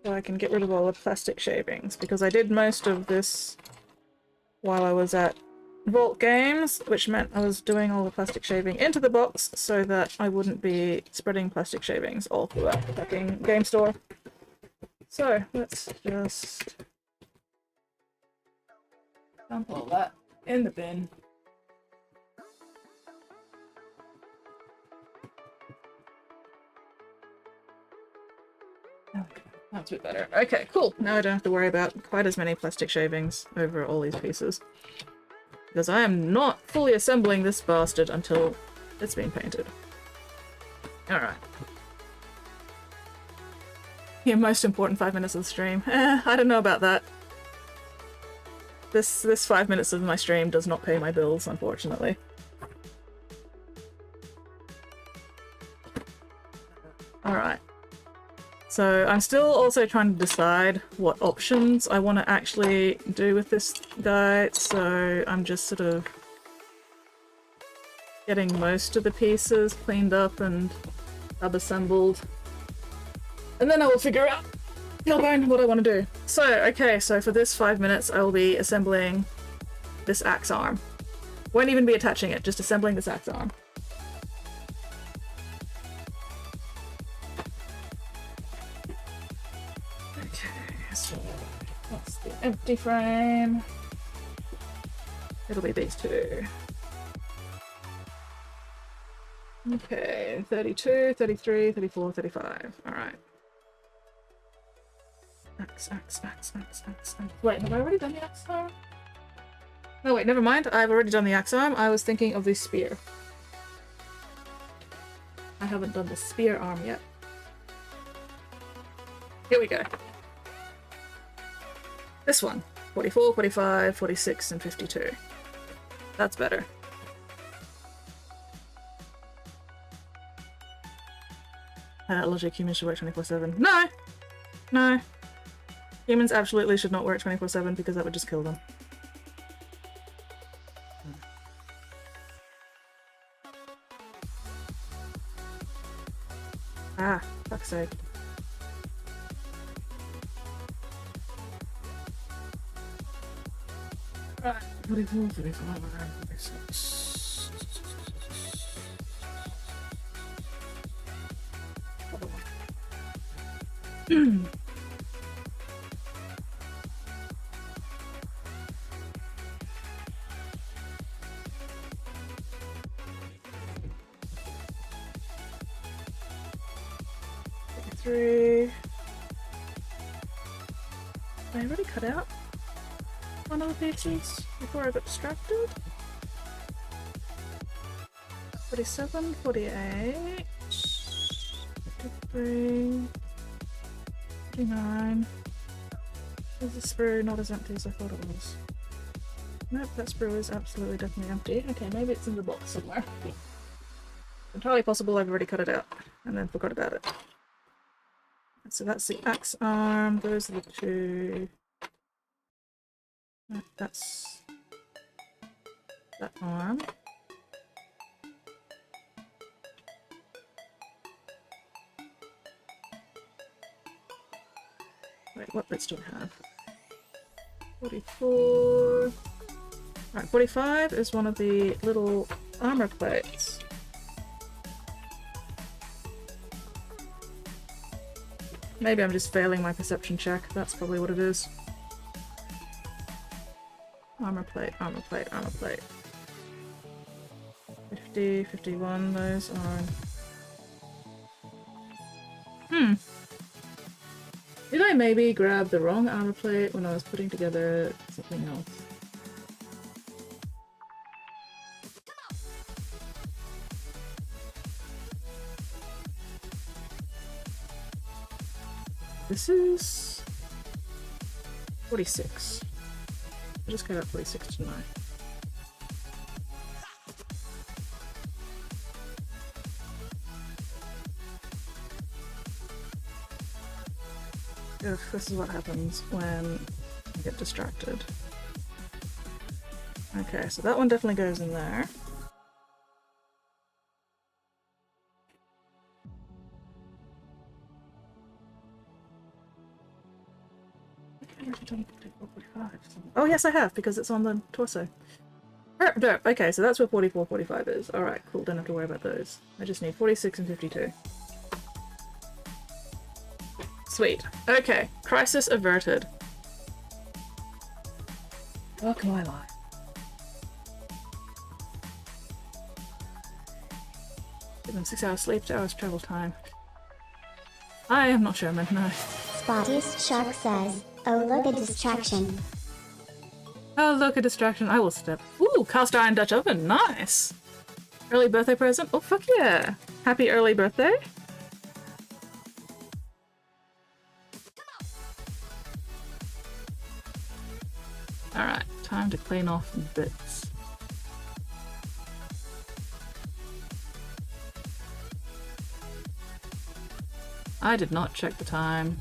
So I can get rid of all the plastic shavings, because I did most of this while I was at Vault Games, which meant I was doing all the plastic shaving into the box so that I wouldn't be spreading plastic shavings all throughout the fucking game store. So let's just dump all that in the bin. Okay, that's a bit better. Okay, cool. Now I don't have to worry about quite as many plastic shavings over all these pieces. Because I am not fully assembling this bastard until it's been painted. Alright. Yeah, most important 5 minutes of the stream. I don't know about that. This 5 minutes of my stream does not pay my bills, unfortunately. Alright. So I'm still also trying to decide what options I want to actually do with this guy, so I'm just sort of getting most of the pieces cleaned up and sub-assembled. And then I will figure out what I want to do. So, okay, so for this 5 minutes I will be assembling this axe arm. Won't even be attaching it, just assembling this axe arm. So that's the empty frame. It'll be these two. Okay, 32, 33, 34, 35. Alright. Axe. Wait, have I already done the axe arm? No, wait, never mind. I've already done the axe arm. I was thinking of the spear. I haven't done the spear arm yet. Here we go. This one. 44, 45, 46, and 52. That's better. Logic, humans should work 24/7. No! No. Humans absolutely should not work 24/7 because that would just kill them. Ah, fuck's sake. Right. 44, 45, 46. Three. I already cut out one of the pieces before I got distracted. 47, 48, 53, 59. Is the sprue not as empty as I thought it was? Nope, that sprue is absolutely definitely empty. Okay, maybe it's in the box somewhere. Entirely possible I've already cut it out and then forgot about it. So that's the axe arm, those are the two. That's that arm. Wait, what bits do I have? 44. Alright, 45 is one of the little armor plates. Maybe I'm just failing my perception check. That's probably what it is. Armor plate, armor plate, armor plate. 50, 51, those are... Did I maybe grab the wrong armor plate when I was putting together something else? This is 46. I just got 46 tonight. Ugh, this is what happens when I get distracted. Okay, so that one definitely goes in there. Oh yes, I have, because it's on the torso. Okay, so that's where 44, 45 is. Alright, cool, don't have to worry about those. I just need 46 and 52. Sweet. Okay, crisis averted. Fuck my life. Give them 6 hours sleep, 2 hours travel time. I am not Sherman, no. Spottiest Shark says, oh look a distraction. Oh, look, a distraction. I will step. Ooh, cast iron Dutch oven. Nice. Early birthday present. Oh, fuck yeah. Happy early birthday. Alright, time to clean off bits. I did not check the time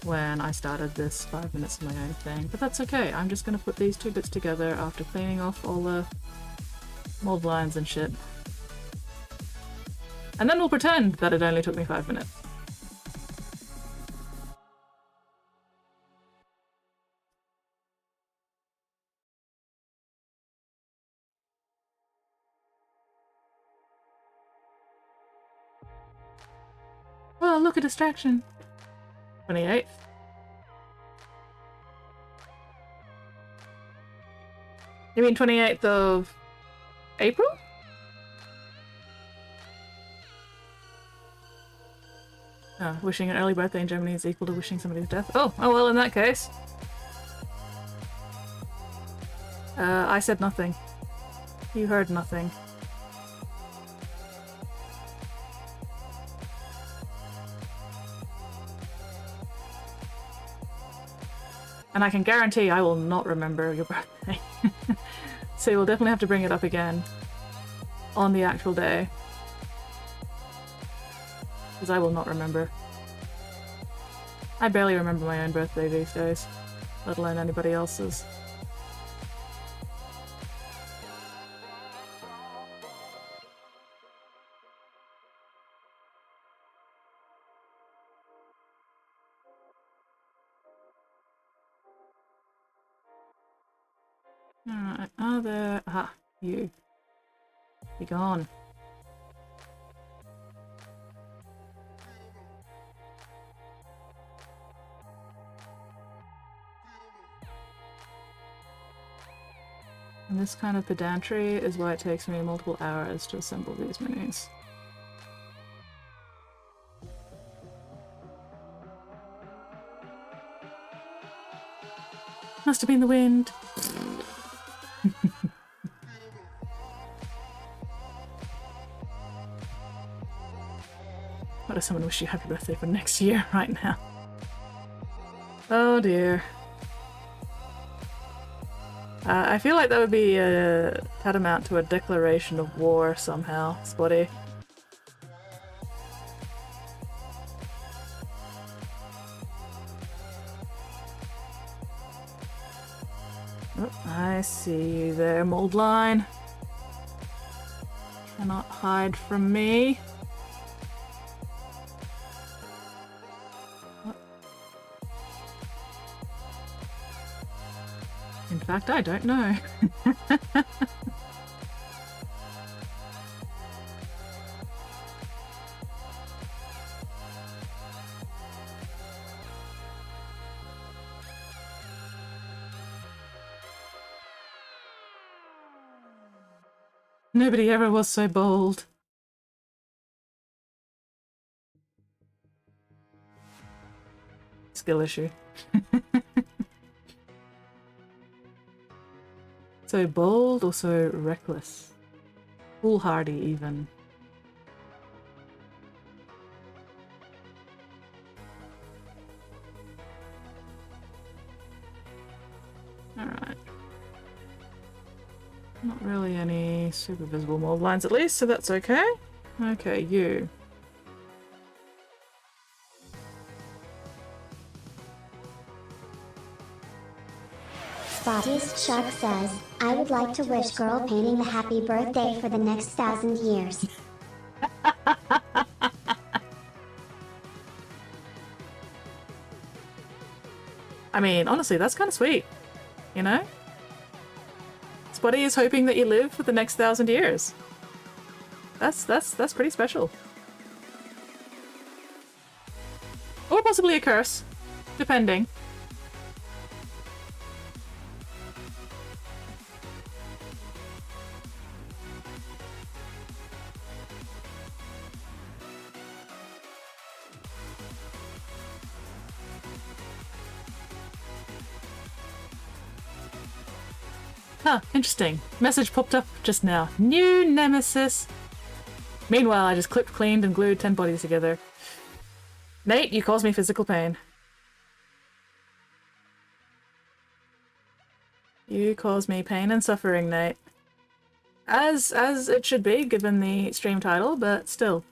when I started this 5 minutes of my own thing, but that's okay. I'm just gonna put these 2 bits together after cleaning off all the mold lines and shit. And then we'll pretend that it only took me 5 minutes. Oh, look, a distraction. 28th. You mean 28th of April? Oh, wishing an early birthday in Germany is equal to wishing somebody's death. Oh well, in that case. I said nothing. You heard nothing. And I can guarantee I will not remember your birthday. So we'll definitely have to bring it up again on the actual day. Because I will not remember. I barely remember my own birthday these days, let alone anybody else's. Alright, are there... Aha, you. Be gone. And this kind of pedantry is why it takes me multiple hours to assemble these minis. Must have been the wind. What if someone wish you happy birthday for next year right now? Oh dear. I feel like that would be tantamount to a declaration of war somehow, Spotty. Oh, I see you there, mold line. Cannot hide from me. In fact, I don't know. Nobody ever was so bold. Skill issue. So bold or so reckless? Foolhardy even. Alright. Not really any super visible mold lines at least, so that's okay. Okay, you. Baptiste Shark says, I would like to wish girl painting the happy birthday for the next 1,000 years. I mean, honestly, that's kind of sweet, you know? Spotty is hoping that you live for the next 1,000 years. That's pretty special. Or possibly a curse, depending. Huh, interesting. Message popped up just now. New nemesis. Meanwhile, I just clipped, cleaned, and glued 10 bodies together. Nate, you cause me physical pain. You cause me pain and suffering, Nate. As it should be, given the stream title, but still.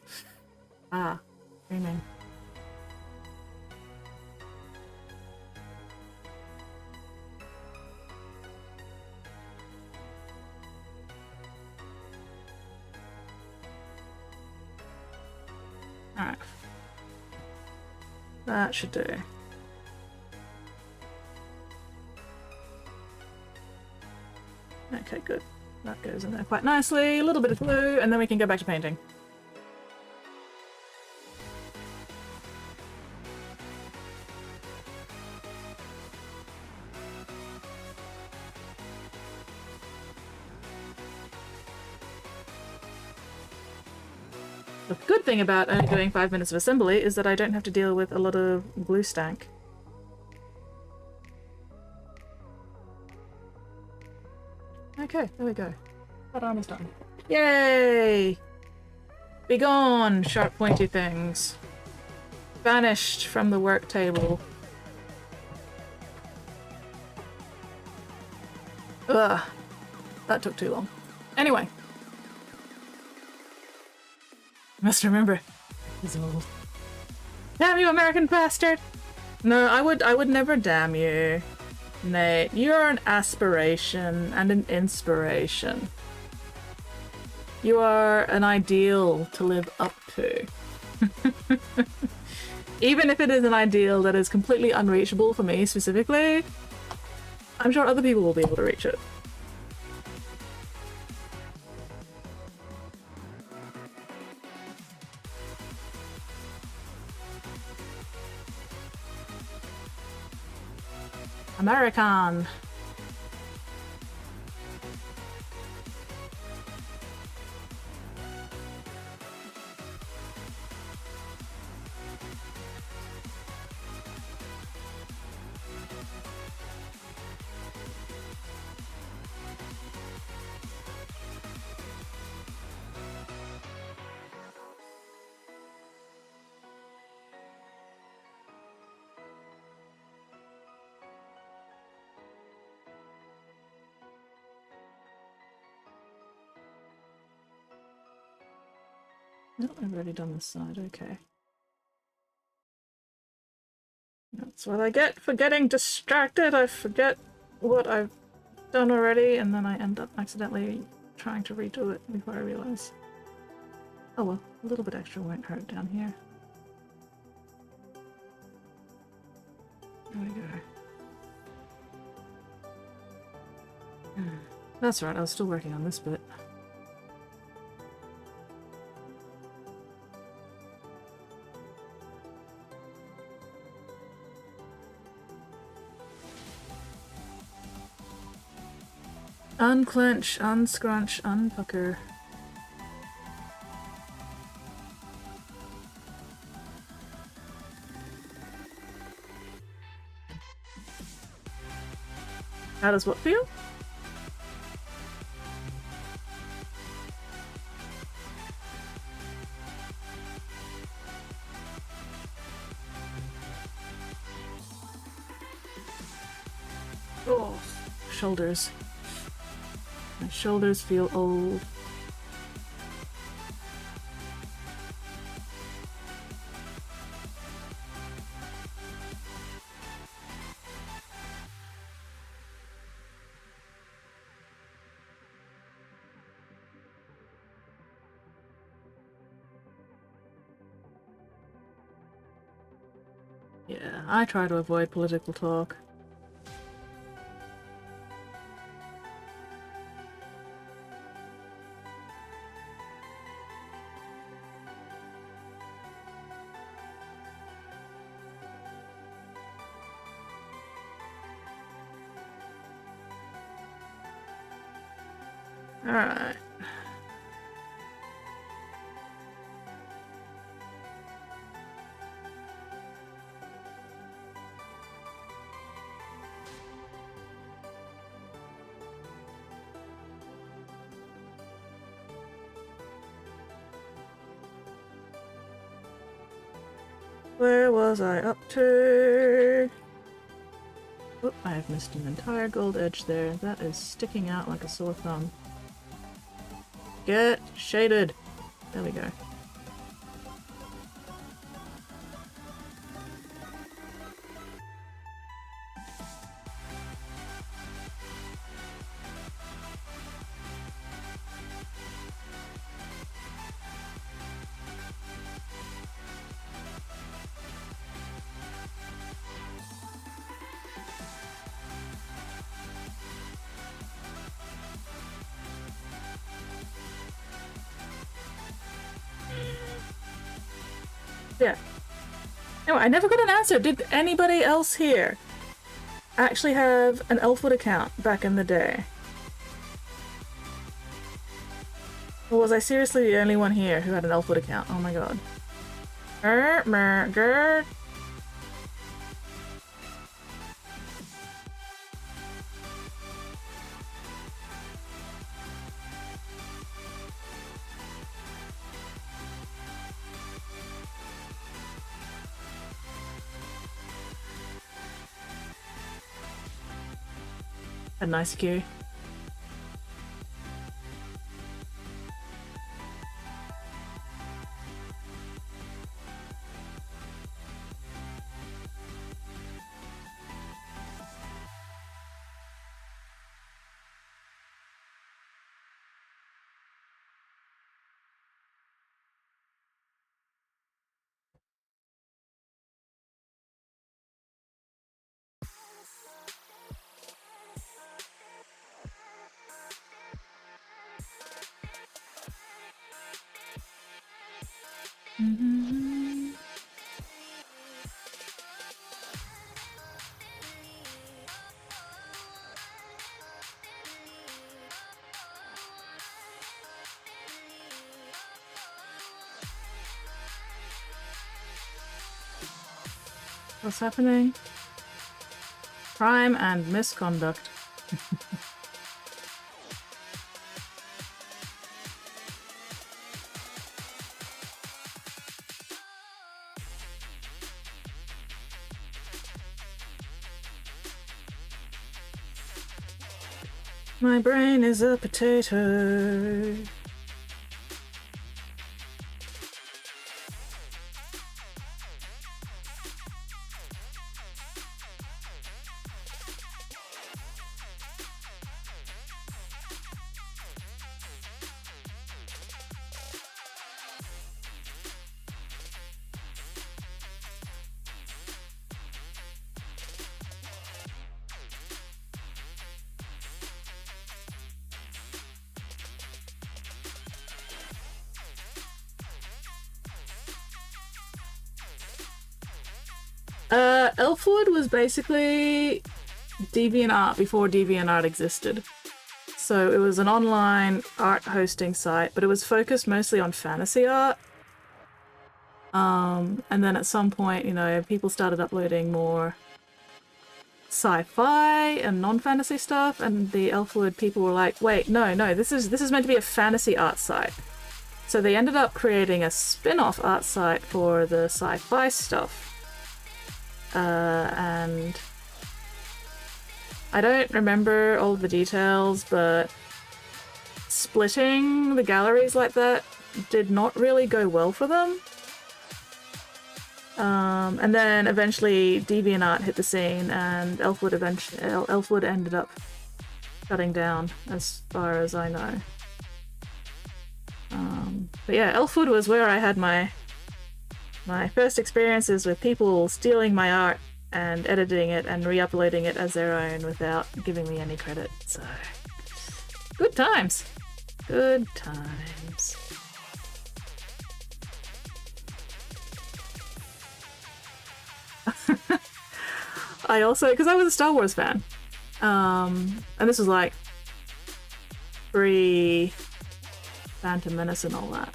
Ah, streaming. Alright. That should do. Okay, good. That goes in there quite nicely. A little bit of glue, and then we can go back to painting. The good thing about only doing 5 minutes of assembly is that I don't have to deal with a lot of glue stank. Okay, there we go. That arm is done. Yay! Be gone, sharp pointy things. Vanished from the work table. Ugh. That took too long. Anyway. Must remember, he's old. Damn you, American bastard! No, I would never damn you, Nate. You're an aspiration and an inspiration. You are an ideal to live up to. Even if it is an ideal that is completely unreachable for me specifically, I'm sure other people will be able to reach it. American. No, I've already done this side, okay. That's what I get for getting distracted. I forget what I've done already, and then I end up accidentally trying to redo it before I realize. Oh well, a little bit extra won't hurt down here. There we go. That's right, I was still working on this bit. Unclench, unscrunch, unpucker. How does what feel? Oh, shoulders. My shoulders feel old. Yeah, I try to avoid political talk. Alright. Where was I up to? Oh, I have missed an entire gold edge there. That is sticking out like a sore thumb. Get shaded. There we go. Yeah. Anyway, I never got an answer. Did anybody else here actually have an Elfwood account back in the day? Or was I seriously the only one here who had an Elfwood account? Oh my god. Grr. A nice queue. What's happening? Crime and misconduct. My brain is a potato. Elfwood was basically DeviantArt before DeviantArt existed. So it was an online art hosting site, but it was focused mostly on fantasy art. And then at some point, you know, people started uploading more sci-fi and non-fantasy stuff, and the Elfwood people were like, wait, no, this is meant to be a fantasy art site. So they ended up creating a spin-off art site for the sci-fi stuff. And I don't remember all the details, but splitting the galleries like that did not really go well for them. And then eventually DeviantArt hit the scene, and Elfwood ended up shutting down, as far as I know. But yeah, Elfwood was where I had my My first experiences with people stealing my art and editing it and re-uploading it as their own without giving me any credit. So, good times. Good times. I also, because I was a Star Wars fan, and this was like pre Phantom Menace and all that.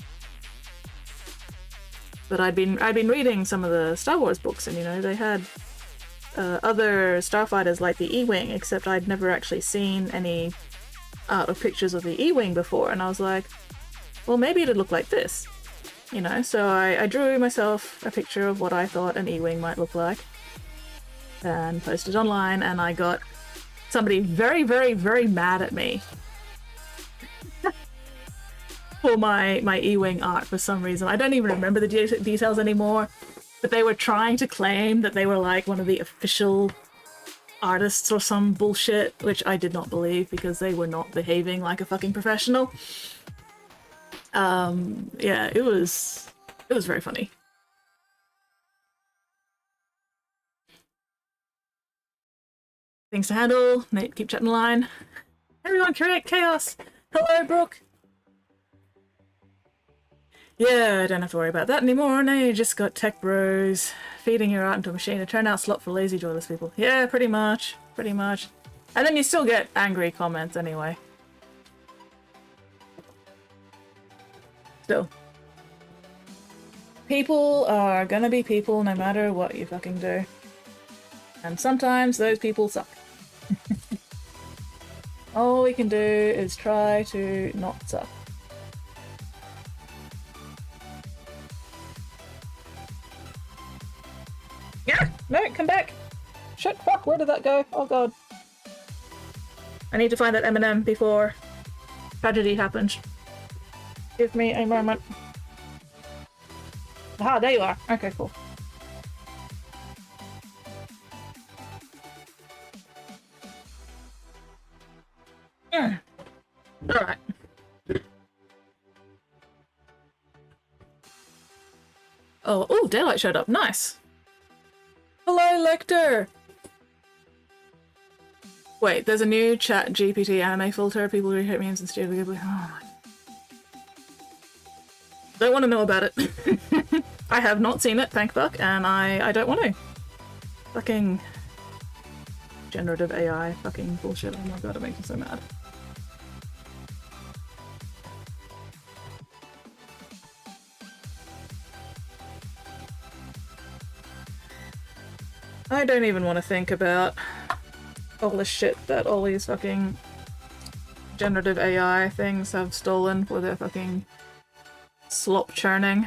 But I'd been reading some of the Star Wars books, and you know they had other starfighters like the E-wing, except I'd never actually seen any art or pictures of the E-wing before, and I was like, well, maybe it'd look like this, you know. So I drew myself a picture of what I thought an E-wing might look like, and posted online, and I got somebody very, very, very mad at me for my E-wing art for some reason. I don't even remember the details anymore, but they were trying to claim that they were like one of the official artists or some bullshit, which I did not believe because they were not behaving like a fucking professional. Yeah, it was very funny. Things to handle. Nate, keep chatting line. Everyone, correct chaos. Hello, Brooke. Yeah, I don't have to worry about that anymore. Now you just got tech bros feeding your art into a machine, a turnout slot for lazy joyless people. Yeah, pretty much. Pretty much. And then you still get angry comments anyway. Still. People are gonna be people no matter what you fucking do. And sometimes those people suck. All we can do is try to not suck. Yeah! No, come back! Shit, fuck, where did that go? Oh god. I need to find that M&M before tragedy happens. Give me a moment. Aha, there you are. Okay, cool. Alright. Oh, daylight showed up. Nice. Hello, Lecter! Wait, there's a new chat GPT anime filter. People retweet memes and Studio Ghibli. Oh my. Don't want to know about it. I have not seen it, thank fuck, and I don't want to. Fucking generative AI fucking bullshit. Oh my god, it makes me so mad. I don't even want to think about all the shit that all these fucking generative AI things have stolen for their fucking slop churning.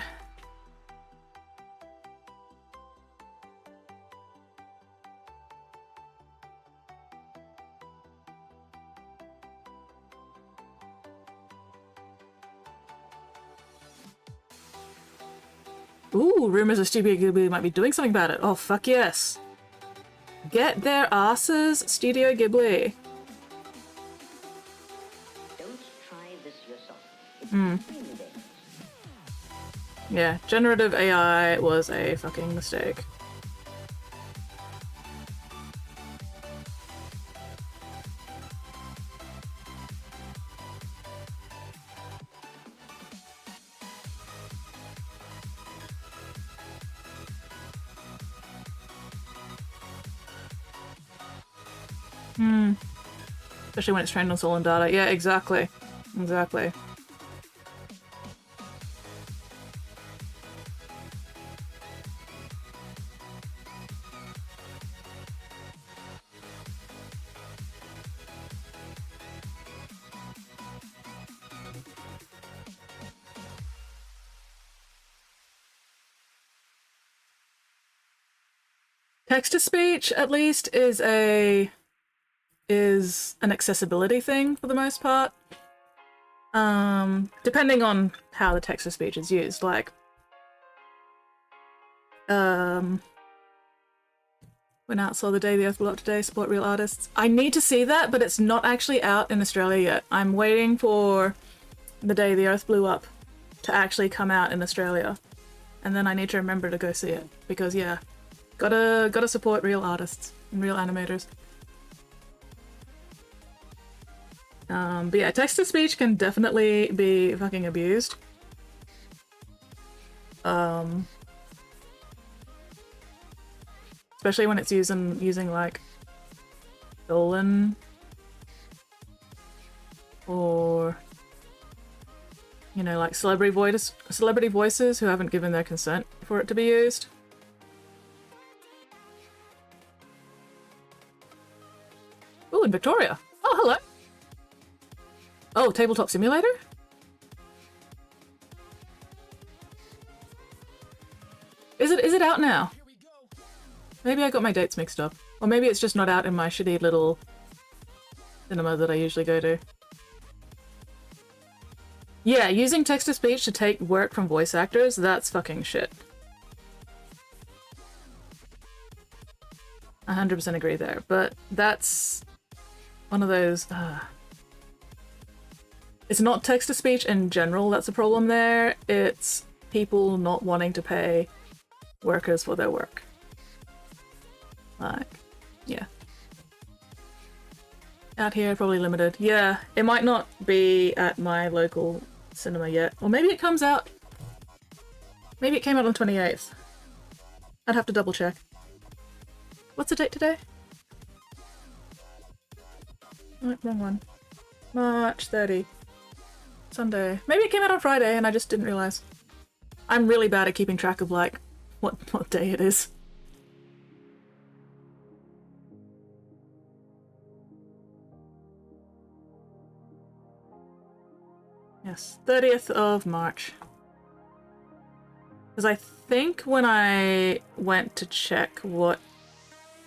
Ooh, rumors of Studio Ghibli might be doing something about it. Oh, fuck yes. Get their asses, Studio Ghibli. Don't try this yourself. Yeah, generative AI was a fucking mistake. Especially when it's trained on stolen data. Yeah, exactly. Exactly. Text-to-speech, at least, is an accessibility thing for the most part. Depending on how the text-to-speech is used. Like, went out, saw The Day the Earth Blew Up Today, support real artists. I need to see that, but it's not actually out in Australia yet. I'm waiting for The Day the Earth Blew Up to actually come out in Australia. and then I need to remember to go see it because yeah, gotta support real artists and real animators. But yeah, text-to-speech can definitely be fucking abused. Especially when it's using like stolen or you know, like celebrity voices who haven't given their consent for it to be used. Ooh, in Victoria. Oh, hello. Oh, Tabletop Simulator? Is it out now? Maybe I got my dates mixed up. Or maybe it's just not out in my shitty little cinema that I usually go to. Yeah, using text-to-speech to take work from voice actors, that's fucking shit. 100% agree there, but that's one of those... It's not text-to-speech in general that's a problem there, it's people not wanting to pay workers for their work. Like, yeah. Out here, probably limited. Yeah, it might not be at my local cinema yet. Or maybe it comes out... Maybe it came out on the 28th. I'd have to double check. What's the date today? Oh, wrong one. March 30. Sunday. Maybe it came out on Friday and I just didn't realize. I'm really bad at keeping track of, like, what day it is. Yes, 30th of March. Because I think when I went to check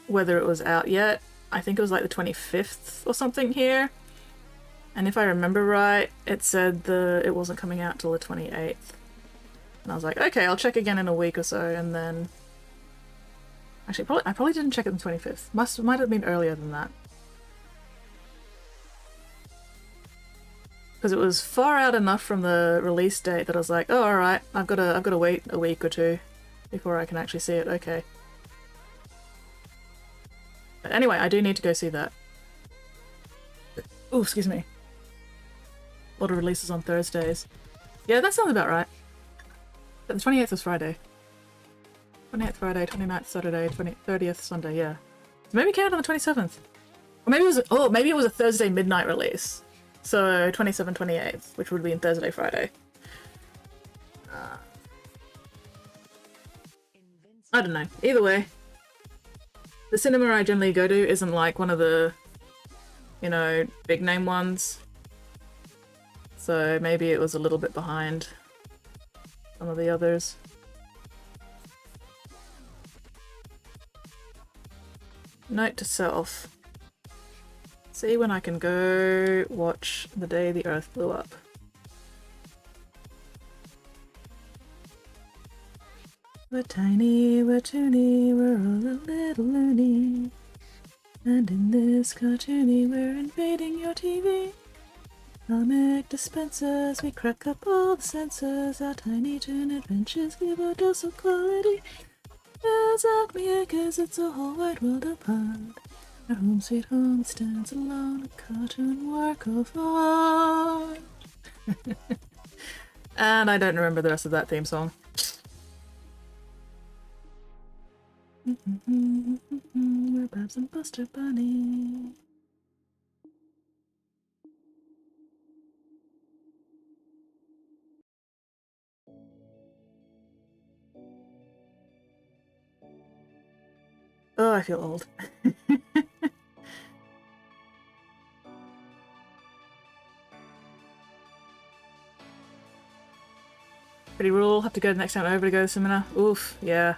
whether it was out yet, I think it was like the 25th or something here. And if I remember right, it said it wasn't coming out till the 28th. And I was like, okay, I'll check again in a week or so, and then... Actually, I probably didn't check it on the 25th. Might have been earlier than that. Because it was far out enough from the release date that I was like, oh, alright, I've got to wait a week or two before I can actually see it, okay. But anyway, I do need to go see that. Oh, excuse me. A lot of releases on Thursdays. Yeah, that sounds about right. But the 28th was Friday. 28th Friday, 29th Saturday, 30th Sunday, yeah. So maybe it came out on the 27th. Or maybe it was a Thursday midnight release. So 27th, 28th, which would be in Thursday, Friday. I don't know. Either way, the cinema I generally go to isn't like one of the, you know, big name ones. So maybe it was a little bit behind some of the others. Note to self. See when I can go watch The Day the Earth Blew Up. We're tiny, we're toony, we're all a little loony. And in this cartoony, we're invading your TV. Comic dispensers, we crack up all the sensors. Our tiny toon adventures give a dose of quality. As Acme Acres, it's a whole wide world apart. Our home sweet home stands alone, a cartoon work of art. And I don't remember the rest of that theme song. We're Babs and Buster Bunny. Oh, I feel old. Pretty rule, have to go the next time over to go to the seminar. Oof, yeah.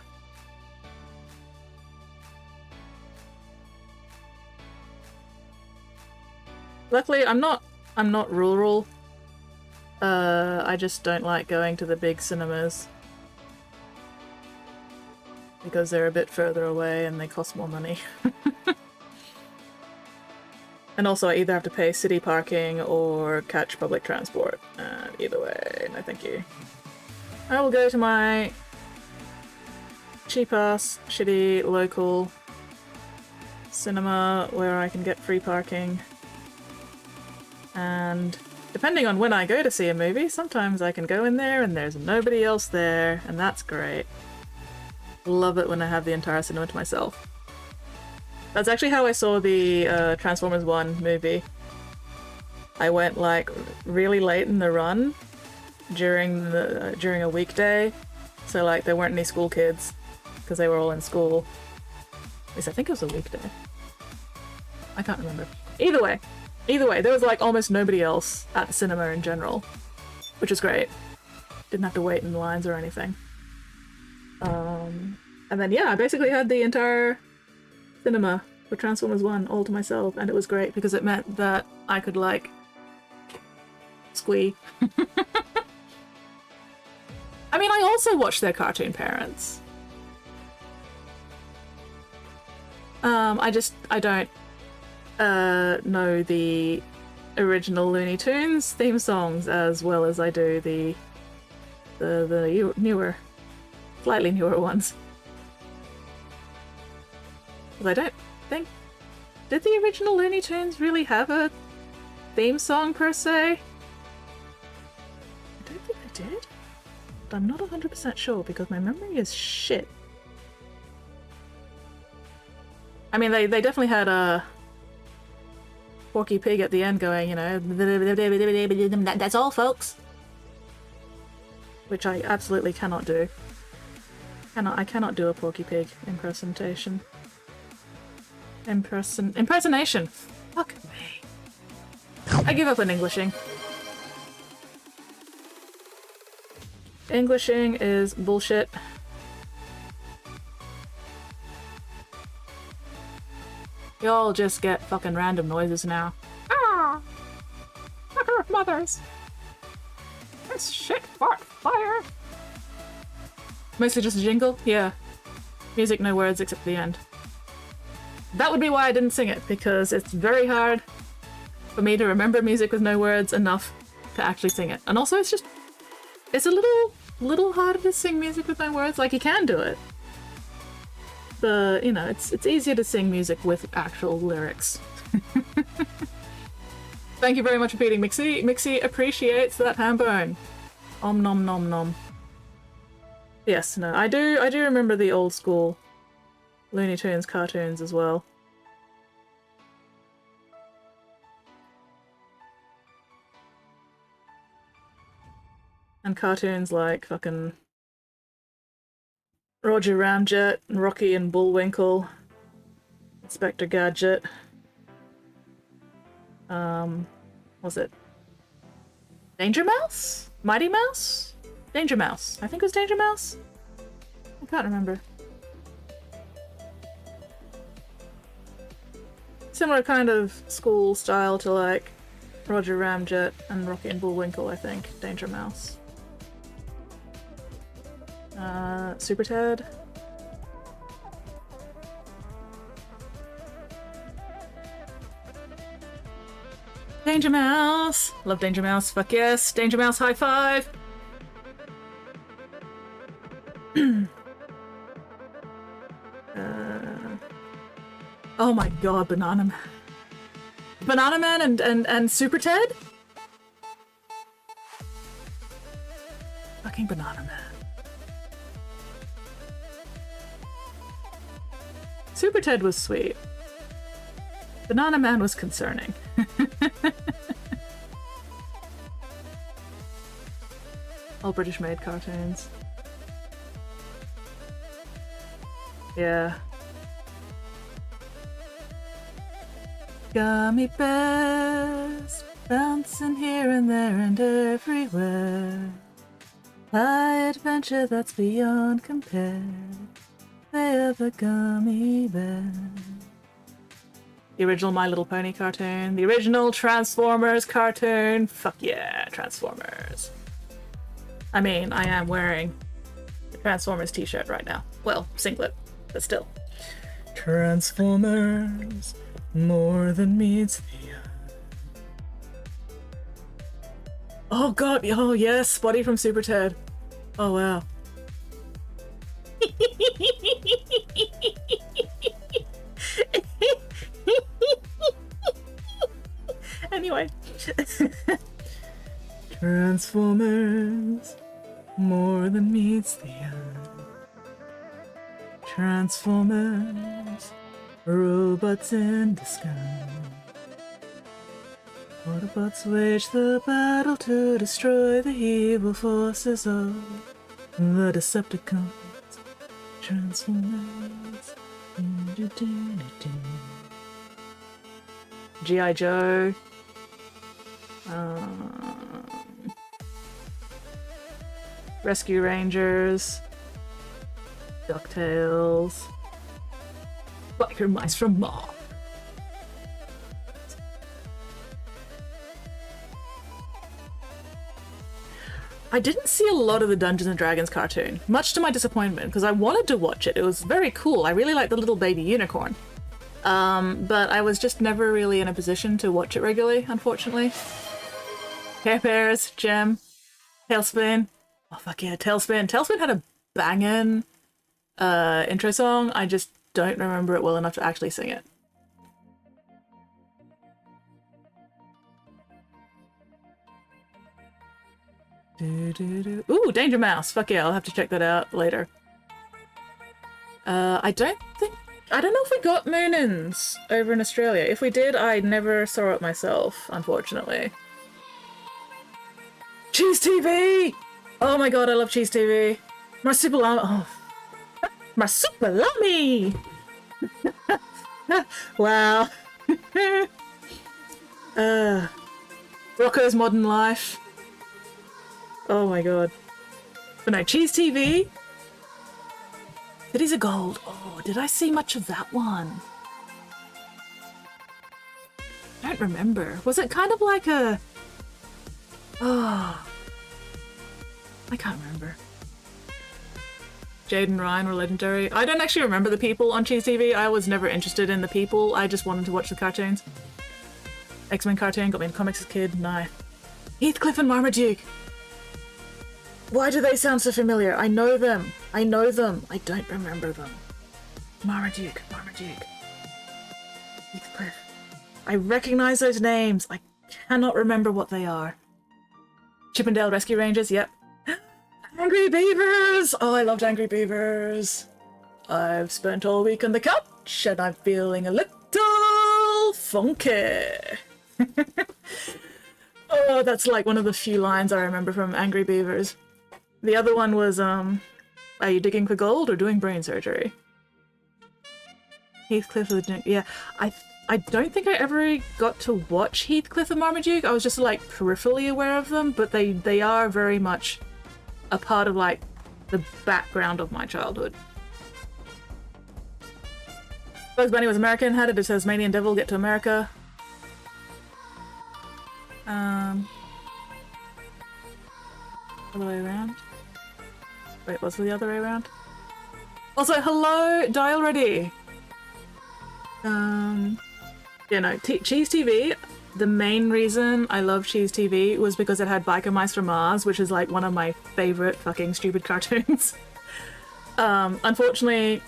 Luckily, I'm not rural. I just don't like going to the big cinemas. Because they're a bit further away and they cost more money. And also I either have to pay city parking or catch public transport. Either way, no thank you. I will go to my cheap ass, shitty, local cinema where I can get free parking. And depending on when I go to see a movie, sometimes I can go in there and there's nobody else there, and that's great. Love it when I have the entire cinema to myself. That's actually how I saw the Transformers 1 movie. I went like really late in the run during a weekday, so like there weren't any school kids because they were all in school. At least I think it was a weekday. I can't remember. Either way, there was like almost nobody else at the cinema in general, which was great. Didn't have to wait in lines or anything. And then yeah, I basically had the entire cinema for Transformers 1 all to myself, and it was great because it meant that I could like squee. I mean, I also watched their cartoon parents. I don't know the original Looney Tunes theme songs as well as I do the newer, slightly newer ones. Because I don't think... Did the original Looney Tunes really have a theme song per se? I don't think they did. But I'm not 100% sure because my memory is shit. I mean, they definitely had a Porky Pig at the end going, you know, that's all, folks. Which I absolutely cannot do. I cannot do a Porky Pig impersonation. Impersonation. Fuck me. I give up on Englishing. Englishing is bullshit. Y'all just get fucking random noises now. Ah! Fucker of mothers! This shit fought fire! Mostly just a jingle? Yeah. Music, no words except the end. That would be why I didn't sing it, because it's very hard for me to remember music with no words enough to actually sing it. And also it's a little harder to sing music with no words. Like, you can do it. But, you know, it's easier to sing music with actual lyrics. Thank you very much for feeding Mixie. Mixie appreciates that ham bone. Om nom nom nom. Yes, no, I do remember the old school Looney Tunes cartoons as well. And cartoons like fucking Roger Ramjet, and Rocky and Bullwinkle, Inspector Gadget. Was it Danger Mouse? Mighty Mouse? Danger Mouse. I think it was Danger Mouse? I can't remember. Similar kind of school style to like Roger Ramjet and Rocky and Bullwinkle, I think. Danger Mouse. Super Ted. Danger Mouse! Love Danger Mouse, fuck yes! Danger Mouse, high five! Oh my god, Banana Man. Banana Man and Super Ted? Fucking Banana Man. Super Ted was sweet. Banana Man was concerning. All British-made cartoons. Yeah. Gummy bears, bouncing here and there and everywhere. High adventure that's beyond compare. They have a gummy bear. The original My Little Pony cartoon. The original Transformers cartoon. Fuck yeah, Transformers. I mean, I am wearing the Transformers t-shirt right now. Well, singlet, but still. Transformers, more than meets the eye. Oh god, oh yes, Spotty from Super Ted. Oh wow. Transformers, more than meets the eye. Transformers, robots in disguise. Autobots wage the battle to destroy the evil forces of the Decepticons. Transformers. G.I. Joe. Rescue Rangers. DuckTales. Biker Mice from Mars. I didn't see a lot of the Dungeons and Dragons cartoon, much to my disappointment, because I wanted to watch it. It was very cool. I really liked the little baby unicorn. But I was just never really in a position to watch it regularly, unfortunately. Care Bears, Gem, Tailspin. Oh fuck yeah, Tailspin. Tailspin had a bangin' intro song. I just don't remember it well enough to actually sing it. Ooh, Danger Mouse. Fuck yeah, I'll have to check that out later. I don't know if we got Moonins over in Australia. If we did, I never saw it myself, unfortunately. Cheese TV! Oh my god, I love Cheese TV. Marsupilami. Oh. Marsupilami! Wow. Rocco's Modern Life. Oh my god. But no, Cheese TV. Cities of Gold. Oh, did I see much of that one? I don't remember. Was it kind of like a... Oh. I can't remember. Jade and Ryan were legendary. I don't actually remember the people on Cheese TV. I was never interested in the people. I just wanted to watch the cartoons. X-Men cartoon got me into comics as a kid. No. Heathcliff and Marmaduke. Why do they sound so familiar? I know them. I know them. I don't remember them. Marmaduke. Heathcliff. I recognize those names. I cannot remember what they are. Chippendale Rescue Rangers, yep. Angry Beavers! Oh, I loved Angry Beavers. I've spent all week on the couch and I'm feeling a little funky. Oh, that's like one of the few lines I remember from Angry Beavers. The other one was, are you digging for gold or doing brain surgery? Heathcliff, yeah. I don't think I ever got to watch Heathcliff and Marmaduke. I was just like peripherally aware of them, but they are very much a part of like the background of my childhood. Bugs Bunny was American. How did a Tasmanian devil get to America? Other way around? Wait, what's the other way around? Also, hello, die already! Cheese TV, the main reason I love Cheese TV was because it had Biker Mice from Mars, which is like one of my favorite fucking stupid cartoons. Unfortunately,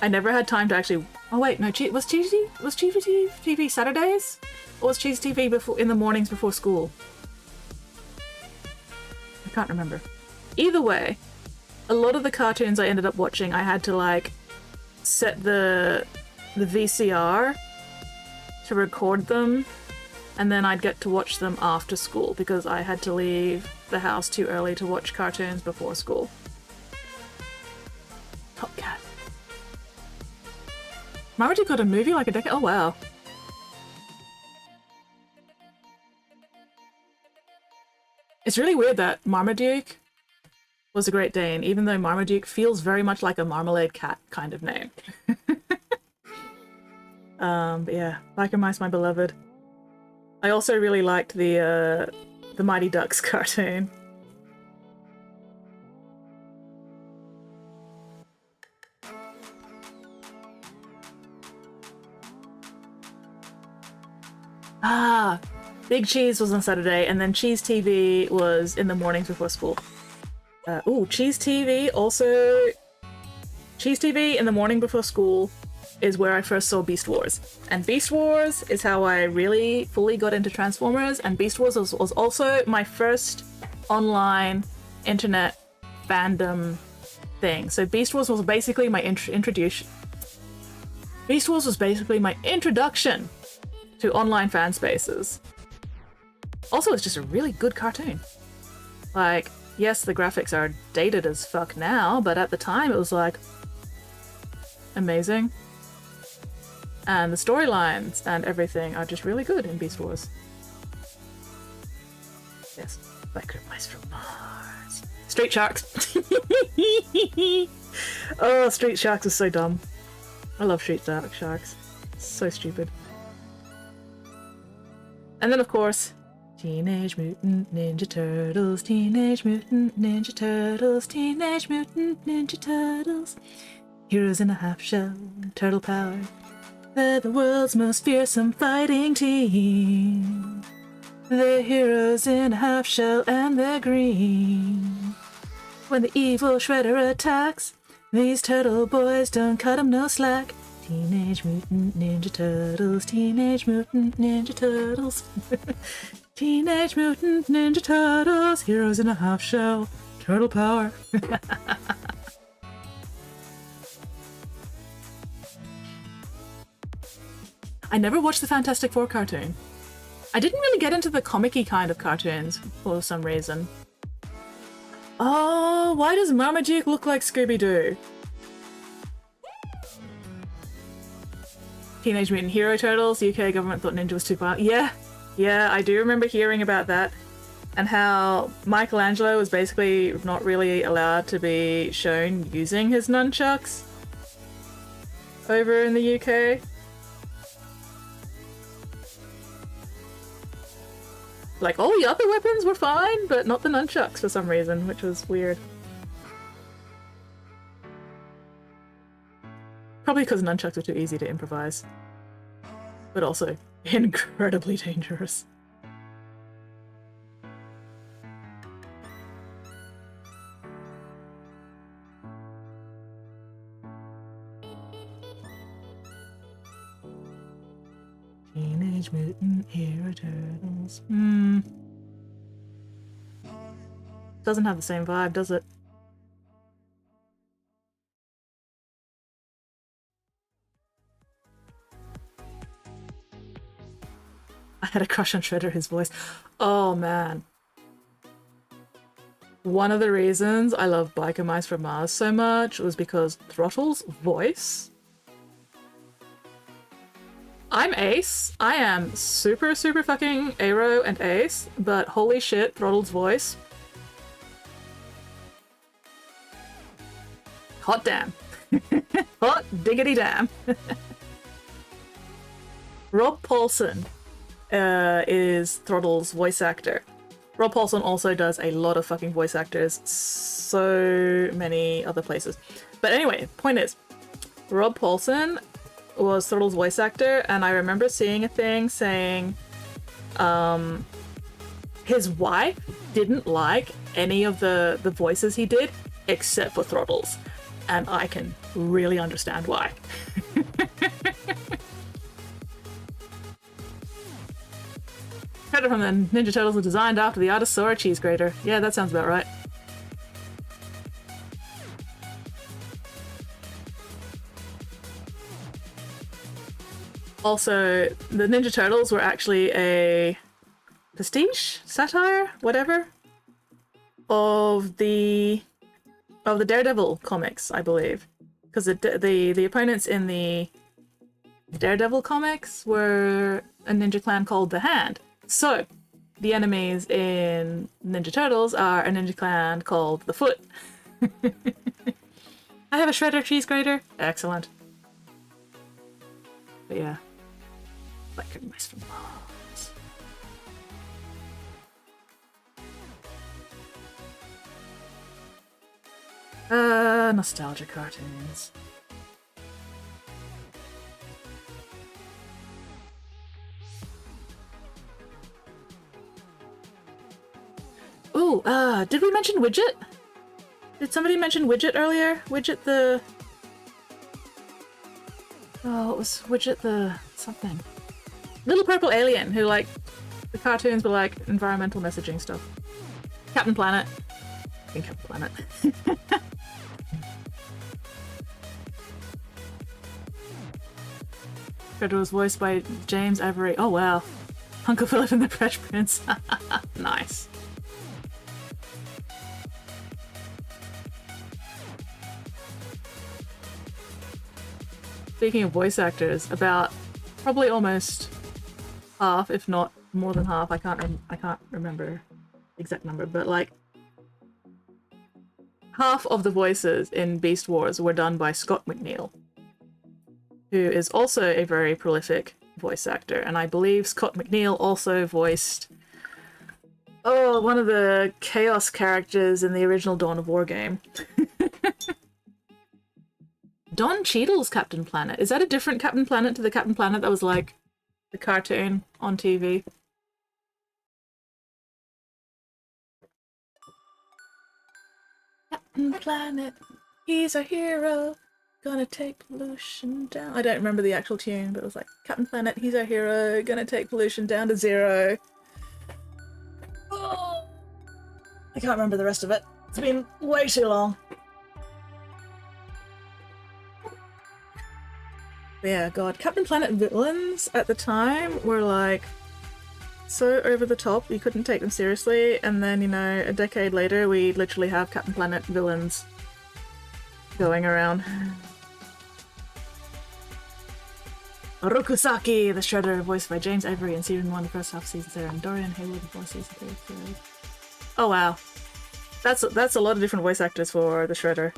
I never had time to actually... Oh wait, no, was Cheese TV Saturdays? Or was Cheese TV in the mornings before school? I can't remember. Either way, a lot of the cartoons I ended up watching, I had to like set the VCR to record them, and then I'd get to watch them after school because I had to leave the house too early to watch cartoons before school. Top Cat. Marmaduke got a movie like a decade. Oh wow. It's really weird that Marmaduke was a Great Dane, even though Marmaduke feels very much like a marmalade cat kind of name. But yeah, Biker Mice, my beloved. I also really liked the Mighty Ducks cartoon. Ah, Big Cheese was on Saturday, and then Cheese TV was in the mornings before school. Cheese TV also... Cheese TV in the morning before school is where I first saw Beast Wars. And Beast Wars is how I really fully got into Transformers, and Beast Wars was also my first online internet fandom thing. So Beast Wars was basically my introduction. Beast Wars was basically my introduction to online fan spaces. Also, it's just a really good cartoon. Like, yes, the graphics are dated as fuck now, but at the time it was like amazing. And the storylines and everything are just really good in Beast Wars. Yes, like Mice from Mars. Street Sharks. Oh, Street Sharks is so dumb. I love Street Sharks. So stupid. And then, of course, Teenage Mutant Ninja Turtles, Teenage Mutant Ninja Turtles, Teenage Mutant Ninja Turtles. Heroes in a half shell, turtle power. They're the world's most fearsome fighting team. They're heroes in a half shell and they're green. When the evil Shredder attacks, these turtle boys don't cut 'em no slack. Teenage Mutant Ninja Turtles, Teenage Mutant Ninja Turtles. Teenage Mutant Ninja Turtles, heroes in a half shell, turtle power. I never watched the Fantastic Four cartoon. I didn't really get into the comic-y kind of cartoons for some reason. Oh, why does Marmaduke look like Scooby-Doo? Teenage Mutant Hero Turtles, UK government thought Ninja was too violent. Yeah, I do remember hearing about that. And how Michelangelo was basically not really allowed to be shown using his nunchucks over in the UK. Like, all the other weapons were fine, but not the nunchucks for some reason, which was weird. Probably because nunchucks are too easy to improvise. But also incredibly dangerous. Teenage Mutant Hero Turtles. Doesn't have the same vibe, does it? I had a crush on Shredder, his voice. Oh man. One of the reasons I love Biker Mice from Mars so much was because Throttle's voice. I'm Ace. I am super fucking Aero and Ace, but holy shit, Throttle's voice. Hot damn. Hot diggity damn. Rob Paulson is Throttle's voice actor. Rob Paulson also does a lot of fucking voice actors, so many other places. But anyway, point is, Rob Paulson was Throttle's voice actor, and I remember seeing a thing saying his wife didn't like any of the voices he did except for Throttle's, and I can really understand why. Shredder from the Ninja Turtles was designed after the artist saw a cheese grater. Yeah, that sounds about right. Also, the Ninja Turtles were actually a pastiche, satire, whatever, of the Daredevil comics, I believe, because the opponents in the Daredevil comics were a ninja clan called the Hand. So, the enemies in Ninja Turtles are a ninja clan called the Foot. I have a Shredder cheese grater. Excellent. But yeah. Like a Mice from Mars. Nostalgia cartoons. Ooh, did we mention Widget? Did somebody mention Widget earlier? Widget the... Oh, it was Widget the... something. Little purple alien who, like, the cartoons were like environmental messaging stuff. Captain Planet. I think Captain Planet. Shredder was voiced by James Avery. Oh wow. Uncle Philip and the Fresh Prince. Nice. Speaking of voice actors, about probably almost half, if not more than half, I can't remember the exact number, but like half of the voices in Beast Wars were done by Scott McNeil, who is also a very prolific voice actor, and I believe Scott McNeil also voiced one of the Chaos characters in the original Dawn of War game. Don Cheadle's Captain Planet. Is that a different Captain Planet to the Captain Planet that was like the cartoon on TV? Captain Planet, he's a hero, gonna take pollution down. I don't remember the actual tune, but it was like, Captain Planet, he's our hero, gonna take pollution down to 0. Oh, I can't remember the rest of it. It's been way too long. But yeah, God, Captain Planet villains at the time were like so over the top, you couldn't take them seriously, and then, you know, a decade later we literally have Captain Planet villains going around. Rokusaki, the Shredder, voiced by James Avery in Season 1, the first half of Season 0, and Dorian Haywood before Season 2. Oh wow. That's a lot of different voice actors for the Shredder.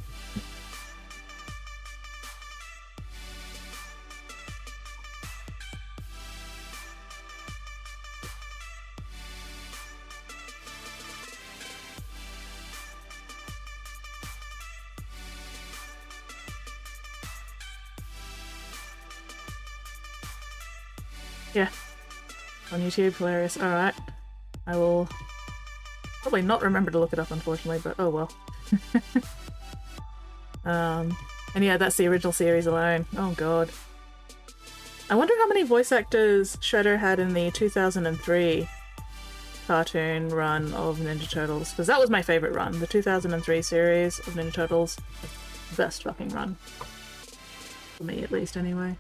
Yeah. On YouTube, hilarious. Alright. I will probably not remember to look it up, unfortunately, but oh well. And yeah, that's the original series alone. Oh god. I wonder how many voice actors Shredder had in the 2003 cartoon run of Ninja Turtles, because that was my favorite run. The 2003 series of Ninja Turtles. Best fucking run. For me, at least, anyway.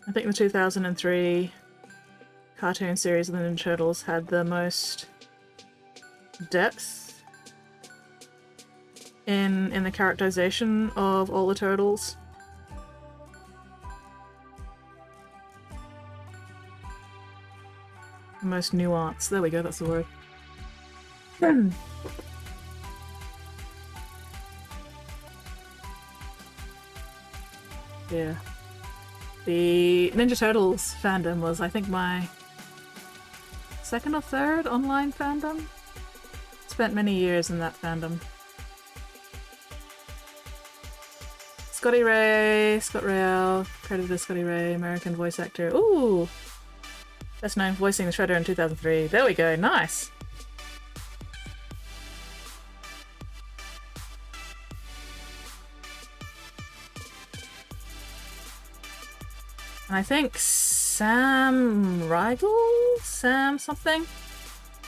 I think the 2003 cartoon series of the Ninja Turtles had the most depth in the characterization of all the turtles. The most nuance. There we go, that's the word. Yeah. The Ninja Turtles fandom was, I think, my second or third online fandom. Spent many years in that fandom. Scotty Ray, Scott Rael, credited as Scotty Ray, American voice actor. Ooh! Best known for voicing the Shredder in 2003. There we go, nice! And I think Sam Riegel? Sam something?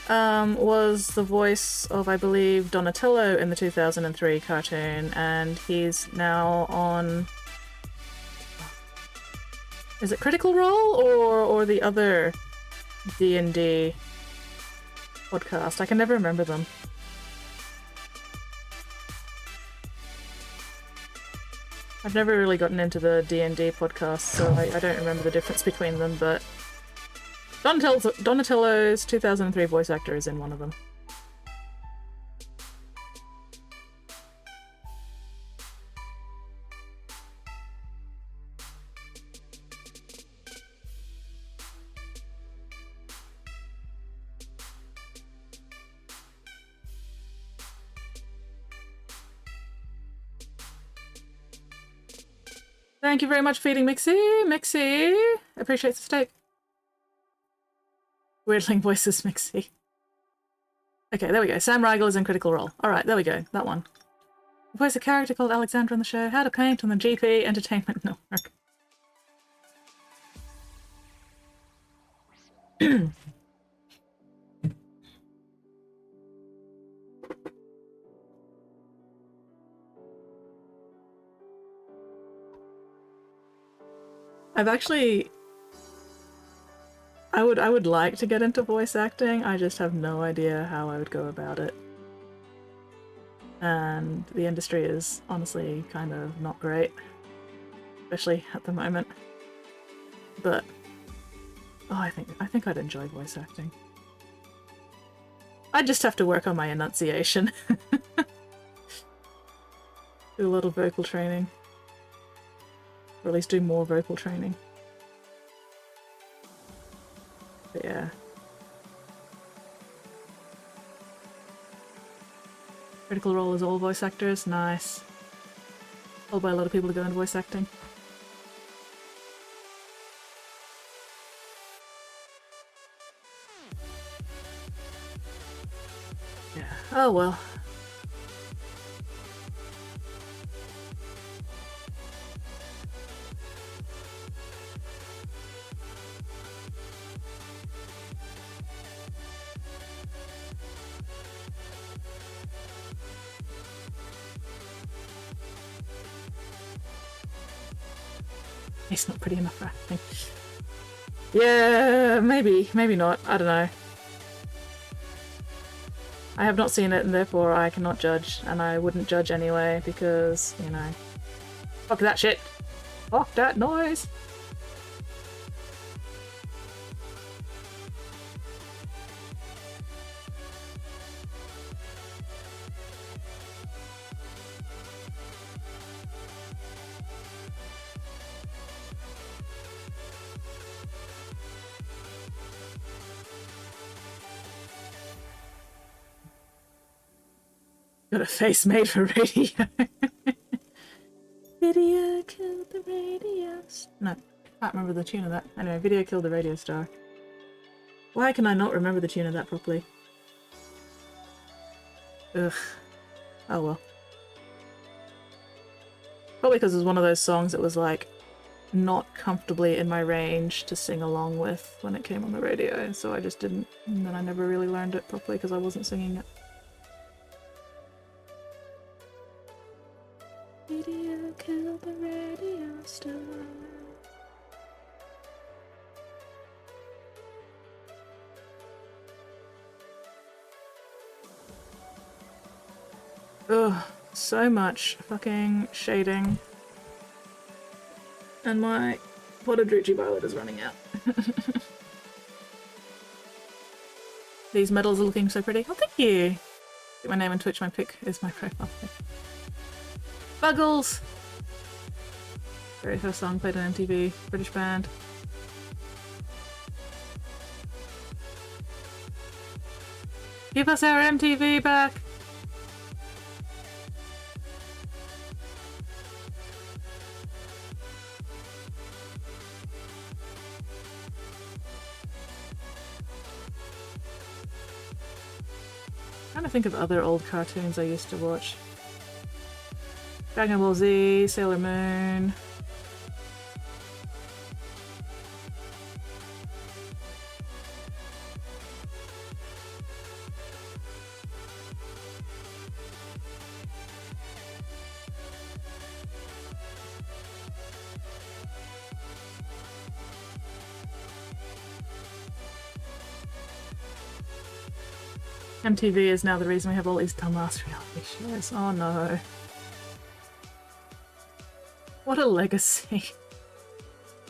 Was the voice of, I believe, Donatello in the 2003 cartoon, and he's now on... Is it Critical Role or the other D&D podcast? I can never remember them. I've never really gotten into the D&D podcast, so I don't remember the difference between them, but Donatello's 2003 voice actor is in one of them. Thank you very much for feeding Mixie. Mixie appreciates the steak. Weirdling voices Mixie. Okay, there we go. Sam Riegel is in Critical Role. Alright, there we go. That one. I voice a character called Alexandra on the show. How to Paint on the GP Entertainment Network. I've actually... I would like to get into voice acting, I just have no idea how I would go about it. And the industry is honestly kind of not great. Especially at the moment. But... oh, I think I'd enjoy voice acting. I just have to work on my enunciation. Do a lot of vocal training. Or at least do more vocal training. But yeah. Critical Role is all voice actors. Nice. Told by a lot of people to go into voice acting. Yeah. Oh well. It's not pretty enough for acting. Yeah, maybe, maybe not. I don't know. I have not seen it and therefore I cannot judge, and I wouldn't judge anyway because, you know... fuck that shit! Fuck that noise! Got a face made for radio. Video killed the radio star. No, can't remember the tune of that. Anyway, Video killed the radio star. Why can I not remember the tune of that properly? Ugh. Oh well. Probably because it was one of those songs that was like not comfortably in my range to sing along with when it came on the radio, so I just didn't, and then I never really learned it properly because I wasn't singing it. Video killed the radio star. Ugh, so much fucking shading. And my Podadrucci violet is running out. These medals are looking so pretty. Oh, thank you! Get my name on Twitch, my pic is my profile pic. Buggles! Very first song played on MTV, British band. Give us our MTV back! I'm trying to think of other old cartoons I used to watch. Dragon Ball Z, Sailor Moon. MTV is now the reason we have all these dumbass reality shows. Oh no. What a legacy.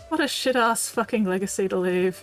What a shit-ass fucking legacy to leave.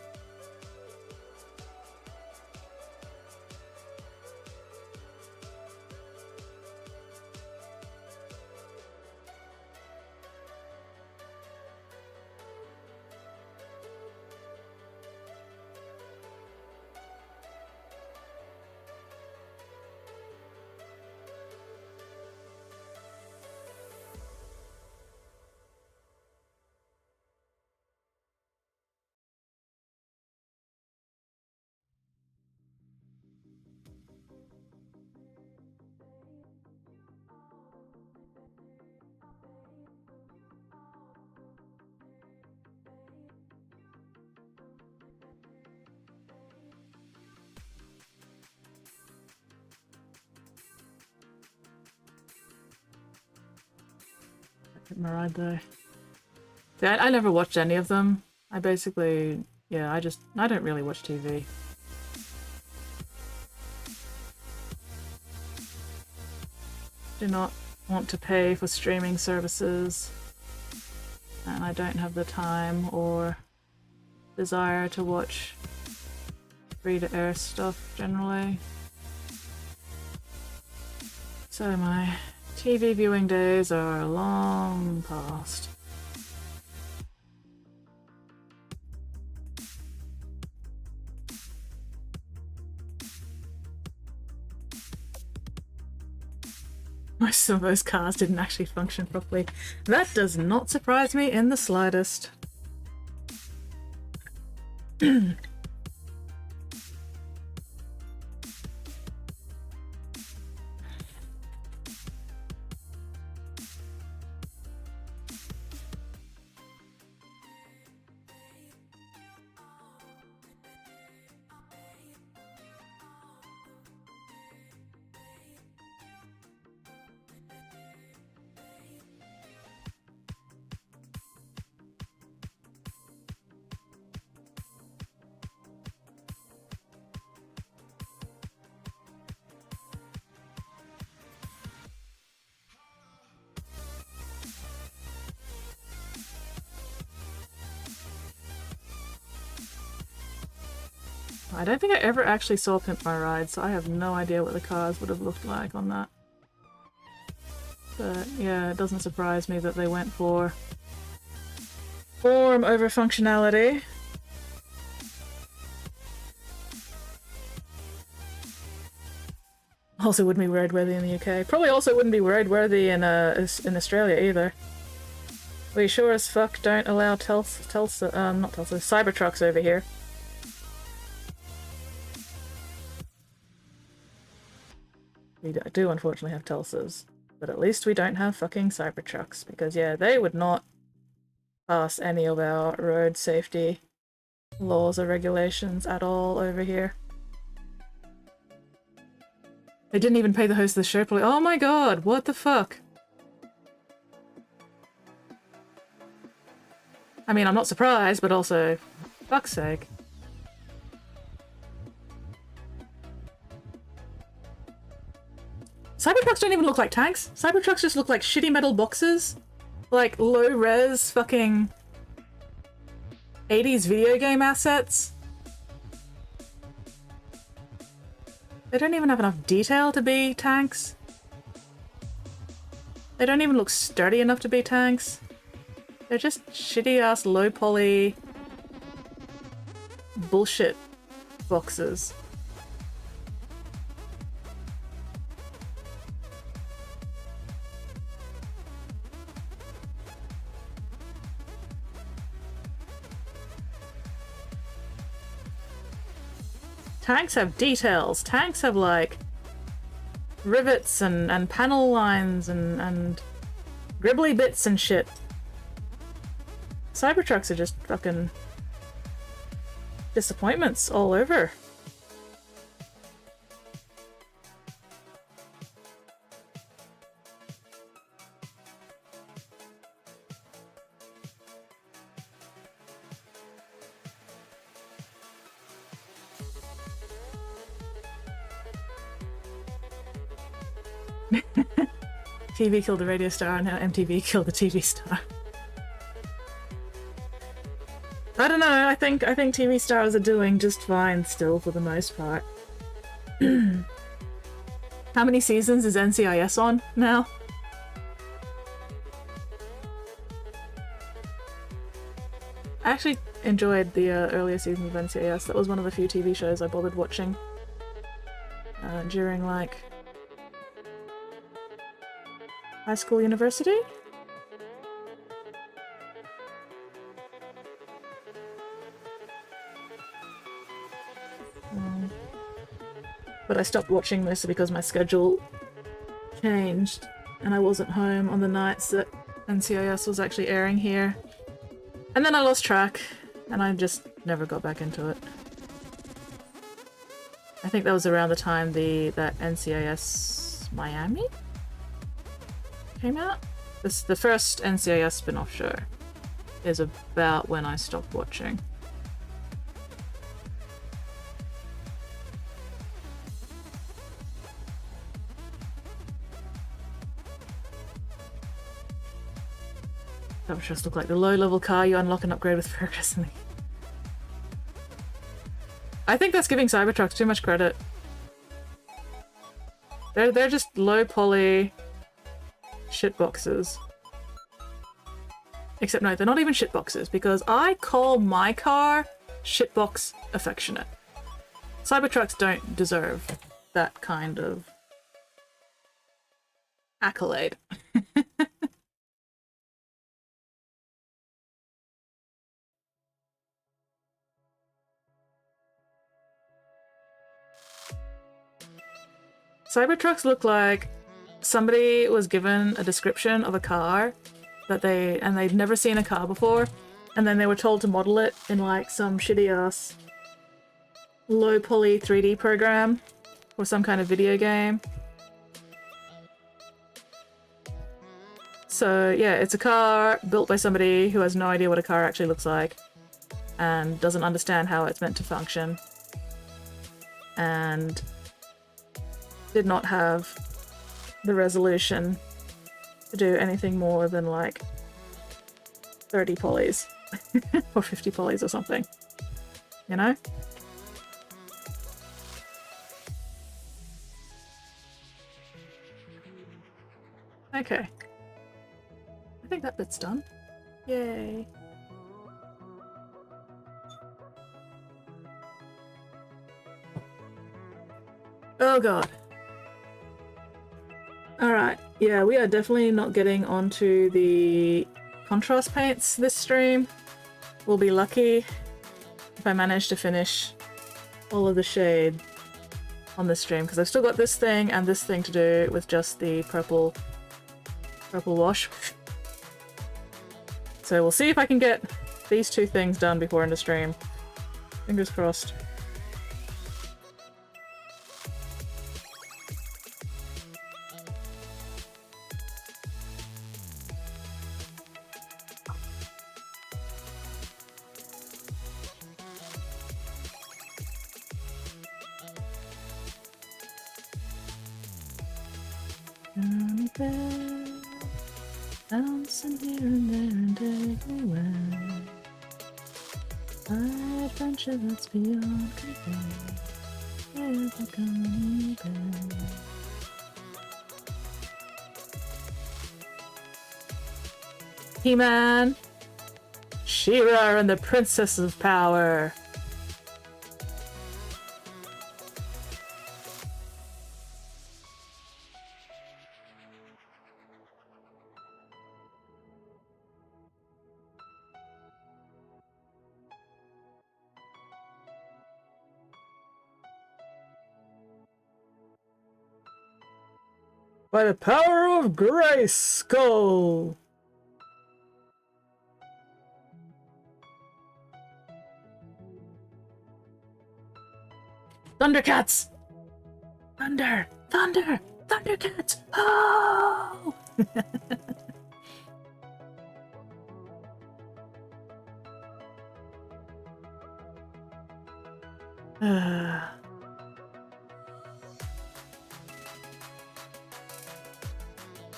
Pimp My Ride though. Yeah, I never watched any of them. I basically, yeah, I don't really watch TV. Do not want to pay for streaming services, and I don't have the time or desire to watch free-to-air stuff generally. So my TV viewing days are long past. Most of those cars didn't actually function properly. That does not surprise me in the slightest. I don't think I ever actually saw Pimp My Ride, so I have no idea what the cars would have looked like on that. But yeah, it doesn't surprise me that they went for form over functionality. Also wouldn't be roadworthy in the UK. Probably also wouldn't be roadworthy in Australia either. We sure as fuck don't allow Cybertrucks over here. We do unfortunately have Telsas, but at least we don't have fucking Cybertrucks, because yeah, they would not pass any of our road safety laws or regulations at all over here. They didn't even pay the host of the show properly. Oh my god, what the fuck? I mean, I'm not surprised, but also, fuck's sake. Cybertrucks don't even look like tanks. Cybertrucks just look like shitty metal boxes. Like low-res fucking 80s video game assets. They don't even have enough detail to be tanks. They don't even look sturdy enough to be tanks. They're just shitty-ass low-poly bullshit boxes. Tanks have details. Tanks have, like, rivets and panel lines and gribbly bits and shit. Cybertrucks are just fucking disappointments all over. TV killed the radio star and now MTV killed the TV star. I don't know, I think TV stars are doing just fine still for the most part. How many seasons is NCIS on now? I actually enjoyed the earlier season of NCIS. That was one of the few TV shows I bothered watching during, like, high school, university? But I stopped watching mostly because my schedule changed and I wasn't home on the nights that NCIS was actually airing here. And then I lost track and I just never got back into it. I think that was around the time that NCIS Miami came out. the first NCIS spin-off show is about when I stopped watching. That would just look like the low-level car you unlock and upgrade with progress. I think that's giving Cybertrucks too much credit. They're just low poly shitboxes. Except no, they're not even shitboxes, because I call my car shitbox affectionate. Cybertrucks don't deserve that kind of accolade. Cybertrucks look like somebody was given a description of a car that they'd never seen a car before, and then they were told to model it in like some shitty ass low poly 3D program or some kind of video game. So yeah, it's a car built by somebody who has no idea what a car actually looks like and doesn't understand how it's meant to function, and did not have the resolution to do anything more than like 30 polys or 50 polys or something, you know? Okay. I think that bit's done. Yay. Oh god. Alright, yeah, we are definitely not getting onto the contrast paints this stream. We'll be lucky if I manage to finish all of the shade on this stream, because I've still got this thing and this thing to do with just the purple wash. So we'll see if I can get these two things done before end of stream. Fingers crossed. Bouncing here and there and everywhere. My adventure that's beyond compare. Never gonna be. He-Man, She-Ra and the Princess of Power. By the power of Grayskull! Thundercats! Thunder! Thunder! Thundercats! Oh!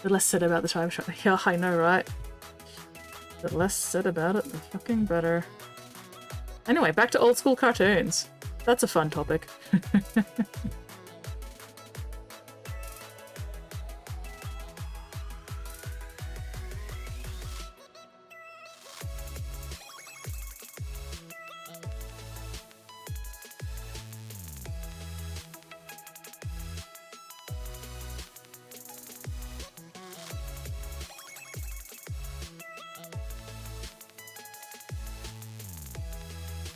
The less said about the time shot. Yeah, I know, right? The less said about it, the fucking better. Anyway, back to old school cartoons. That's a fun topic.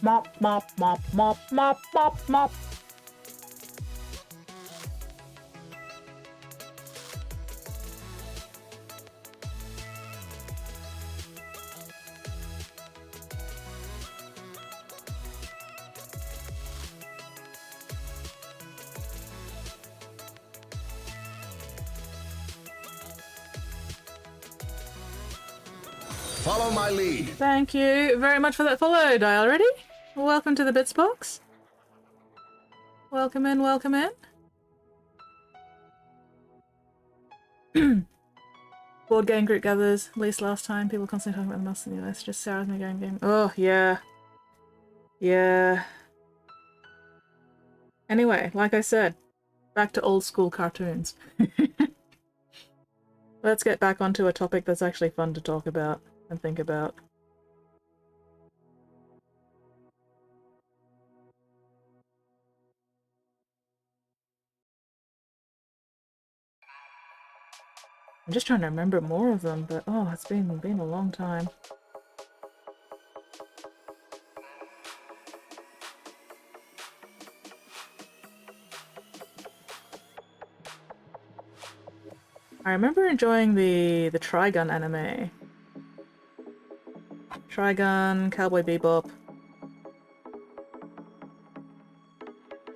Mop, mop, mop, mop, mop, mop, mop. Follow my lead. Thank you very much for that follow, Dial. Ready? Welcome to the Bits Box. Welcome in, welcome in. Board game group gathers. At least last time, people constantly talking about the mouse in the US. Just sours me going game. Oh, yeah. Yeah. Anyway, like I said, back to old school cartoons. Let's get back onto a topic that's actually fun to talk about and think about. I'm just trying to remember more of them, but oh, it's been a long time. I remember enjoying the Trigun anime. Trigun, Cowboy Bebop.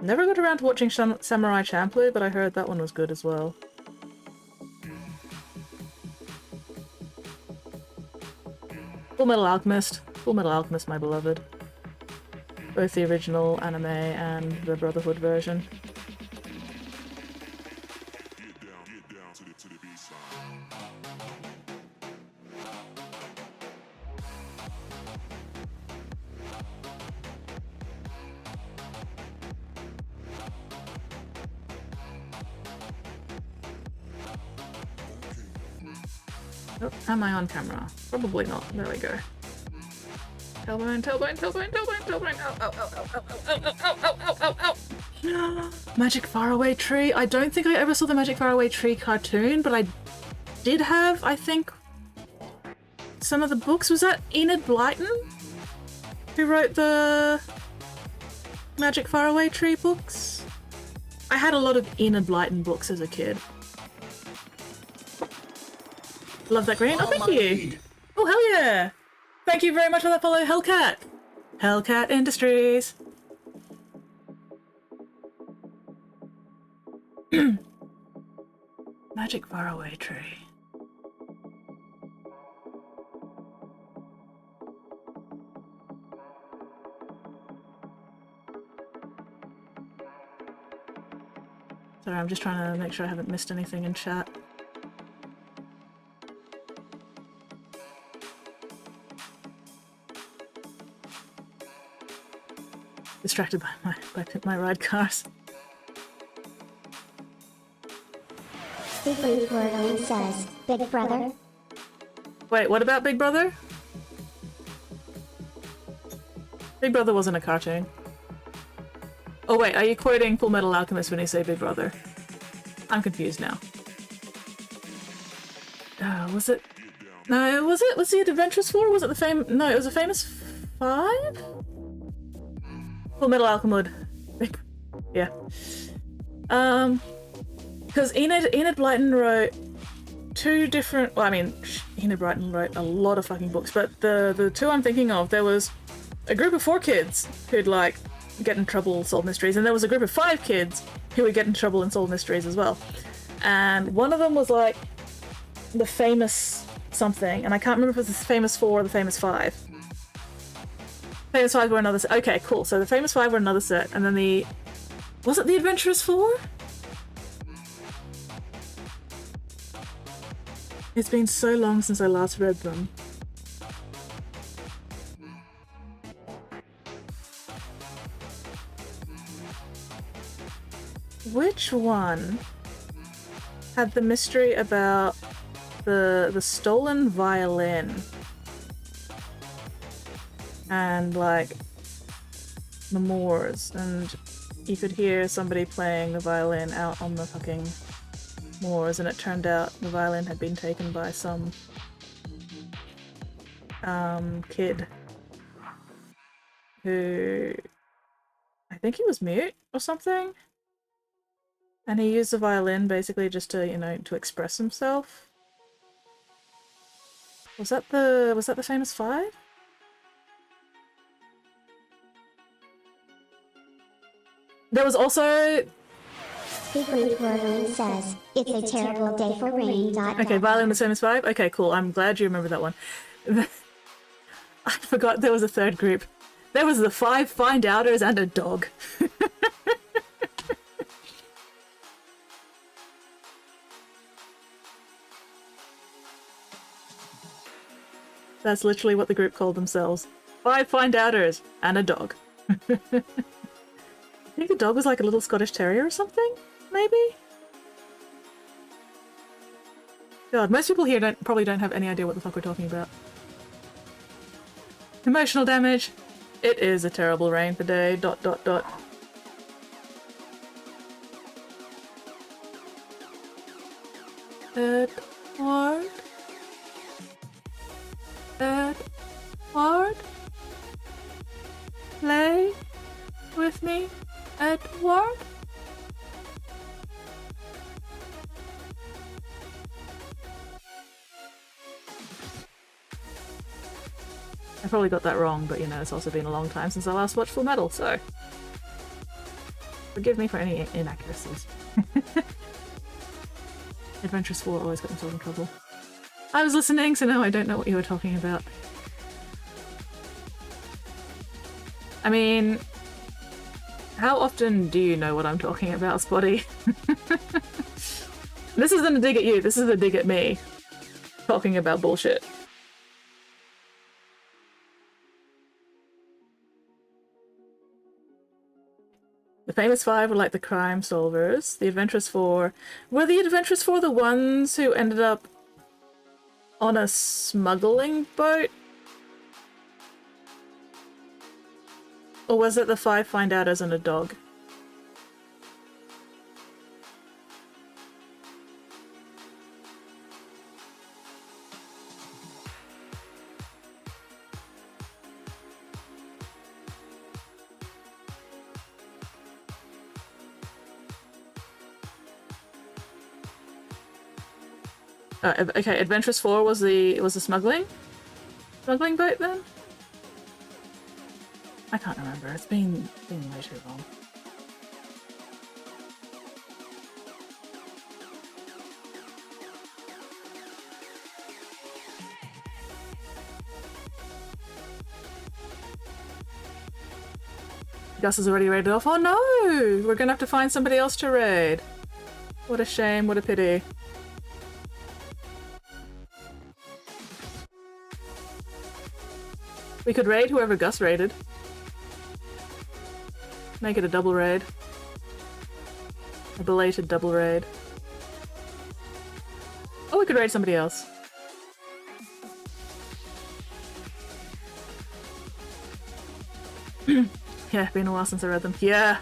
Never got around to watching Samurai Champloo, but I heard that one was good as well. Full Metal Alchemist. Full Metal Alchemist, my beloved. Both the original anime and the Brotherhood version. Oh, am I on camera? Probably not. There we go. Tailbone, tailbone, tailbone, tailbone, tailbone. Ow, ow, ow, ow, ow, ow, ow, ow, ow, ow, ow. Magic Faraway Tree. I don't think I ever saw the Magic Faraway Tree cartoon, but I did have, I think, some of the books. Was that Enid Blyton who wrote the Magic Faraway Tree books? I had a lot of Enid Blyton books as a kid. Love that green. Oh, thank you. Oh, hell yeah. Thank you very much for that follow, Hellcat. Hellcat Industries. Magic Faraway Tree. Sorry, I'm just trying to make sure I haven't missed anything in chat. Distracted by my ride cars. Secret Wordling says, Big Brother. Wait, what about Big Brother? Big Brother wasn't a cartoon. Oh wait, are you quoting Full Metal Alchemist when you say Big Brother? I'm confused now. Was it? No, was it? Was it Adventurous Four? Was it the No, it was a Famous Five? Full Metal Alchemist. Yeah. Because Enid Blyton wrote two different. Well, I mean, Enid Blyton wrote a lot of fucking books, but the two I'm thinking of, there was a group of 4 kids who'd like get in trouble, solve mysteries, and there was a group of 5 kids who would get in trouble and solve mysteries as well. And one of them was like the Famous something, and I can't remember if it was the Famous 4 or the Famous 5. Famous 5 were another set. Okay, cool. So the Famous 5 were another set, and then the... Was it the Adventurous 4? It's been so long since I last read them. Which one had the mystery about the stolen violin? And like the moors, and you could hear somebody playing the violin out on the fucking moors, and it turned out the violin had been taken by some kid who I think he was mute or something, and he used the violin basically just to, you know, to express himself. Was that the Famous 5? There was also... Secret Wordling says, it's a terrible day for rain. Okay, Violin the Famous 5? Okay, cool. I'm glad you remember that one. I forgot there was a third group. There was the 5 find outers and a dog. That's literally what the group called themselves. 5 find outers and a dog. I think the dog was like a little Scottish Terrier or something, maybe? God, most people here probably don't have any idea what the fuck we're talking about. Emotional damage. It is a terrible rain for day. ... Edward? Edward? Play with me, Edward? I probably got that wrong, but you know, it's also been a long time since I last watched Full Metal, so forgive me for any inaccuracies. Adventurous 4 always got themselves in trouble. I was listening, so now I don't know what you were talking about. I mean, how often do you know what I'm talking about, Spotty? This isn't a dig at you, this is a dig at me. Talking about bullshit. The famous 5 were like the crime solvers. The Adventurous 4... Were the Adventurous 4 the ones who ended up on a smuggling boat? Or was it the 5 find outers and a dog? Okay, Adventurous 4 was the smuggling boat then? I can't remember. It's been way too long. Gus is already raided off. Oh no! We're gonna have to find somebody else to raid. What a shame, what a pity. We could raid whoever Gus raided. Make it a double raid. A belated double raid. Oh, we could raid somebody else. Yeah, been a while since I read them. Yeah,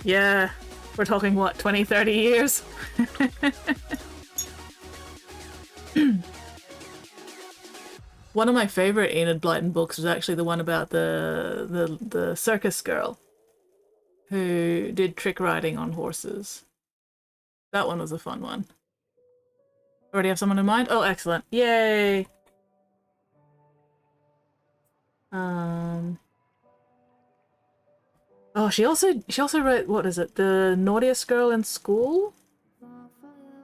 yeah. We're talking, what, 20, 30 years? One of my favorite Enid Blyton books was actually the one about the circus girl who did trick riding on horses. That one was a fun one. Already have someone in mind? Oh, excellent. Yay! Oh, she also wrote, what is it, the Naughtiest Girl in School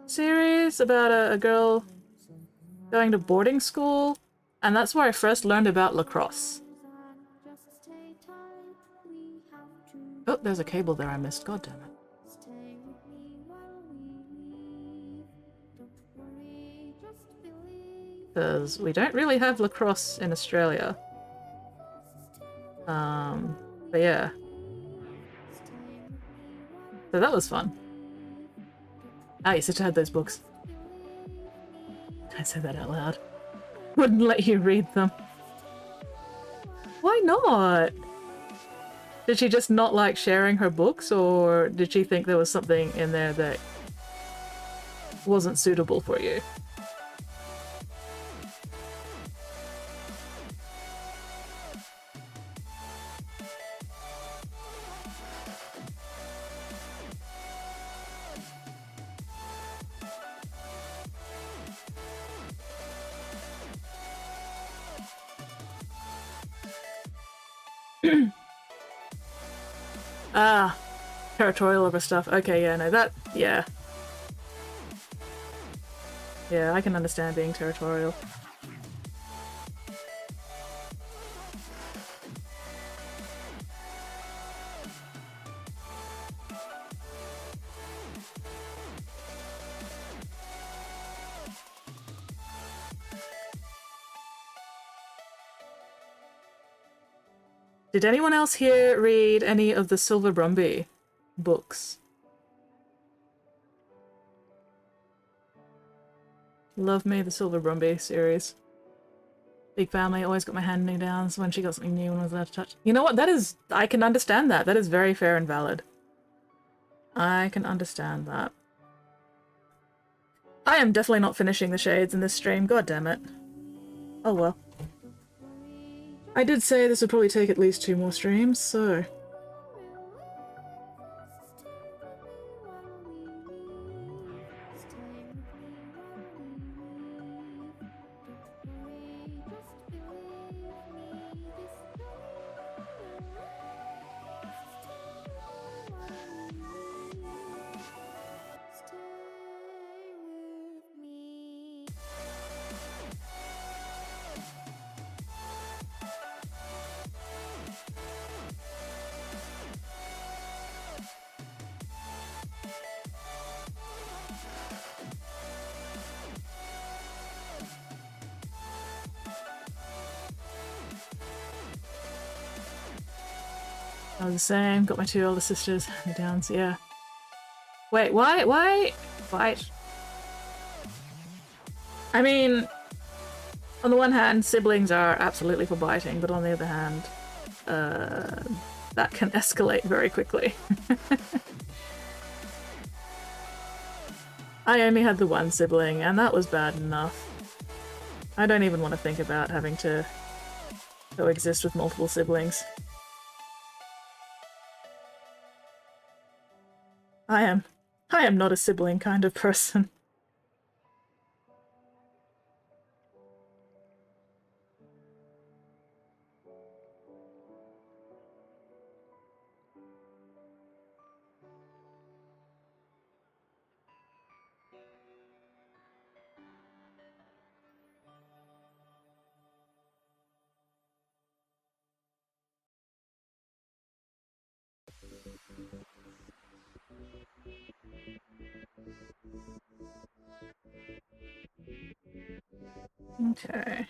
series about a girl going to boarding school, and that's where I first learned about lacrosse. Oh, there's a cable there I missed. God damn it. Because we don't really have lacrosse in Australia. But yeah. So that was fun. Ah, your sister had those books. I said that out loud. Wouldn't let you read them. Why not? Did she just not like sharing her books, or did she think there was something in there that wasn't suitable for you? Ah, territorial over stuff. Okay, yeah, no, that, yeah. Yeah, I can understand being territorial. Did anyone else here read any of the Silver Brumby books? Love me the Silver Brumby series. Big family, always got my hand-me-downs when she got something new and was allowed to touch. You know what? That is... I can understand that. That is very fair and valid. I can understand that. I am definitely not finishing the shades in this stream. God damn it. Oh well. I did say this would probably take at least 2 more streams, so... I was the same, got my 2 older sisters, hand-me-downs, yeah. Wait, why? Fight. I mean, on the one hand, siblings are absolutely for biting, but on the other hand, that can escalate very quickly. I only had the 1 sibling, and that was bad enough. I don't even want to think about having to coexist with multiple siblings. I am not a sibling kind of person. Okay.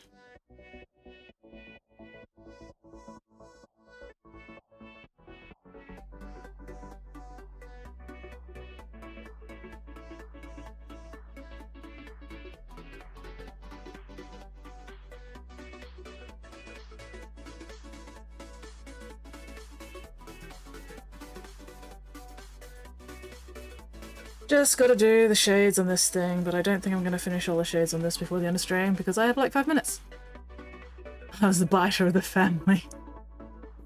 Just gotta do the shades on this thing, but I don't think I'm gonna finish all the shades on this before the end of stream because I have like 5 minutes. I was the biter of the family.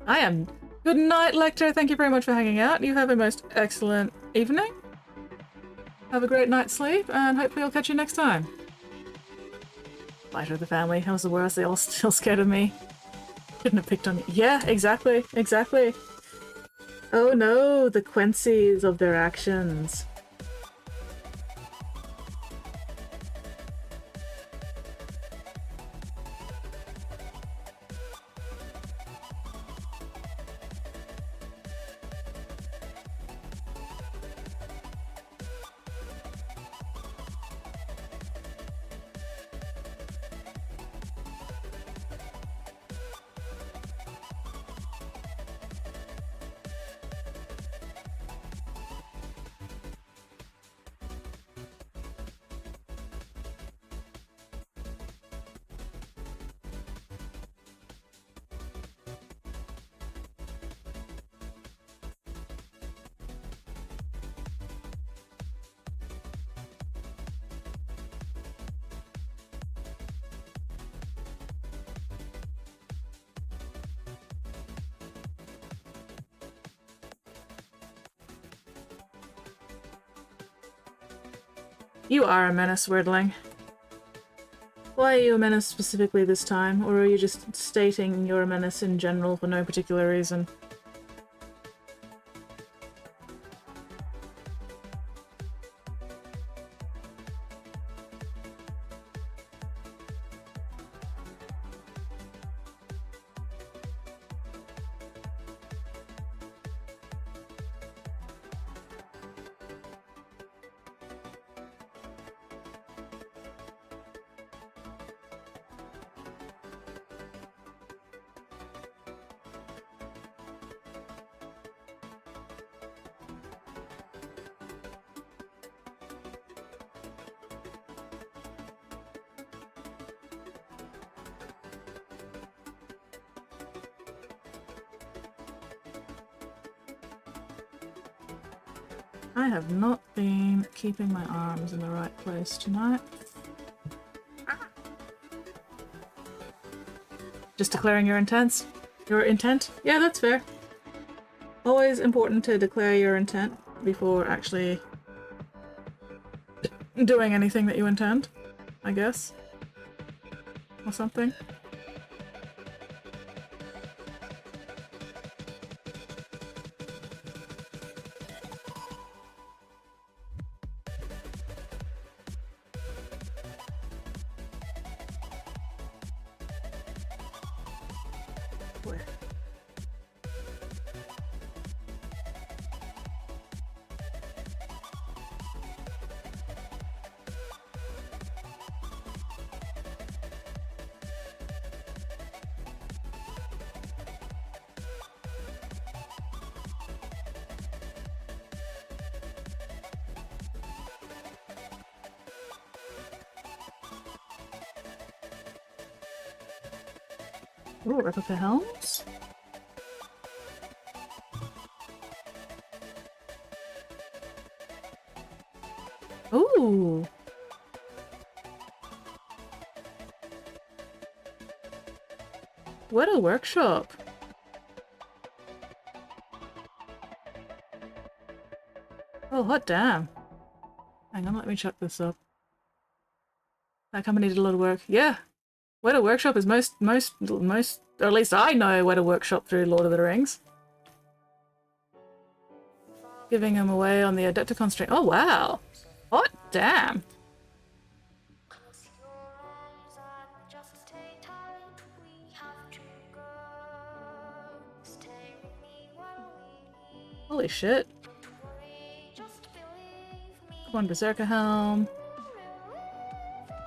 I am. Good night, Lecter. Thank you very much for hanging out. You have a most excellent evening. Have a great night's sleep, and hopefully I'll catch you next time. Biter of the family. I was the worst. They all still scared of me. Couldn't have picked on you. Yeah, exactly. Exactly. Oh no, the consequences of their actions. You are a menace, Wordling. Why are you a menace specifically this time, or are you just stating you're a menace in general for no particular reason? I have not been keeping my arms in the right place tonight. Just declaring your intents? Your intent? Yeah, that's fair. Always important to declare your intent before actually doing anything that you intend, I guess. Or something. Ooh, replica helms? Ooh! What a workshop! Oh, hot damn. Hang on, let me check this up. That company did a lot of work. Yeah! What a workshop is most, or at least I know what a workshop through Lord of the Rings. Giving them away on the Adepticon stream. Oh, wow! Hot damn! Holy shit. One Berserker Helm.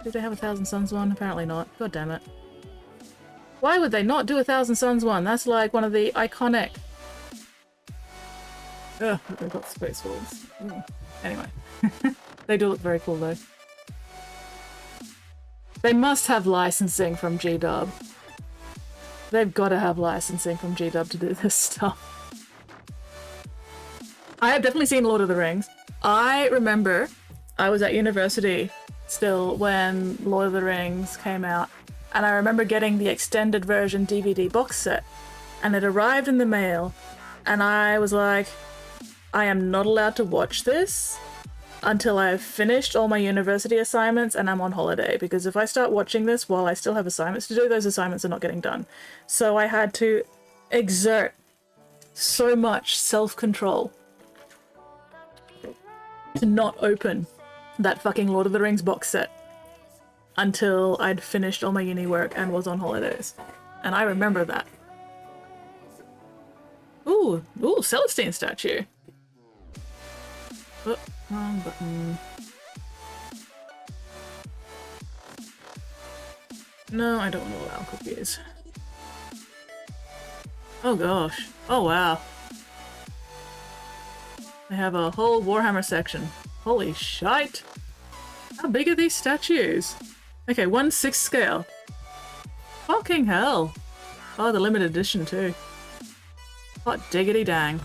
Do they have a Thousand Suns one? Apparently not. God damn it. Why would they not do a Thousand Suns one? That's like one of the iconic... Ugh, they've got Space Wolves. Anyway. They do look very cool though. They must have licensing from G-Dub. They've got to have licensing from G-Dub to do this stuff. I have definitely seen Lord of the Rings. I remember I was at university still when Lord of the Rings came out, and I remember getting the extended version DVD box set, and it arrived in the mail, and I was like, I am not allowed to watch this until I've finished all my university assignments and I'm on holiday, because if I start watching this while I still have assignments to do, those assignments are not getting done. So I had to exert so much self-control to not open that fucking Lord of the Rings box set until I'd finished all my uni work and was on holidays. And I remember that. Ooh, Celestine statue. Oh, wrong button. No, I don't want to allow cookies. Oh gosh. Oh wow. They have a whole Warhammer section. Holy shite! How big are these statues? Okay, 1/6 scale. Fucking hell! Oh, the limited edition too. Hot diggity dang.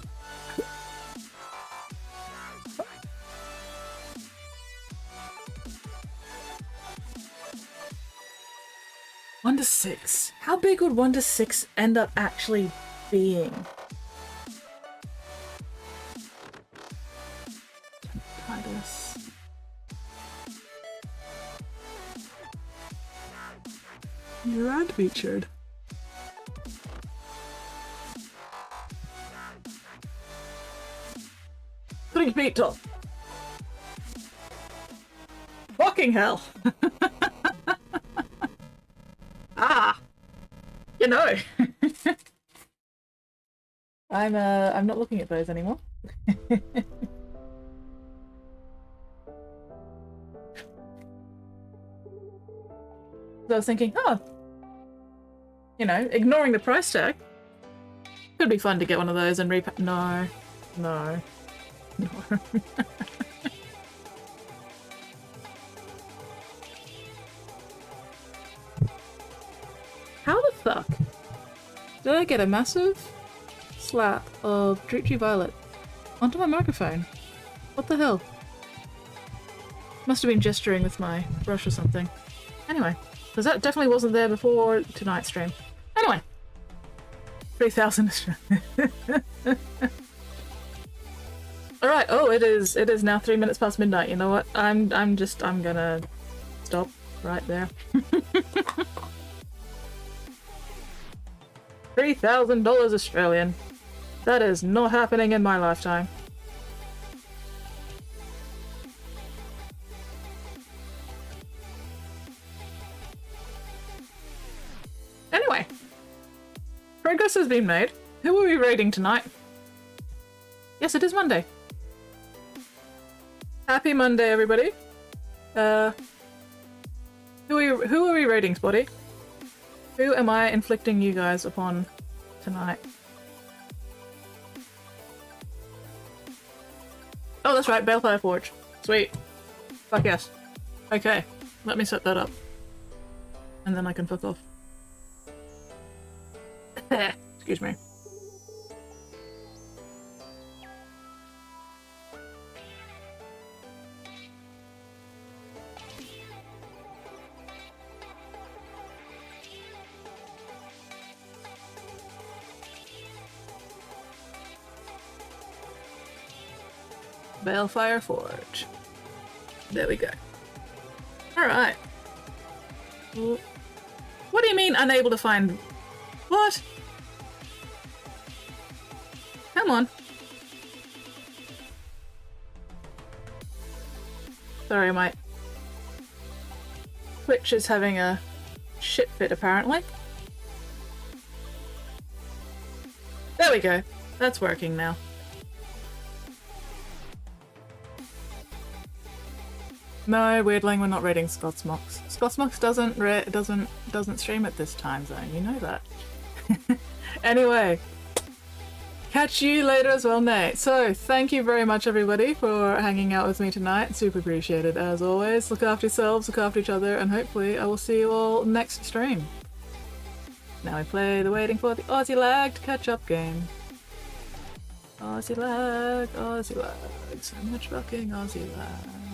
One to 6. How big would 1 to 6 end up actually being? Titus. Your ad featured. Three feet tall. Fucking hell. Ah, you know. I'm not looking at those anymore. So I was thinking, oh, you know, ignoring the price tag, could be fun to get one of those and repack. No, no, no. How the fuck did I get a massive slap of Druchii Violet onto my microphone? What the hell? Must have been gesturing with my brush or something. Anyway, because that definitely wasn't there before tonight's stream. Anyway. 3,000. Alright, oh, it is now 3 minutes past midnight. You know what? I'm gonna stop right there. $3,000 Australian. That is not happening in my lifetime. Anyway. Progress has been made. Who are we raiding tonight? Yes, it is Monday. Happy Monday, everybody. Who are we raiding, Spotty? Who am I inflicting you guys upon tonight? Oh, that's right, Balefire Forge. Sweet. Fuck yes. Okay, let me set that up. And then I can fuck off. Excuse me. Balefire Forge. There we go. Alright. What do you mean unable to find... What? Come on. Sorry, my Twitch is having a shit fit apparently. There we go. That's working now. No, Weirdling, we're not raiding Scotsmox. Scotsmox doesn't stream at this time zone, you know that. Anyway, catch you later as well, Nate. So, thank you very much everybody for hanging out with me tonight. Super appreciated as always. Look after yourselves, look after each other, and hopefully I will see you all next stream. Now we play the waiting for the Aussie lagged catch-up game. Aussie lag, so much fucking Aussie lag.